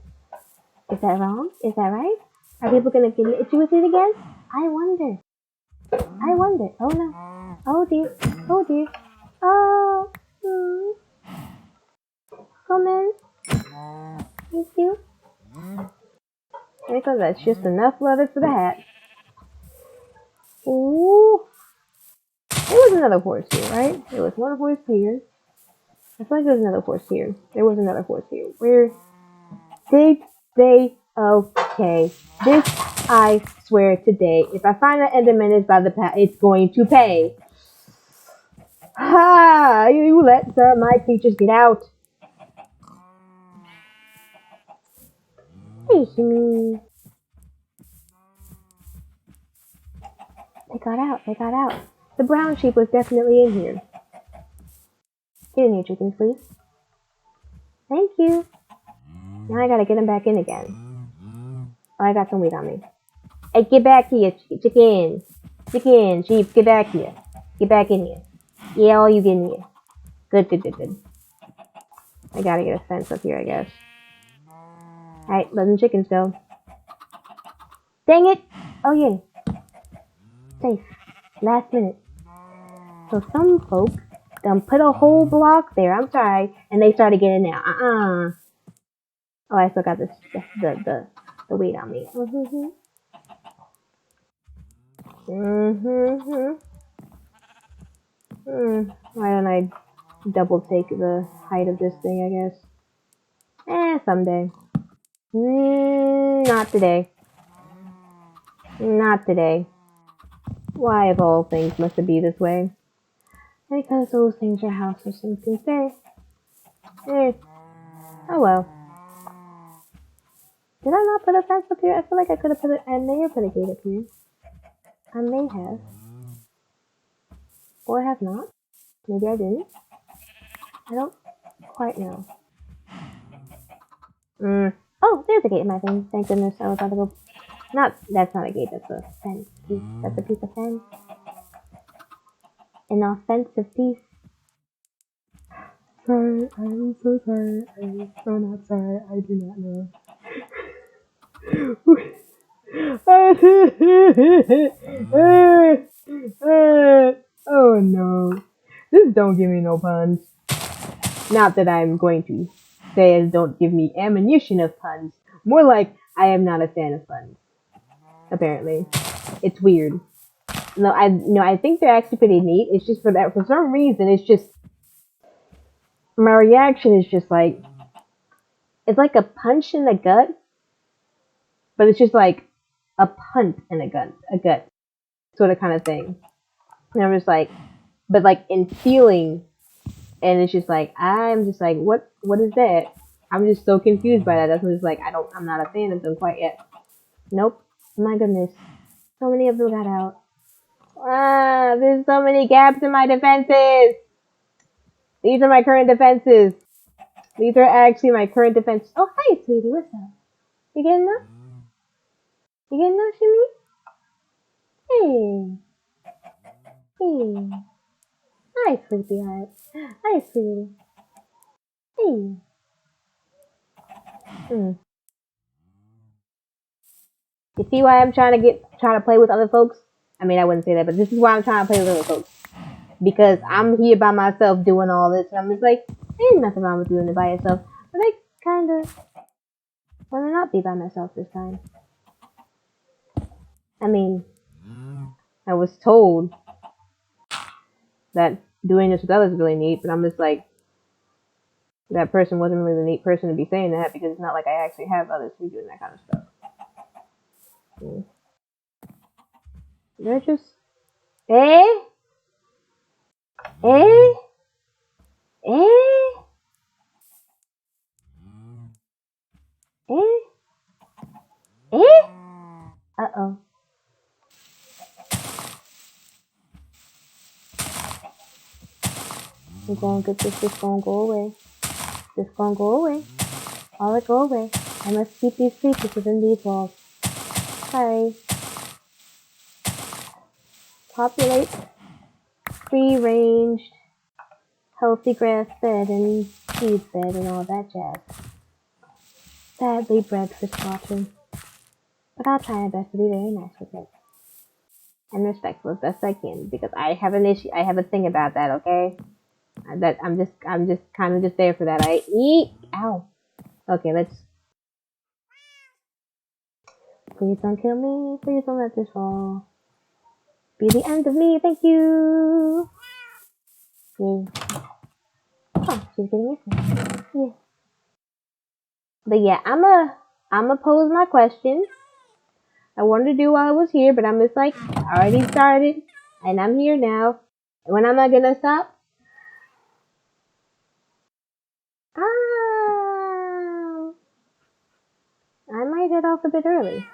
Is that wrong? Is that right? Are people gonna get at you with it again? I wonder. I wonder. Oh no. Oh dear. Oh dear. Oh. Come in. Thank you. Because that's just enough leather for the hat. Ooh. There was another horse here, right? There was one horse here. I feel like there was another horse here. There was another horse here. Where did they? Okay. This, I swear today, if I find that Enderman is by the path, it's going to pay. Ha! You let my creatures get out. Hey, Shimmy. They got out. They got out. The brown sheep was definitely in here. Get in here, chickens, please. Thank you. Now I gotta get them back in again. Oh, I got some wheat on me. Hey, get back here, chicken. Chicken, sheep, get back here. Get back in here. Yeah, all you get in here. Good, good, good, good. I gotta get a fence up here, I guess. Alright, let them chickens go. Dang it! Oh, yeah. Safe. Last minute. So some folk put a whole block there. I'm sorry. And they started getting out. Oh, I still got this, the weight on me. Why don't I double take the height of this thing, I guess? Someday. Not today. Not today. Why, of all things, must it be this way? Because those things are how such things can say. Oh well. Did I not put a fence up here? I feel like I could have I may have put a gate up here. I may have. Or have not. Maybe I didn't. I don't quite know. Oh, there's a gate in my thing. Thank goodness. I was about to go. That's not a gate. That's a fence. That's a piece of fence. An offensive piece. Sorry, I'm so sorry. I'm so not sorry. I do not know. Oh no. This don't give me no puns. Not that I'm going to say as don't give me ammunition of puns. More like I am not a fan of puns. Apparently. It's weird. No, I think they're actually pretty neat. It's just for some reason it's just my reaction is just like it's like a punch in the gut, but it's just like a punt in a gut sort of kind of thing. And I'm just like, but like in feeling, and it's just like I'm just like, what is that? I'm just so confused by that. That's what it's like. I'm not a fan of them quite yet. Nope. My goodness, so many of them got out. There's so many gaps in my defenses. These are my current defenses. These are actually my current defenses. Oh, hi, sweetie. What's up? You getting up? You getting up, Shimmy? Hey. Hi, sweetie heart. Hi, sweetie. Hey. You see why I'm trying to play with other folks? I mean, I wouldn't say that, but this is why I'm trying to play with other folks. Because I'm here by myself doing all this, and I'm just like, ain't nothing wrong with doing it by yourself. But I kind of want to not be by myself this time. I mean, I was told that doing this with others is really neat, but I'm just like, that person wasn't really the neat person to be saying that because it's not like I actually have others who doing that kind of stuff. They're just, eh, eh, eh, eh, eh. Uh oh. I'm gonna get this. This gonna go away. This gonna go away. All it go away. I must keep these creatures within these walls. Sorry. Populate free-range, healthy grass-fed and seed-fed and all that jazz. Sadly bred for slaughtering. But I'll try my best to be very nice with it. And respectful as best I can, because I have an issue. I have a thing about that. Okay, that I'm just kind of just there for that. I eat. Ow. Okay, let's. Please don't kill me. Please don't let this fall. Be the end of me. Thank you. Yay. Oh, she's getting it. Yeah. But yeah, I'ma pose my question. I wanted to do while I was here, but I'm just like, I already started, and I'm here now. When am I gonna stop? Ah, I might head off a bit early.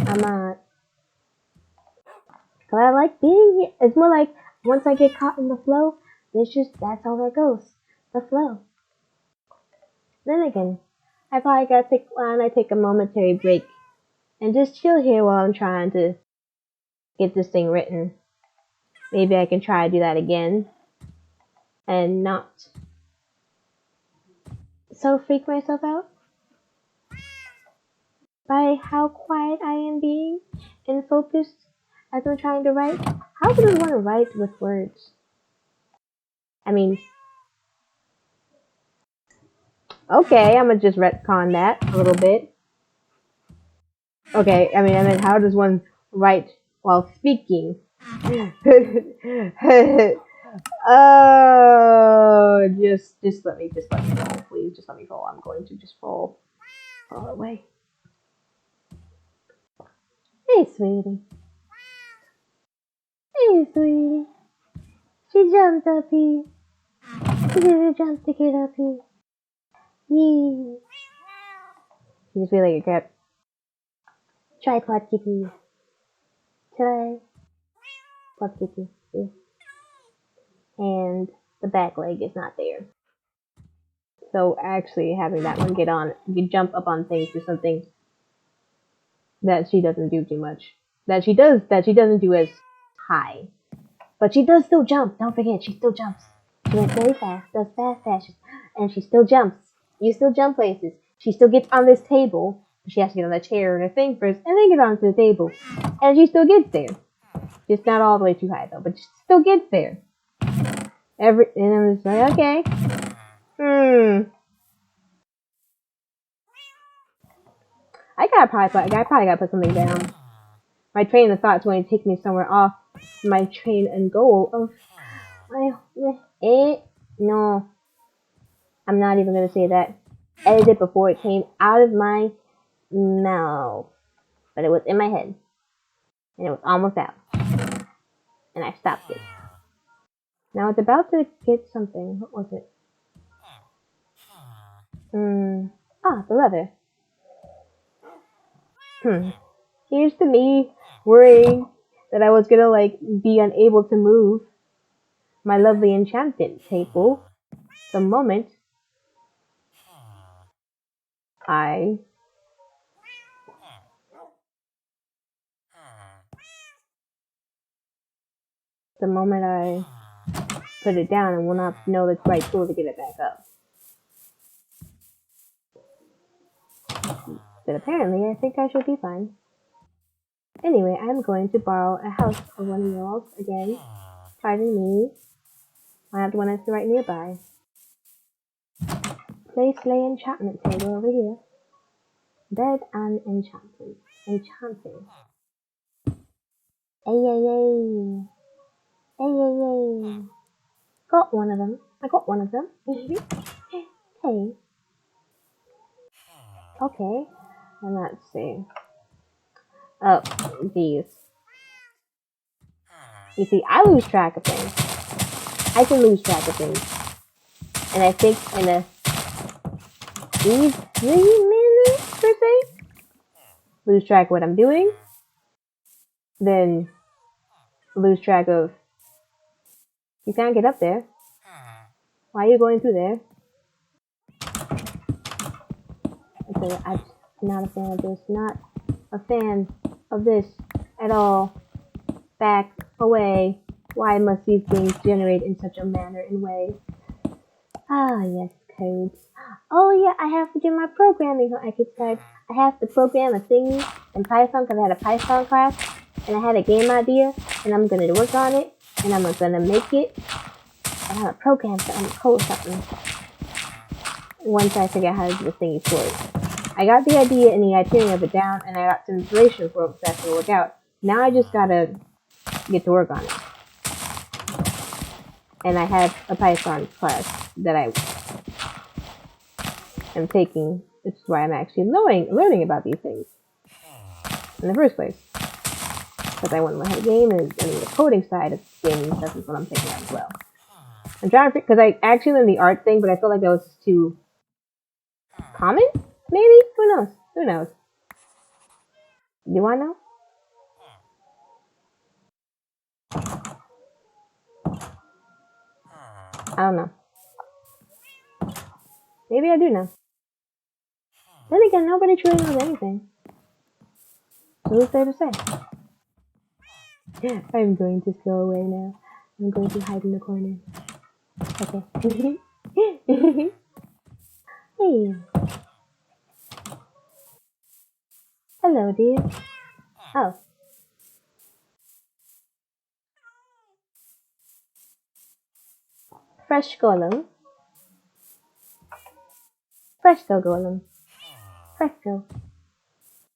I'm not. Cause I like being here. It's more like once I get caught in the flow, that's all that goes. The flow. Then again, I probably gotta take a momentary break and just chill here while I'm trying to get this thing written. Maybe I can try to do that again and not so freak myself out by how quiet I am being and focused as I'm trying to write. How would I want to write with words? I mean, okay, I'm gonna just retcon that a little bit. Okay, I mean, how does one write while speaking? Oh, just let me fall, please. Just let me fall. I'm going to just fall away. Hey, sweetie. Hey, sweetie. She jumped up here. She did a jump to get up here. Yeah. You just feel like a cat. Tripod kitty. Tripod kitty. Yeah. And the back leg is not there. So actually having that one get jump up on things is something that she doesn't do too much. That she doesn't do as high. But she does still jump. Don't forget, she still jumps. She went very fast, does fast, and she still jumps. You still jump places. She still gets on this table. She has to get on the chair and a thing first, and then get onto the table. And she still gets there. Just not all the way too high though, but she still gets there. And I'm just like, okay. I probably gotta put something down. My train of thought's going to take me somewhere off my train and goal of no. I'm not even gonna say that. Edit it before it came out of my mouth. But it was in my head. And it was almost out. And I stopped it. Now it's about to get something. What was it? The leather. Here's to me worrying that I was gonna be unable to move my lovely enchantment table the moment I put it down and will not know the right tool to get it back up. But apparently I think I should be fine. Anyway, I'm going to borrow a house of one of y'all again. Pardon me. I have one that's right nearby. Place lay enchantment table over here. Bed and enchantment. Enchanting. Ay. Got one of them. I got one of them. Hey. Okay. And let's see. Oh, these. You see, I lose track of things. I can lose track of things. And I think in a 3 minutes per se, lose track of what I'm doing, then lose track of You can't get up there. Why are you going through there? Okay, I'm not a fan of this. Not a fan of this at all. Back away. Why must these things generate in such a manner and way? Ah, yes, codes. Oh yeah, I have to do my programming on Emphgc. I have to program a thingy in Python because I had a Python class and I had a game idea and I'm gonna work on it and I'm gonna make it and I'm gonna program something, code something. Once I figure out how to do the thingy for it. I got the idea and the itinerary of it down and I got some inspiration for it so that's gonna work out. Now I just gotta get to work on it. And I have a Python class that I am taking. This is why I'm actually learning about these things in the first place. Because I want to learn how to game and the coding side of gaming stuff is what I'm taking out as well. I'm trying to because I actually learned the art thing, but I feel like that was too common. Maybe who knows? Who knows? Do I know? I don't know. Maybe I do know. Then again, nobody truly knows anything. So who's there to say? I'm going to go away now. I'm going to hide in the corner. Okay. Hey. Hello, dear. Oh. Fresh golem. Fresco golem. Fresco.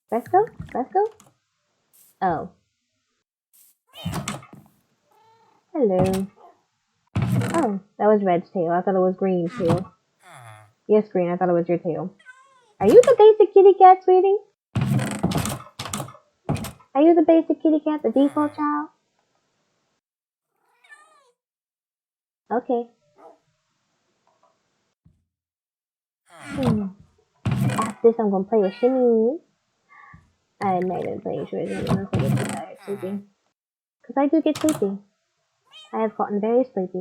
Fresco? Fresco? Oh. Hello. Oh, that was Red's tail. I thought it was Green's tail. Yes, Green, I thought it was your tail. Are you the basic kitty cat, sweetie? Are you the basic kitty cat, the default child? Okay. After this, I'm gonna play with Shimmy. I might have been playing short unless I get too tired sleeping. Because I do get sleepy. I have gotten very sleepy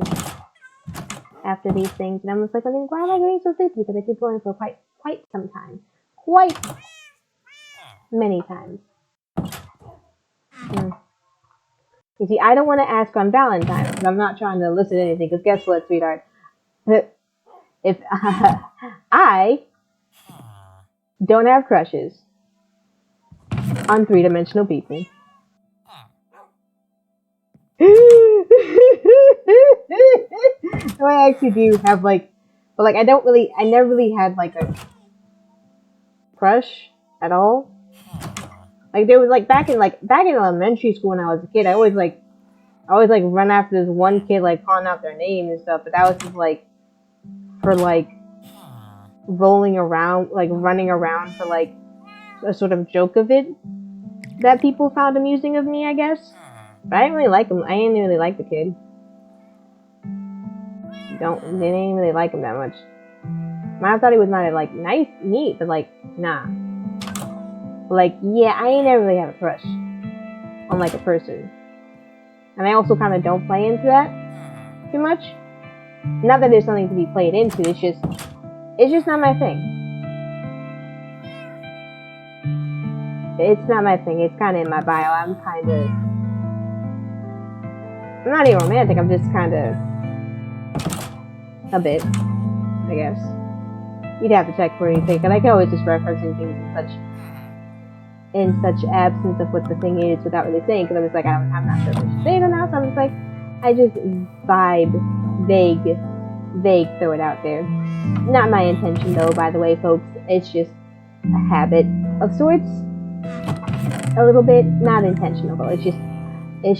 after these things, and I'm just like, I mean, why am I getting so sleepy? Because I keep going for quite some time. Quite many times. You see, I don't want to ask on Valentine's, because I'm not trying to elicit anything, because guess what, sweetheart? If I don't have crushes on three-dimensional people. No, I actually do have but I never really had like a crush at all. Like there was back in elementary school when I was a kid, I always run after this one kid calling out their name and stuff, but that was just for rolling around, running around for a sort of joke of it that people found amusing of me, I guess. But I didn't really like him. I didn't really like the kid. They didn't really like him that much. I thought he was not nice, neat, but nah. Yeah, I ain't never really had a crush on a person. And I also kind of don't play into that too much. Not that there's something to be played into, it's just not my thing. It's not my thing, it's kind of in my bio. I'm not even romantic, I'm just kind of a bit, I guess. You'd have to check for anything, because I can always just referencing things in such absence of what the thing is without really saying, because I'm just I'm not sure if I should say it or not, so I'm just I just vibe, vague, throw it out there. Not my intention though, by the way, folks. It's just a habit of sorts. A little bit, not intentional though. It's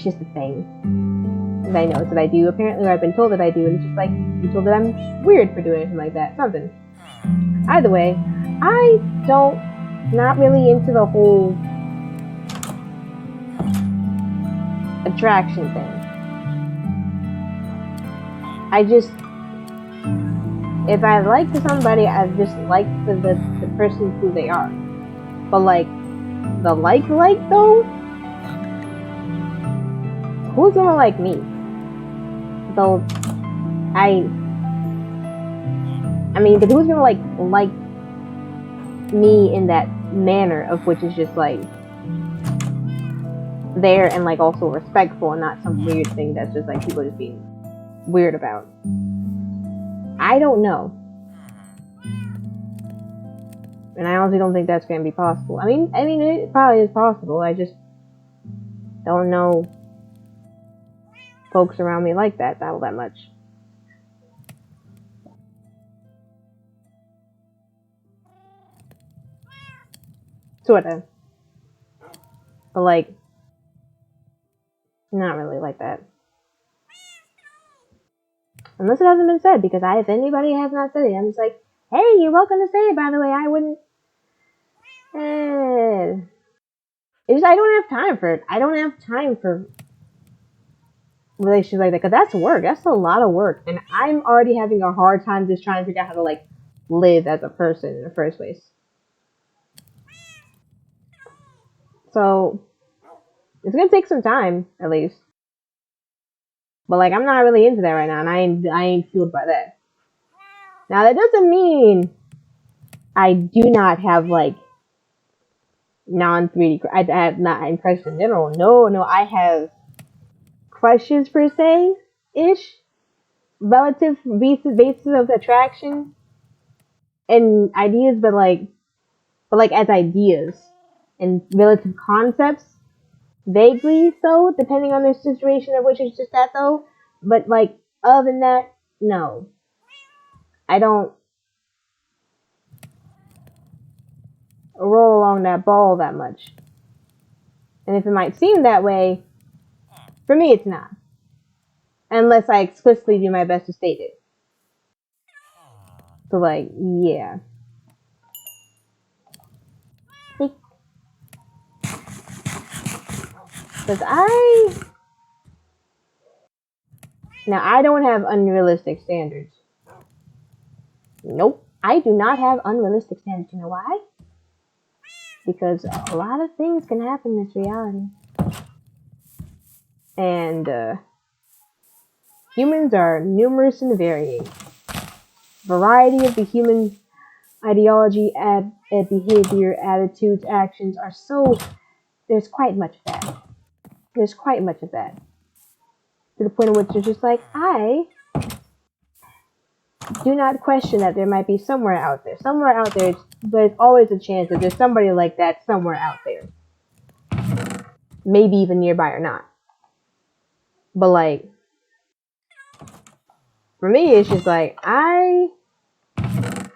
just a thing that I know that I do. Apparently, or I've been told that I do, and it's just I'm told that I'm weird for doing anything like that. Something. Either way, I not really into the whole attraction thing. If I like somebody, I just like the person who they are. But the though, who's gonna like me? If So I mean, but who's gonna like me in that manner of which is just like there and like also respectful and not some weird thing that's just like people just being weird about. I don't know. And I honestly don't think that's gonna be possible. I mean it probably is possible. I just don't know folks around me like that all that much. Sorta. But like not really like that. Unless it hasn't been said, because if anybody has not said it, I'm just like, hey, you're welcome to say it, by the way. I wouldn't. It's just, I don't have time for it. I don't have time for relationships like that, because that's work. That's a lot of work. And I'm already having a hard time just trying to figure out how to, like, live as a person in the first place. So, it's gonna take some time, at least. But, like, I'm not really into that right now, and I ain't fueled by that. Now, that doesn't mean I do not have, like, non-3D. I have not in crushes in general. No, I have crushes per se ish, relative basis of attraction and ideas, but like as ideas and relative concepts, vaguely so, depending on the situation of which it's just that though. But like other than that, no, I don't roll along that ball that much. And if it might seem that way, for me it's not. Unless I explicitly do my best to state it. So like, yeah. Because now I don't have unrealistic standards. Nope. I do not have unrealistic standards. You know why? Because a lot of things can happen in this reality. And humans are numerous and varying. Variety of the human ideology, behavior, attitudes, actions are so... There's quite much of that. There's quite much of that. To the point at which it's just like, I do not question that there might be somewhere out there. Somewhere out there, there's always a chance that there's somebody like that somewhere out there. Maybe even nearby or not. But like, for me, it's just like, I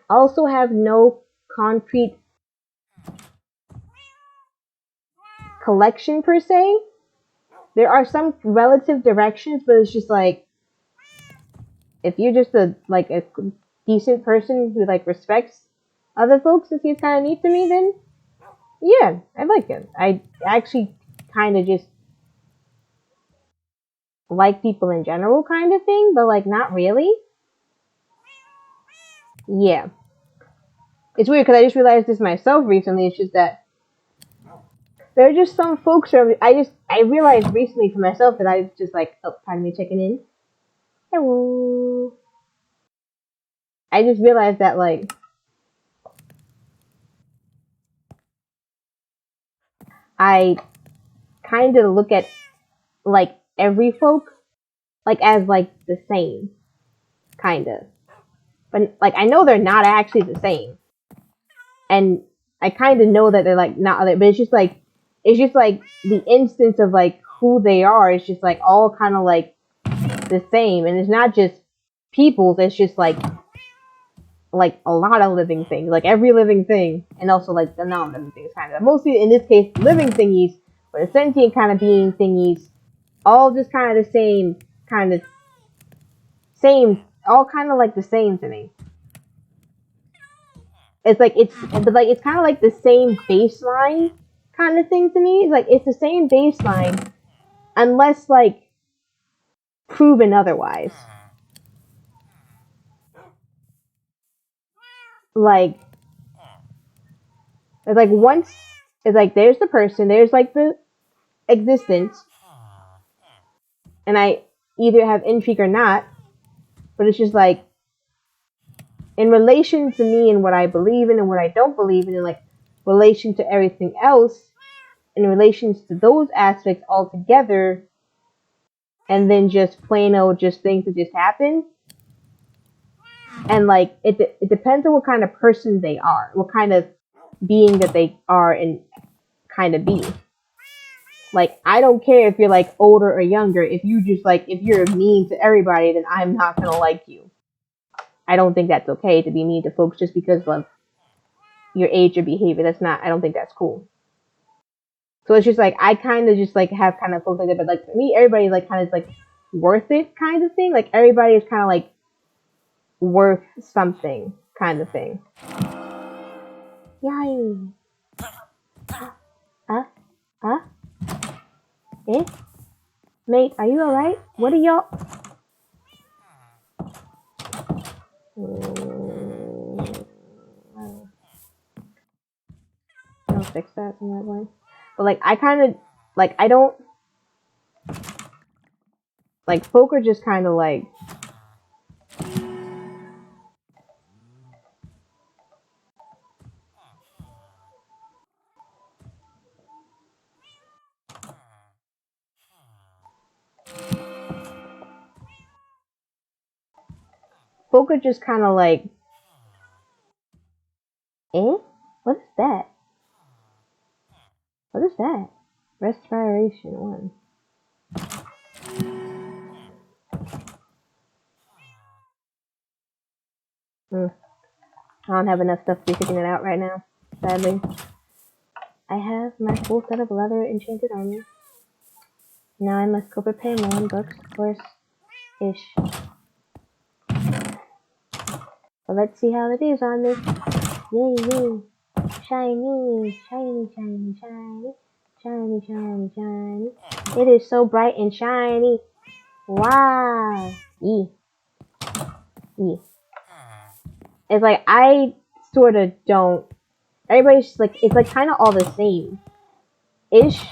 also have no concrete collection per se. There are some relative directions, but it's just like, if you're just a decent person who like respects other folks and seems kind of neat to me, then yeah, I like it. I actually kind of just like people in general kind of thing, but like not really. Yeah. It's weird because I just realized this myself recently. It's just that there are just some folks who I realized recently for myself that I was just like, oh, pardon me, checking in. Hello. I just realized that like I kind of look at like every folk like as like the same, kind of. But like I know they're not actually the same, and I kind of know that they're like not other. But it's just like the instance of like who they are. It's just like all kind of like the same, and it's not just people's. It's just like a lot of living things, like every living thing, and also like the non-living things, kind of. Mostly in this case, living thingies, but the sentient kind of being thingies, all just kind of the same, all kind of like the same to me. It's like but like it's kind of like the same baseline kind of thing to me. It's like it's the same baseline, unless like proven otherwise. Like it's like once it's like there's the person, there's like the existence, and either have intrigue or not, but it's just like, in relation to me and what I believe in and what I don't believe in, and like relation to everything else, in relation to those aspects altogether, and then just plain old just things that just happen. And like it depends on what kind of person they are, what kind of being that they are and kind of be. Like, I don't care if you're like older or younger. If you just like, if you're mean to everybody, then I'm not gonna like you. I don't think that's okay to be mean to folks just because of your age or behavior. That's not, I don't think that's cool. So it's just like, I kind of just like have kind of folks like that, but like for me, everybody like kind of like worth it kind of thing. Like everybody is kind of like worth something kind of thing. Yay. Huh? Eh? Mate, are you alright? What are y'all? I'll fix that in that way. But like, I kind of like, I don't like, folk are just kind of like, folk are just kind of like, eh? What is that? What is that? Respiration 1. I don't have enough stuff to be figuring it out right now, sadly. I have my full set of leather enchanted armor. Now I must go prepare more books, of course. Ish. But let's see how it is on this. Yay, yay. Shiny, shiny, shiny, shiny. Shiny, shiny, shiny. It is so bright and shiny. Wow. It's like, I sort of don't. Everybody's just like, it's like kind of all the same ish.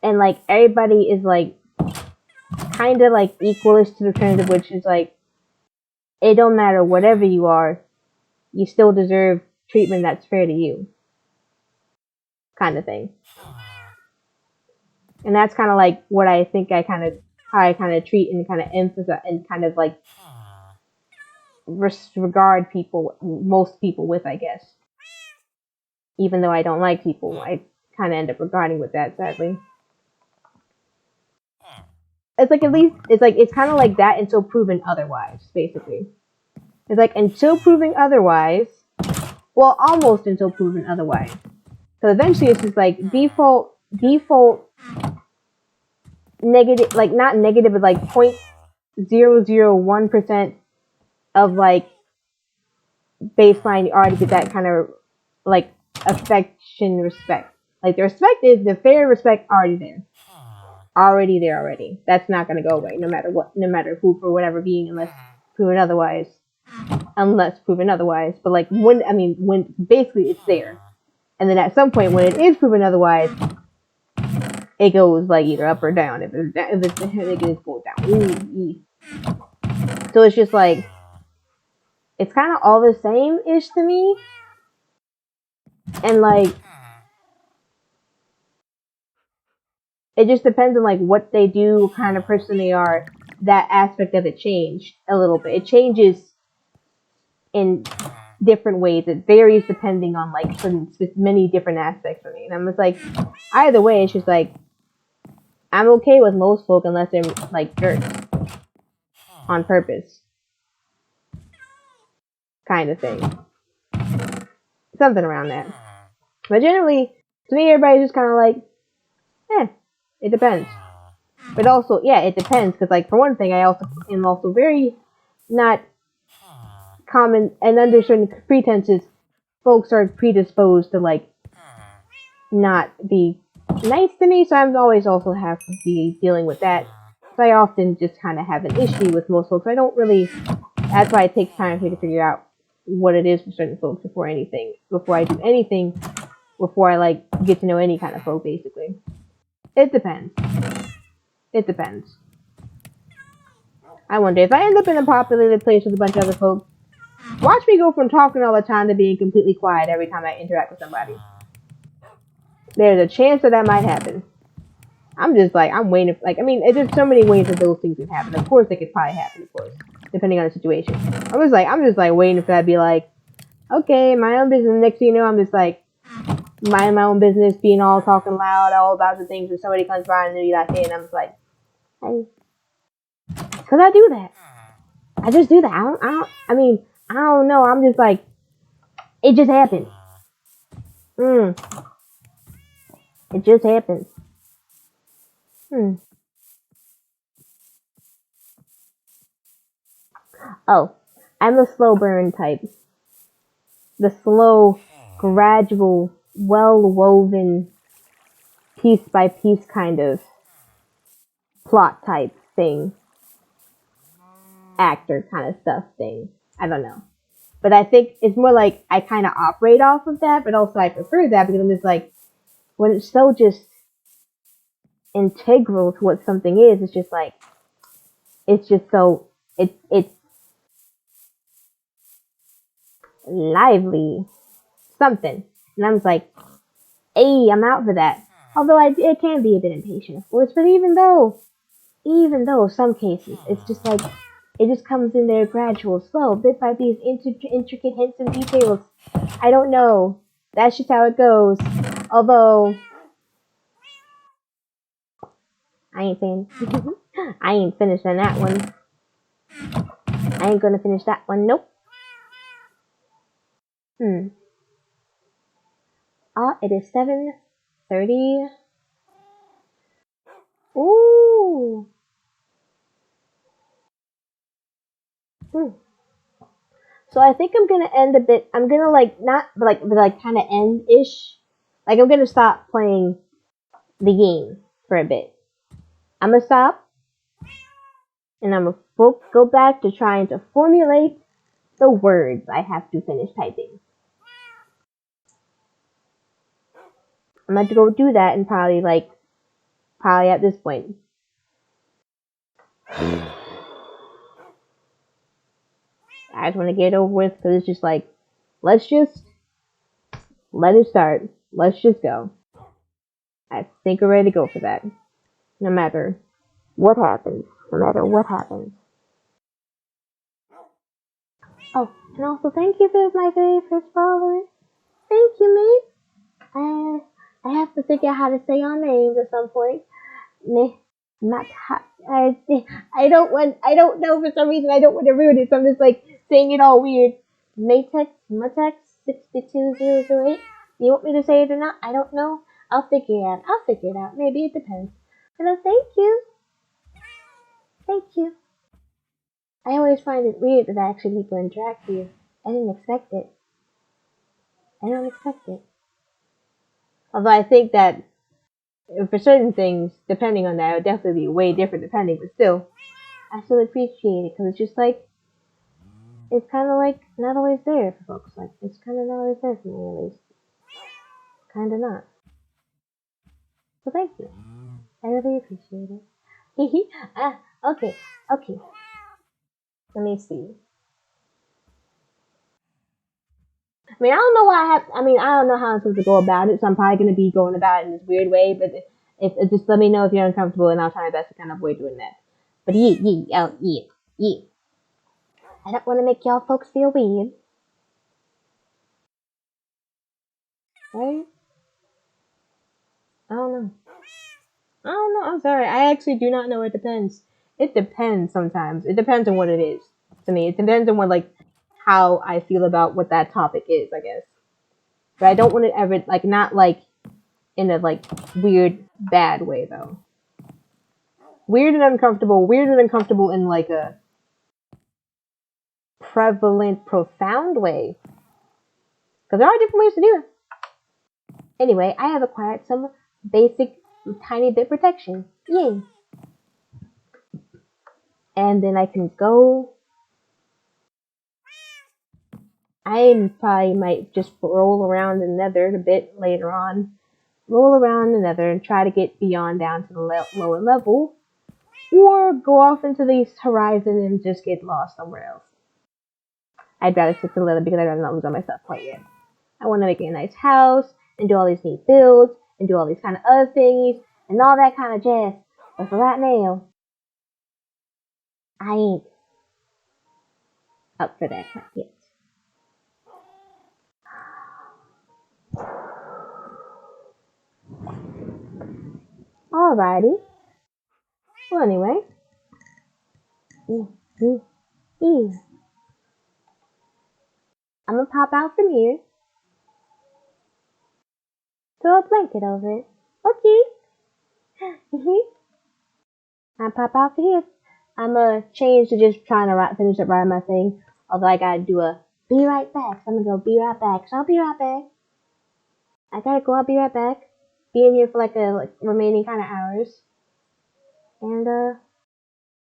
And like, everybody is like, kind of like equalish to the terms of which is like, it don't matter whatever you are, you still deserve treatment that's fair to you. Kind of thing. And that's kind of like what I think I kind of, how I kind of treat and kind of emphasize and kind of like regard people, most people with, I guess. Even though I don't like people, I kind of end up regarding with that, sadly. It's like, at least, it's like, it's kind of like that until proven otherwise, basically. It's like, until proven otherwise, well, almost until proven otherwise. So eventually it's just like default negative, like not negative, but like 0.001% of like baseline, you already get that kind of like affection, respect. Like the respect is the fair respect already there. Already. That's not gonna go away no matter what, no matter who, for whatever being, unless proven otherwise. But like when basically it's there. And then at some point when it is proven otherwise, it goes like either up or down. If it's down, it goes down. Ooh. So it's just like, it's kind of all the same-ish to me. And like, it just depends on like what they do, what kind of person they are. That aspect of it changed a little bit. It changes in different ways. It varies depending on like many different aspects for me. And I'm just like, either way, it's just like, I'm okay with most folk unless they're like jerks on purpose, kind of thing. Something around that. But generally, to me, everybody's just kind of like, it depends. But also, yeah, it depends, because like, for one thing, I also am also very not common, and under certain pretenses, folks are predisposed to like not be nice to me, so I'm always also have to be dealing with that. So I often just kind of have an issue with most folks. I don't really, that's why it takes time for me to figure out what it is for certain folks before I do anything, before I like get to know any kind of folk, basically. It depends. I wonder if I end up in a populated place with a bunch of other folks. Watch me go from talking all the time to being completely quiet every time I interact with somebody. There's a chance that might happen. I'm just like, I'm waiting. There's so many ways that those things can happen. Of course, they could probably happen, of course, depending on the situation. I'm just like waiting for that to be like, okay, my own business. Next thing you know, I'm just like, minding my own business, being all talking loud, all about the things, and somebody comes by and they're like, hey, and I'm just like, hey. Because I do that. I just do that. I don't know. I'm just like, it just happens. It just happens. Oh, I'm a slow burn type. The slow, gradual, well woven, piece by piece kind of plot type thing. Actor kind of stuff thing. I don't know. But I think it's more like I kind of operate off of that, but also I prefer that because I'm just like, when it's so just integral to what something is, it's just like, it's just so, it's lively, something. And I'm just like, hey, I'm out for that. Although it can be a bit impatient, of course, but even though some cases, it's just like, it just comes in there gradual, slow, bit by bit, intricate hints and details. I don't know. That's just how it goes. Although, I ain't saying, I ain't finishing that one. I ain't gonna finish that one, nope. It is 7:30. Ooh. So I think I'm gonna end a bit. I'm gonna like not but like kind of end ish. Like I'm gonna stop playing the game for a bit. I'm gonna stop and I'm gonna go back to trying to formulate the words I have to finish typing. I'm gonna go do that and probably at this point. I just want to get it over with because it's just like, let's just let it start. Let's just go. I think we're ready to go for that. No matter what happens. No matter what happens. Oh, and also thank you for my very first follower. Thank you, mate. I have to figure out how to say your names at some point. Not I don't know for some reason I don't want to ruin it, so I'm just like saying it all weird. Matex 62008. Do you want me to say it or not? I don't know. I'll figure it out. Maybe it depends. Hello, thank you. Thank you. I always find it weird that actually people interact with you. I didn't expect it. I don't expect it. Although I think that for certain things, depending on that, it would definitely be way different depending, but still, I still appreciate it because it's just like, it's kind of like not always there for folks. Like, it's kind of not always there for me, at least. Kind of not. So thank you. I really appreciate it. Okay, okay. Let me see. I don't know why I don't know how I'm supposed to go about it, so I'm probably going to be going about it in this weird way, but if just let me know if you're uncomfortable, and I'll try my best to kind of avoid doing that. But yeah. I don't want to make y'all folks feel weird. Right? I don't know. I'm sorry. I actually do not know. It depends. It depends sometimes. It depends on what it is to me. It depends on how I feel about what that topic is, I guess. But I don't want to ever, not in a, weird, bad way, though. Weird and uncomfortable in, a prevalent, profound way. Because there are different ways to do it. Anyway, I have acquired some basic tiny bit protection. Yay! And then I can go. I probably might just roll around the nether a bit later on. Roll around the nether and try to get beyond down to the lower level. or go off into the horizon and just get lost somewhere else. I'd rather sit still because I'd rather not lose all my stuff quite yet. I want to make a nice house and do all these neat builds and do all these kind of other things and all that kind of jazz. But for right now, I ain't up for that quite yet. Alrighty. Well, anyway. I'm gonna pop out from here, throw a blanket over it. Okay. I pop out for here. I'm gonna change to just trying to finish up writing my thing. Although I gotta do a be right back. So I'm gonna go be right back. So I'll be right back. I gotta go. I'll be right back. Be in here for like remaining kind of hours. And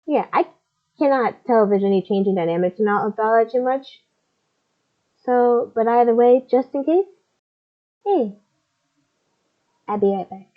yeah, I cannot tell if there's any changing dynamics about it too much. So, but either way, just in case, hey, I'll be right back.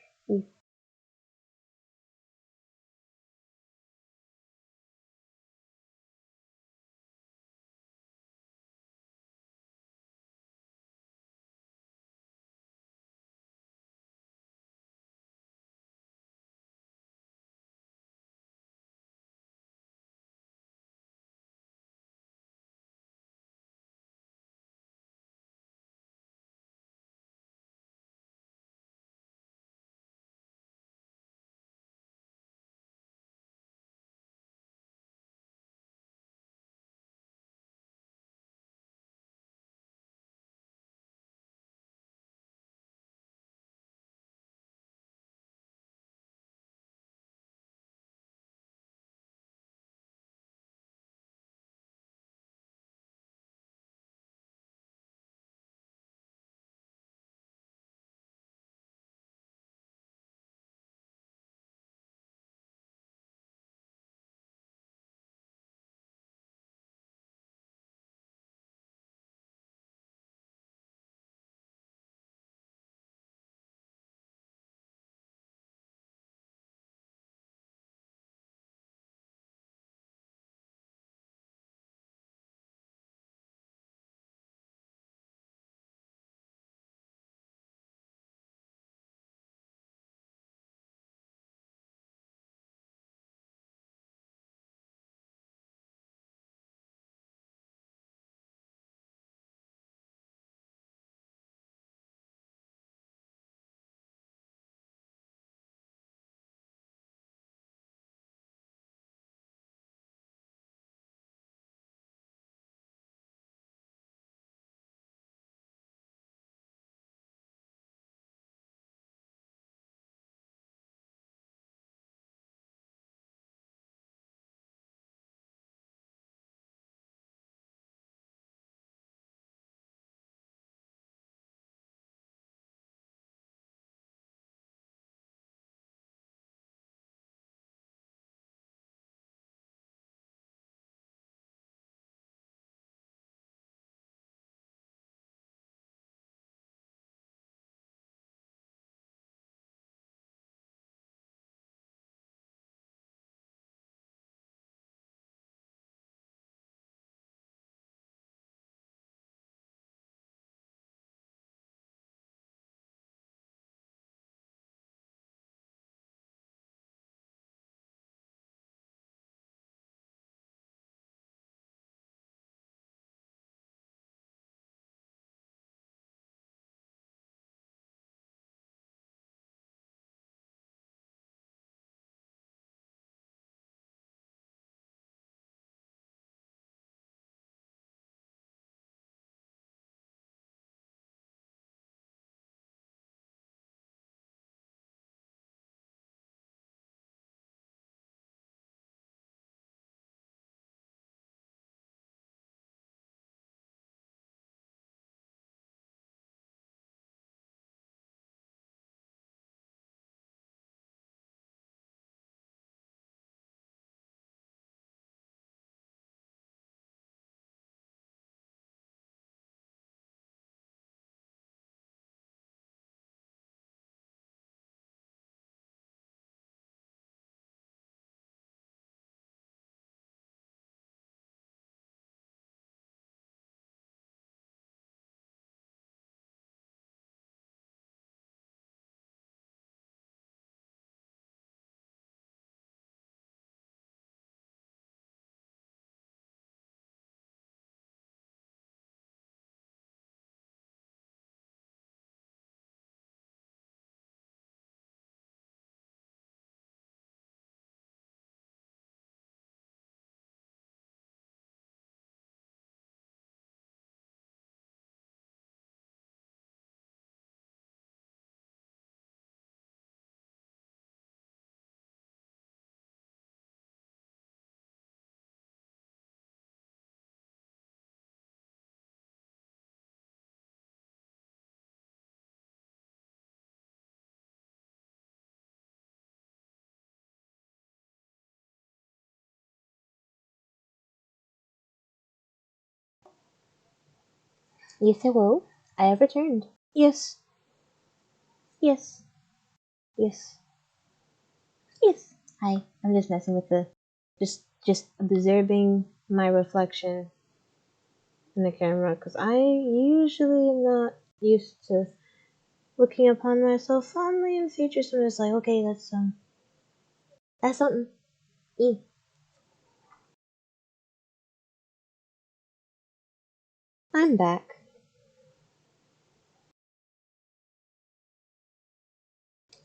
Yes, hello. I have returned. Yes, yes, yes, yes. Hi. I'm just messing with the, just observing my reflection in the camera because I usually am not used to looking upon myself fondly in the future. So I'm just like, okay, that's something. E. I'm back.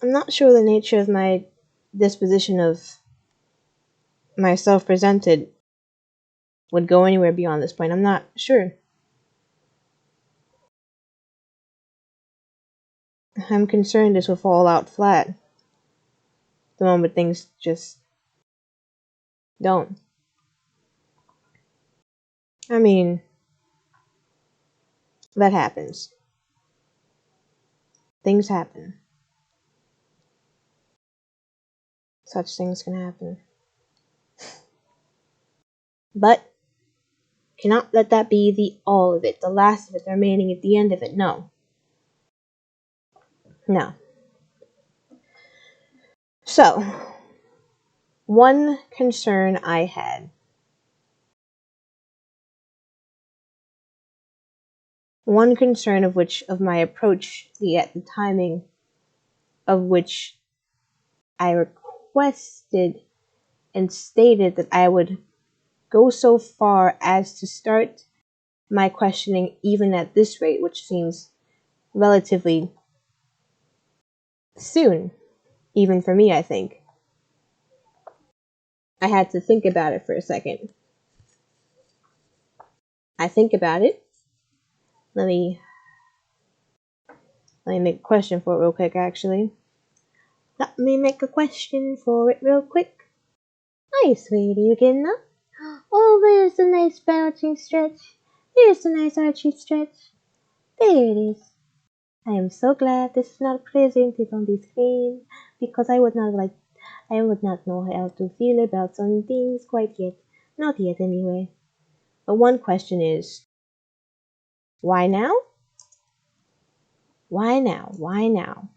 I'm not sure the nature of my disposition of myself presented would go anywhere beyond this point. I'm not sure. I'm concerned this will fall out flat the moment things just don't. I mean, that happens. Things happen. Such things can happen. But cannot let that be the all of it, the last of it, the remaining at the end of it. No. No. So, one concern I had, one concern of my approach, the timing of which I requested and stated that I would go so far as to start my questioning even at this rate, which seems relatively soon, even for me, I think. I had to think about it for a second. I think about it. Let me let me make a question for it real quick, actually. Let me make a question for it real quick. Hi, sweetie, you getting up? Oh, there's a nice bouncing stretch. There's a nice archy stretch. There it is. I am so glad this is not presented on the screen because I would not know how to feel about some things quite yet. Not yet anyway. But one question is, why now? Why now? Why now?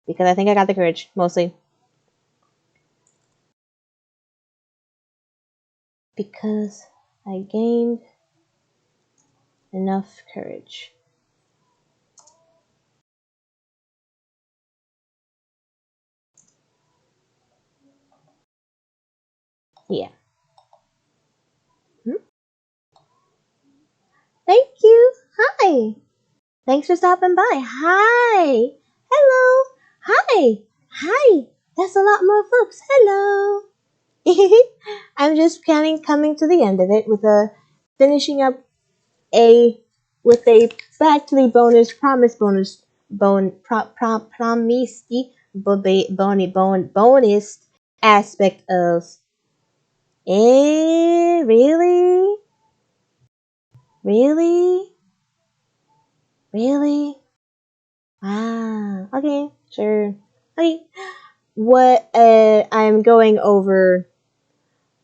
Because I think I got the courage, mostly. Because I gained enough courage. Yeah. Hmm? Thank you. Hi. Thanks for stopping by. Hi. Hello. Hi. Hi. That's a lot more folks. Hello. I'm just coming to the end of it with a finishing up a with a back to the bonus promise bonus promisey bonus aspect of really really really okay sure okay what I'm going over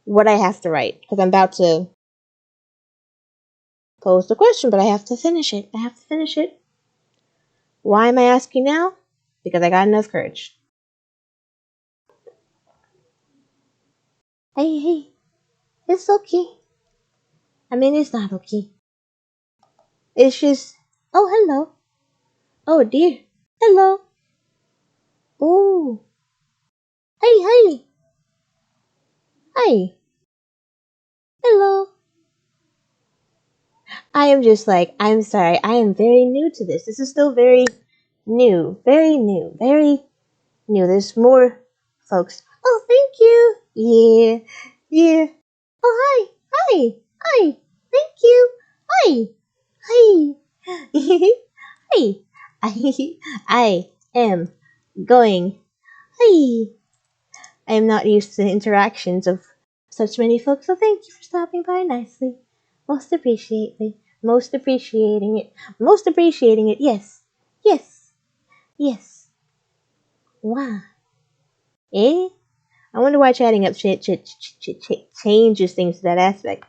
what I have to write because I'm about to pose the question, but I have to finish it. I have to finish it. Why am I asking now? Because I got enough courage. Hey, hey, it's okay. I mean, it's not okay. It's just, oh, hello. Oh, dear. Hello. Oh, hey, hey. Hi. Hello. I am just like, I'm sorry. I am very new to this. This is still very new. Very new. Very new. There's more folks. Oh, thank you. Yeah. Yeah. Oh, hi. Hi. Hi. Thank you. Hi. Hi. Hi. I am going. Hi. I am not used to the interactions of such many folks, so thank you for stopping by nicely. Most appreciately. Most appreciating it. Most appreciating it. Yes. Yes. Yes. Wow. Eh? I wonder why chatting up changes things to that aspect.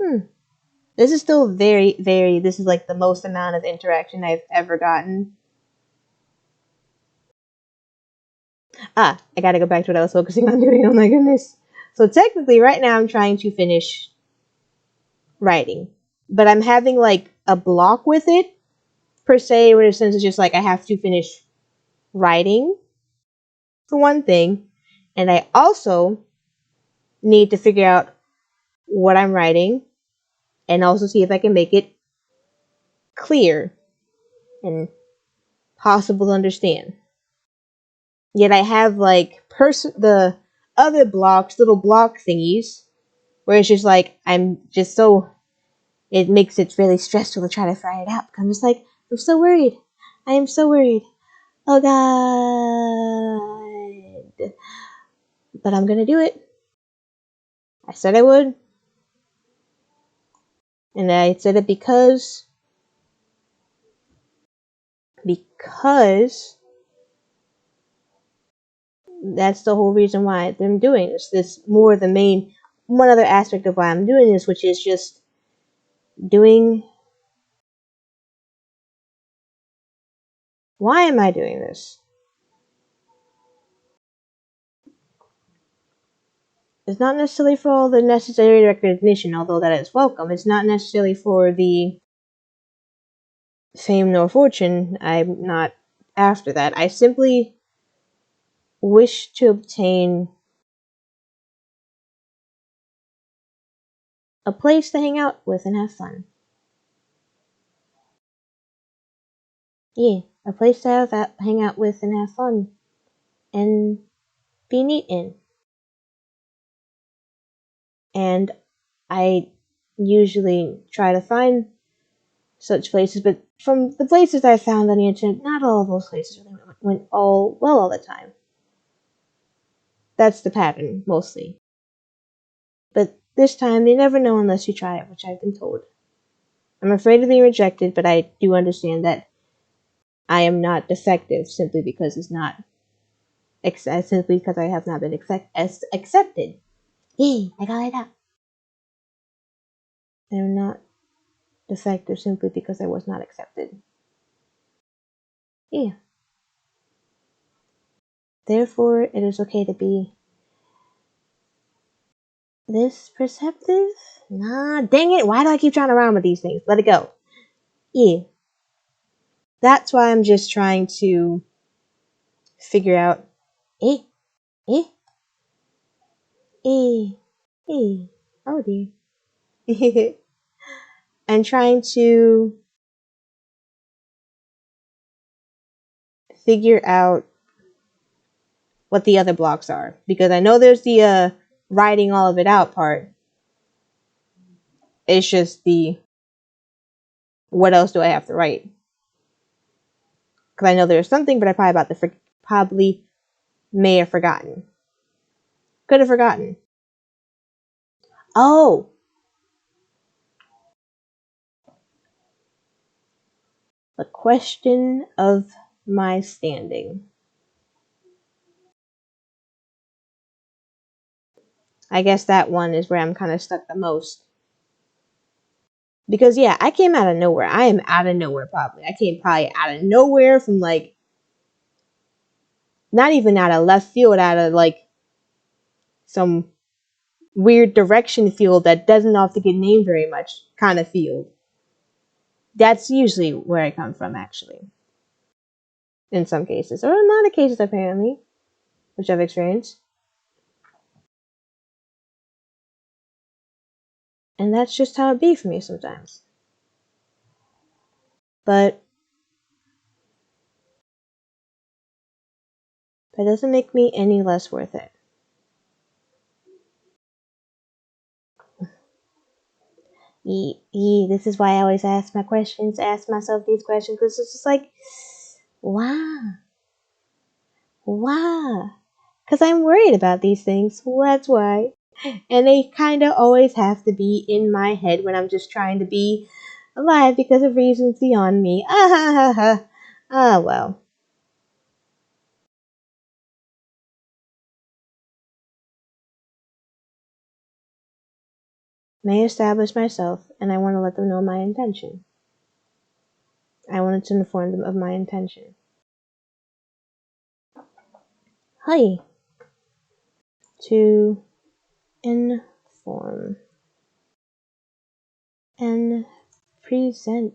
Hmm. This is still very, this is like the most amount of interaction I've ever gotten. I gotta go back to what I was focusing on doing. Oh my goodness. So technically, right now I'm trying to finish writing, but I'm having like a block with it, per se, where in a sense it's just like I have to finish writing, for one thing, and I also need to figure out what I'm writing and also see if I can make it clear and possible to understand. Yet I have like the other blocks, little block thingies, where it's just like I'm just so it makes it really stressful to try to fry it out. I'm just like I'm so worried. I am so worried. Oh god! But I'm gonna do it. I said I would, and I said it because that's the whole reason why I'm doing this. This more the main one other aspect of why I'm doing this, which is just doing. Why am I doing this? It's not necessarily for all the necessary recognition, although that is welcome. It's not necessarily for the fame nor fortune. I'm not after that. I simply wish to obtain a place to hang out with and have fun. Yeah, a place to hang out with and have fun and be neat in. And I usually try to find such places, but from the places I found on the internet, not all of those places really went all well all the time. That's the pattern, mostly. But this time, you never know unless you try it, which I've been told. I'm afraid of being rejected, but I do understand that I am not defective simply because it's not simply because I have not been accepted. Yay! I got it out. I'm not defective simply because I was not accepted. Yeah. Therefore, it is okay to be this perceptive. Nah, dang it! Why do I keep trying to rhyme with these things? Let it go. Yeah. That's why I'm just trying to figure out. Eh, eh, eh, eh. Oh dear. And trying to figure out what the other blocks are. Because I know there's the writing all of it out part. It's just the what else do I have to write? Because I know there's something, but I probably may have forgotten. Could have forgotten. Oh, the question of my standing. I guess that one is where I'm kind of stuck the most. Because yeah, I came out of nowhere. I am out of nowhere probably. I came probably out of nowhere from like not even out of left field, out of like some weird direction field that doesn't often get named very much kind of field. That's usually where I come from actually. In some cases. Or in a lot of cases apparently, which I've experienced. And that's just how it be for me sometimes. But that doesn't make me any less worth it. This is why I always ask myself these questions, because it's just like, why? Why? Because I'm worried about these things. Well, that's why. And they kind of always have to be in my head when I'm just trying to be alive because of reasons beyond me. Ah ha ha ha. Ah well. may establish myself, and I want to let them know my intention. I wanted to inform them of my intention. Hi. To inform and present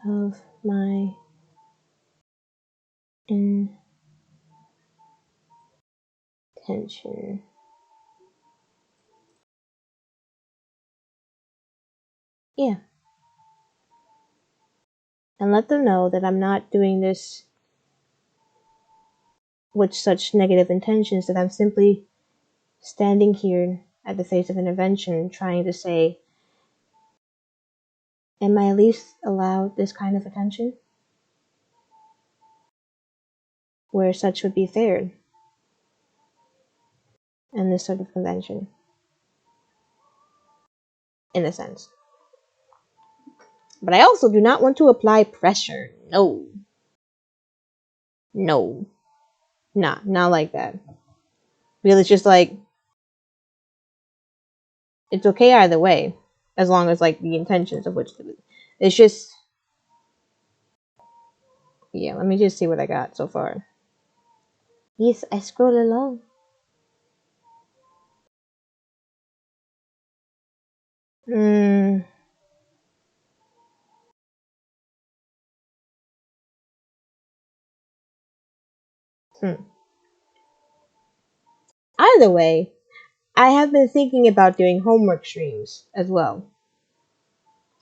of my intention. Yeah. And let them know that I'm not doing this with such negative intentions, that I'm simply standing here at the face of intervention trying to say, am I at least allowed this kind of attention? Where such would be fair in this sort of convention, in a sense. But I also do not want to apply pressure. No. No. Nah, not like that. Because it's just like, it's okay either way. As long as, like, the intentions of which. It's just. Yeah, let me just see what I got so far. Yes, I scroll along. Hmm. Either way, I have been thinking about doing homework streams as well.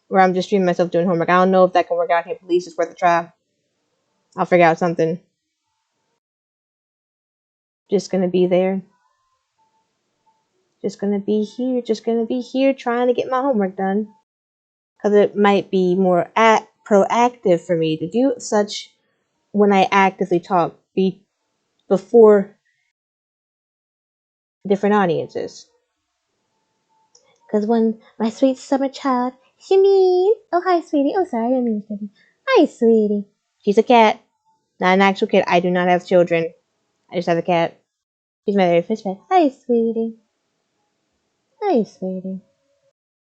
Where I'm just streaming myself doing homework. I don't know if that can work out here, but at least it's worth a try. I'll figure out something. Just gonna be there. Just gonna be here. Just gonna be here trying to get my homework done. Because it might be more proactive for me to do such when I actively talk before different audiences. Because when my sweet summer child, oh hi sweetie, oh sorry, I didn't mean to. Hi sweetie. She's a cat, not an actual kid. I do not have children. I just have a cat. She's my very first pet. Hi sweetie. Hi sweetie.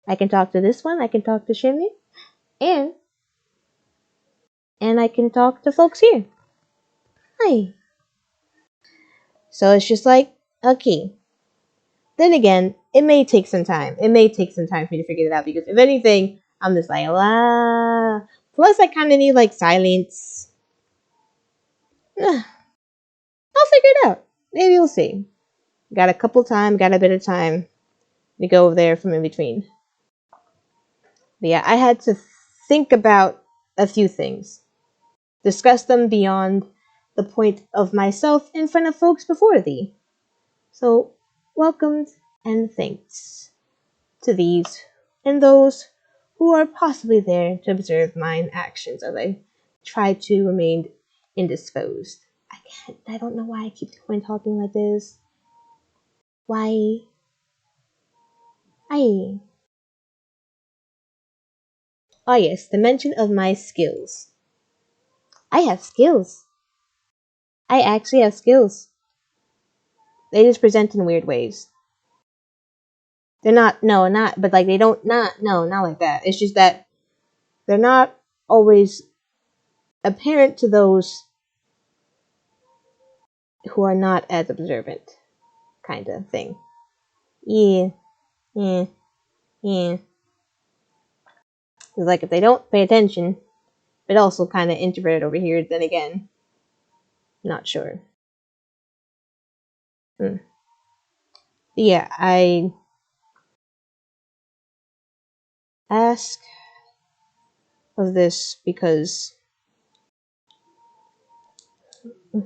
I can talk to this one. I can talk to Shimmy, and I can talk to folks here. Hi. So it's just like, okay. Then again, it may take some time. It may take some time for me to figure it out because if anything, I'm just like, ah. Plus, I kind of need like silence. I'll figure it out. Maybe we'll see. Got a bit of time to go over there from in between. But yeah, I had to think about a few things, discuss them beyond the point of myself in front of folks before thee. So, welcomed and thanks to these and those who are possibly there to observe mine actions as I try to remain indisposed. I don't know why I keep going talking like this. Why? I. Oh yes, the mention of my skills. I have skills. I actually have skills. They just present in weird ways. They're not, no, not, but like they don't, not like that. It's just that they're not always apparent to those who are not as observant, kind of thing. Yeah, yeah, yeah. It's like if they don't pay attention, but also kind of introverted over here, then again, not sure. Hmm. Yeah, I ask of this because hmm,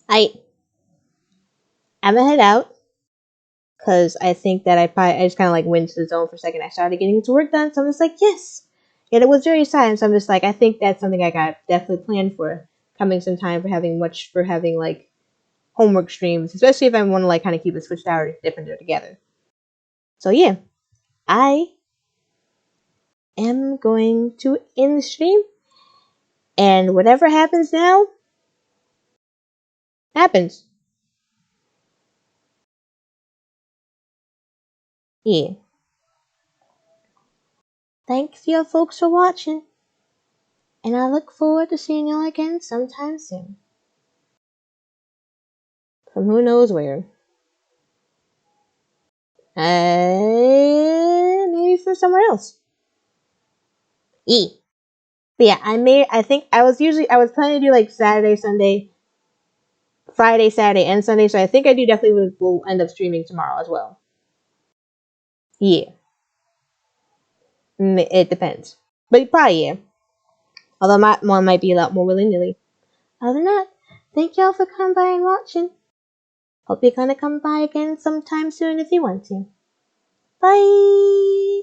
I'm gonna head out because I think that I just kind of like went into the zone for a second. I started getting to work done, so I'm just like, yes. Yet it was very silent, so I'm just like, I think that's something I got definitely planned for coming some time for having like homework streams, especially if I want to like kind of keep it switched out or different together. So yeah, I am going to end the stream, and whatever happens now happens. Yeah. Thanks you folks for watching, and I look forward to seeing y'all again sometime soon. From who knows where. Maybe from somewhere else. Yeah. But yeah, I was planning to do like Saturday, Sunday, Friday, Saturday, and Sunday, so I think I do definitely will end up streaming tomorrow as well. Yeah. It depends. But probably yeah. Although my one might be a lot more willy-nilly. Other than that, thank y'all for coming by and watching. Hope you're gonna come by again sometime soon if you want to. Bye!